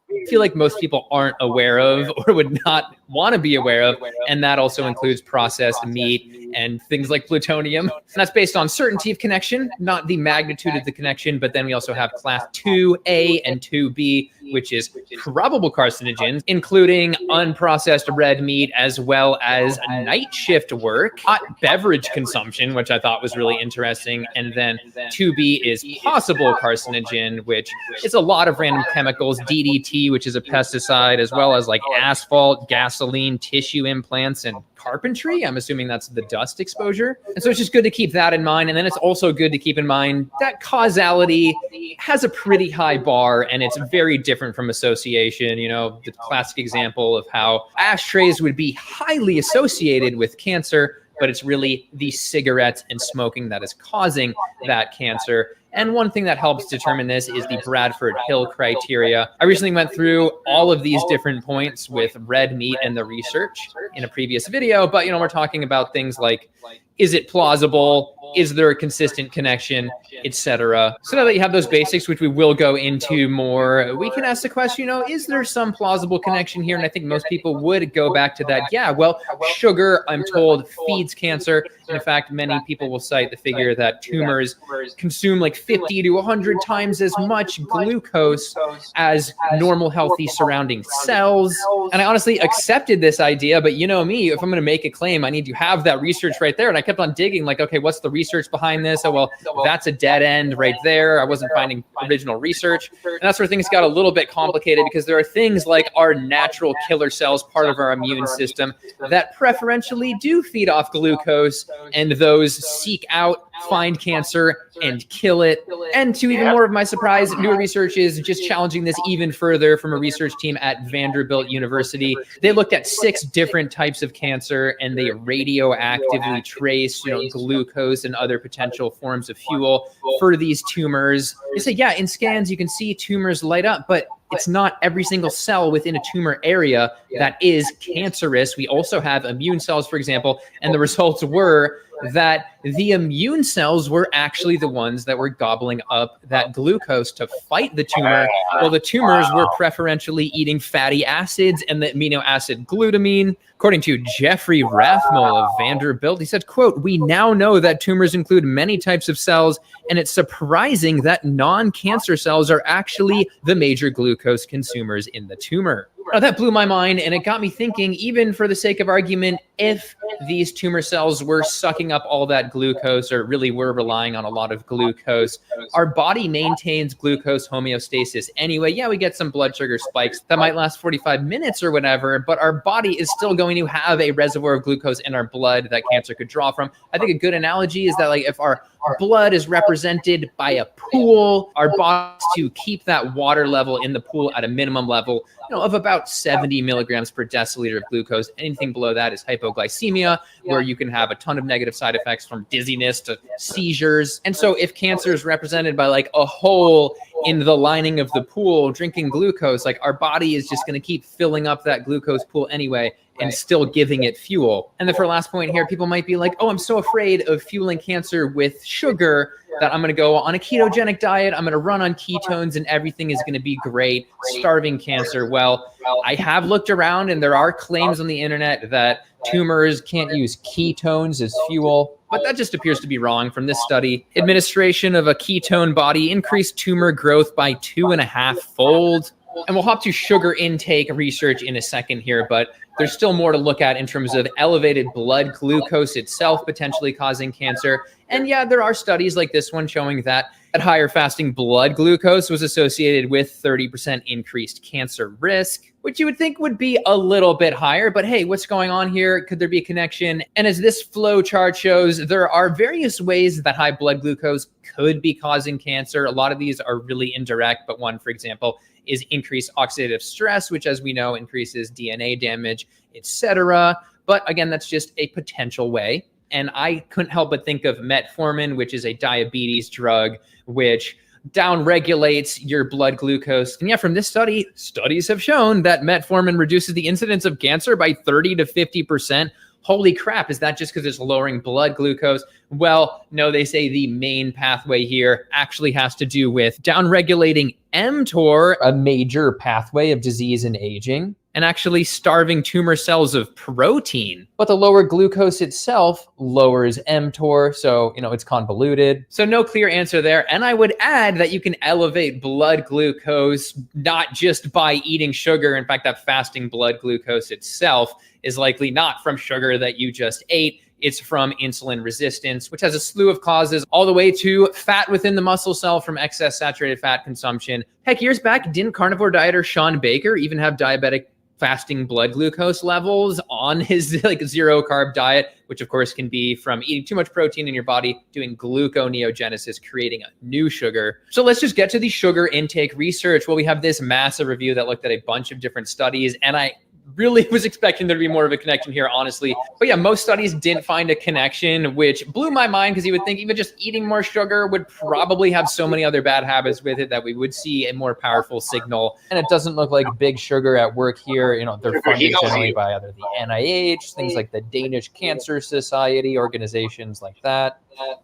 I feel like most people aren't aware of or would not want to be aware of, and that also includes processed meat and things like plutonium. And that's based on certainty of connection, not the magnitude of the connection, but then we also have class 2A and 2B, which is probable carcinogens, including unprocessed red meat, as well as night shift work, hot beverage consumption, which I thought was really interesting, and then 2B is possible carcinogen, which is a lot of random chemicals, DDT, which is a pesticide, as well as like asphalt, gasoline, tissue implants, and carpentry. I'm assuming that's the dust exposure. And so it's just good to keep that in mind. And then it's also good to keep in mind that causality has a pretty high bar, and it's very different from association. You know, the classic example of how ashtrays would be highly associated with cancer, but it's really the cigarettes and smoking that is causing that cancer. And one thing that helps determine this is the Bradford Hill criteria. I recently went through all of these different points with red meat and the research in a previous video, but we're talking about things like, is it plausible? Is there a consistent connection, etc.? So now that you have those basics, which we will go into more, we can ask the question, is there some plausible connection here? And I think most people would go back to that. Yeah, well, sugar, I'm told, feeds cancer. And in fact, many people will cite the figure that tumors consume like 50 to 100 times as much glucose as normal, healthy surrounding cells. And I honestly accepted this idea, but you know me, if I'm going to make a claim, I need to have that research right there. And I kept on digging, like, okay, what's the research behind this? Oh, well, that's a dead end right there. I wasn't finding original research. And that's where things got a little bit complicated, because there are things like our natural killer cells, part of our immune system, that preferentially do feed off glucose, and those seek out find cancer and kill it. And to even more of my surprise, newer research is just challenging this even further from a research team at Vanderbilt University. They looked at 6 different types of cancer and they radioactively traced, glucose and other potential forms of fuel for these tumors. They say, yeah, in scans, you can see tumors light up, but it's not every single cell within a tumor area that is cancerous. We also have immune cells, for example, and the results were that the immune cells were actually the ones that were gobbling up that glucose to fight the tumor, while the tumors were preferentially eating fatty acids and the amino acid glutamine. According to Jeffrey Rathmel of Vanderbilt, he said, quote, "We now know that tumors include many types of cells, and it's surprising that non-cancer cells are actually the major glucose consumers in the tumor." Now, that blew my mind, and it got me thinking, even for the sake of argument, if these tumor cells were sucking up all that glucose or really were relying on a lot of glucose, our body maintains glucose homeostasis anyway. Yeah, we get some blood sugar spikes that might last 45 minutes or whatever, but our body is still going to have a reservoir of glucose in our blood that cancer could draw from. I think a good analogy is that, like, if our blood is represented by a pool, our bodies to keep that water level in the pool at a minimum level, of about 70 milligrams per deciliter of glucose. Anything below that is hypoglycemia, where you can have a ton of negative side effects from dizziness to seizures. And so if cancer is represented by like a hole in the lining of the pool, drinking glucose, like our body is just going to keep filling up that glucose pool anyway and still giving it fuel. And then for last point here, people might be like, oh, I'm so afraid of fueling cancer with sugar that I'm going to go on a ketogenic diet. I'm going to run on ketones and everything is going to be great. Starving cancer. Well, I have looked around and there are claims on the internet that tumors can't use ketones as fuel, but that just appears to be wrong. From this study, administration of a ketone body increased tumor growth by 2.5-fold. And we'll hop to sugar intake research in a second here, but there's still more to look at in terms of elevated blood glucose itself potentially causing cancer. And yeah, there are studies like this one showing that higher fasting blood glucose was associated with 30% increased cancer risk, which you would think would be a little bit higher. But hey, what's going on here? Could there be a connection? And as this flow chart shows, there are various ways that high blood glucose could be causing cancer. A lot of these are really indirect, but one, for example, is increased oxidative stress, which, as we know, increases DNA damage, etc. But again, that's just a potential way. And I couldn't help but think of metformin, which is a diabetes drug, which downregulates your blood glucose. And yeah, from this study, studies have shown that metformin reduces the incidence of cancer by 30 to 50%. Holy crap, is that just because it's lowering blood glucose? Well, no, they say the main pathway here actually has to do with downregulating mTOR, a major pathway of disease and aging, and actually starving tumor cells of protein. But the lower glucose itself lowers mTOR, so, it's convoluted. So no clear answer there. And I would add that you can elevate blood glucose not just by eating sugar. In fact, that fasting blood glucose itself is likely not from sugar that you just ate. It's from insulin resistance, which has a slew of causes, all the way to fat within the muscle cell from excess saturated fat consumption. Heck, years back, didn't carnivore dieter Sean Baker even have diabetic fasting blood glucose levels on his zero carb diet, which of course can be from eating too much protein in your body, doing gluconeogenesis, creating a new sugar. So let's just get to the sugar intake research. Well, we have this massive review that looked at a bunch of different studies, and I really was expecting there to be more of a connection here, honestly. But yeah, most studies didn't find a connection, which blew my mind because you would think even just eating more sugar would probably have so many other bad habits with it that we would see a more powerful signal. And it doesn't look like big sugar at work here. They're funded generally by either the NIH, things like the Danish Cancer Society, organizations like that.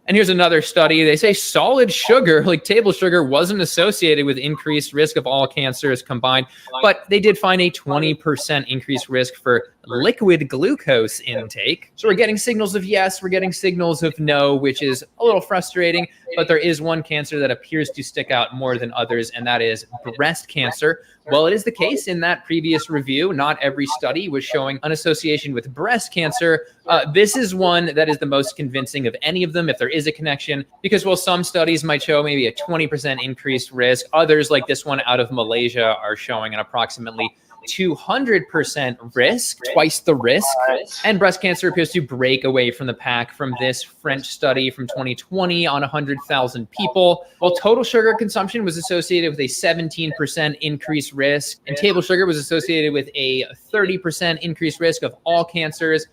And here's another study. They say solid sugar, like table sugar, wasn't associated with increased risk of all cancers combined, but they did find a 20% increased risk for liquid glucose intake. So we're getting signals of yes, we're getting signals of no, which is a little frustrating, but there is one cancer that appears to stick out more than others, and that is breast cancer. Well, it is the case in that previous review, not every study was showing an association with breast cancer. This is one that is the most convincing of any of them, if there is a connection, because while some studies might show maybe a 20% increased risk, others like this one out of Malaysia are showing an approximately 200% risk, twice the risk. And breast cancer appears to break away from the pack from this French study from 2020 on 100,000 people. While total sugar consumption was associated with a 17% increased risk, and table sugar was associated with a 30% increased risk of all cancers.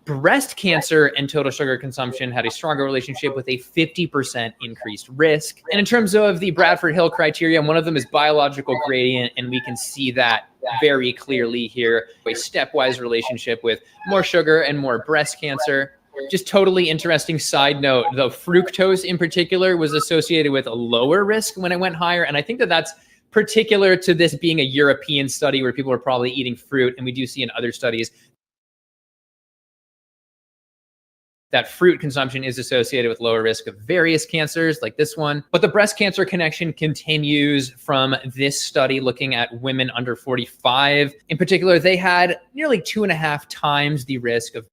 Breast cancer and total sugar consumption had a stronger relationship with a 50% increased risk. And in terms of the Bradford Hill criteria, one of them is biological gradient, and we can see that very clearly here, a stepwise relationship with more sugar and more breast cancer. Just totally interesting side note, though, fructose in particular was associated with a lower risk when it went higher. And I think that that's particular to this being a European study where people are probably eating fruit. And we do see in other studies that fruit consumption is associated with lower risk of various cancers like this one. But the breast cancer connection continues from this study looking at women under 45. In particular, they had nearly 2.5 times the risk of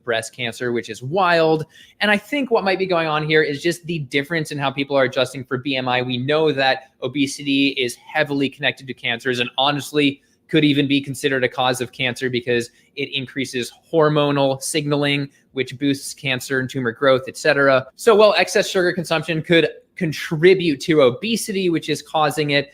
breast cancer, which is wild. And I think what might be going on here is just the difference in how people are adjusting for BMI. We know that obesity is heavily connected to cancers and honestly could even be considered a cause of cancer because it increases hormonal signaling, which boosts cancer and tumor growth, etc. So while excess sugar consumption could contribute to obesity, which is causing it,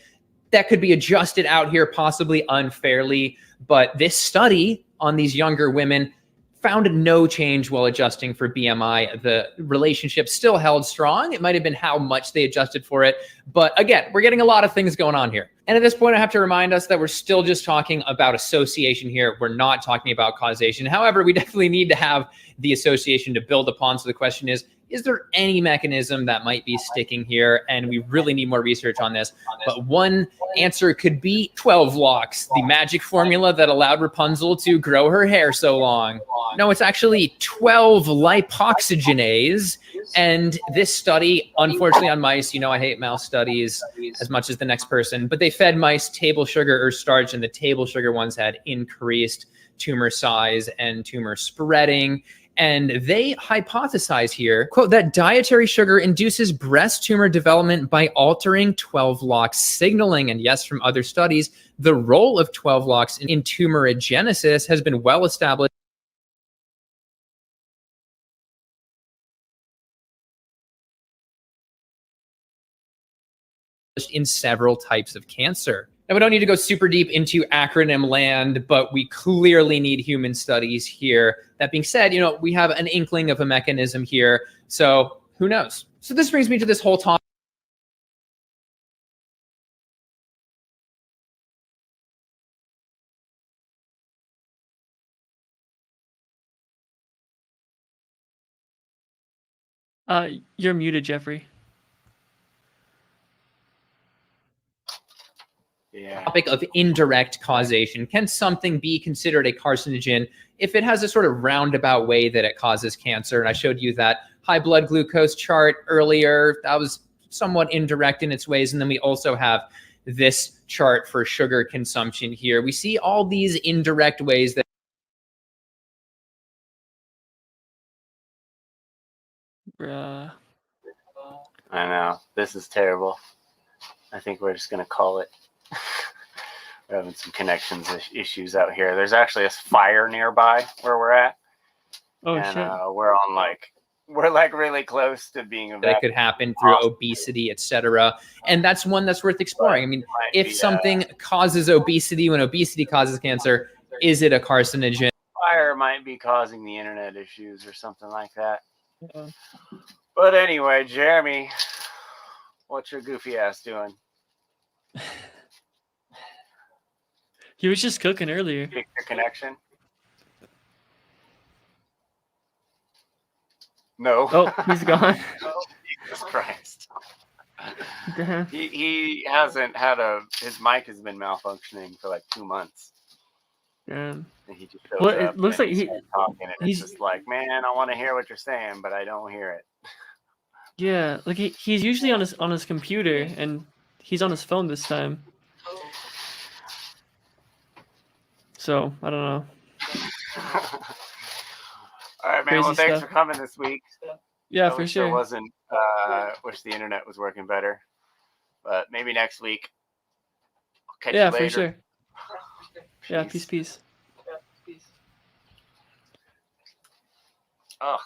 that could be adjusted out here possibly unfairly. But this study on these younger women found no change while adjusting for BMI. The relationship still held strong. It might have been how much they adjusted for it. But again, we're getting a lot of things going on here. And at this point, I have to remind us that we're still just talking about association here. We're not talking about causation. However, we definitely need to have the association to build upon. So the question is there any mechanism that might be sticking here? And we really need more research on this. But one answer could be 12 locks, the magic formula that allowed Rapunzel to grow her hair so long. No, it's actually 12 lipoxygenase. And this study, unfortunately on mice, you know I hate mouse studies as much as the next person, but they fed mice table sugar or starch, and the table sugar ones had increased tumor size and tumor spreading. And they hypothesize here, quote, that dietary sugar induces breast tumor development by altering 12-LOX signaling. And yes, from other studies, the role of 12-LOX in tumorigenesis has been well established. In several types of cancer. Now, we don't need to go super deep into acronym land, but we clearly need human studies here. That being said, you know, we have an inkling of a mechanism here, so who knows? So this brings me to this whole topic. You're muted, Jeffrey. Yeah. Topic of indirect causation. Can something be considered a carcinogen if it has a sort of roundabout way that it causes cancer? And I showed you that high blood glucose chart earlier. That was somewhat indirect in its ways. And then we also have this chart for sugar consumption here. We see all these indirect ways that Bruh. I know. This is terrible. I think we're just going to call it. We're having some connections issues out here. There's actually a fire nearby where we're at. Oh, and, shit. We're like really close to being evacuated. that could happen through obesity, etc. And that's one that's worth exploring. I mean, if something causes obesity when obesity causes cancer, is it a carcinogen? Fire might be causing the internet issues or something like that. Yeah. But anyway, Jeremy, what's your goofy ass doing? He was just cooking earlier. Pick your connection? No. Oh, he's gone. Jesus Christ. Damn. He hasn't had his mic has been malfunctioning for like 2 months. Damn. And he just shows Well, up it looks and like he's talking and he's it's just like, man, I want to hear what you're saying, but I don't hear it. yeah, like he's usually on his computer and he's on his phone this time. So I don't know. All right, man. Crazy Well, thanks stuff. for coming this week. Yeah, I for wish there sure. wasn't. Wish the internet was working better. But maybe next week. I'll catch Yeah, you later. for sure. Yeah, peace. Ugh.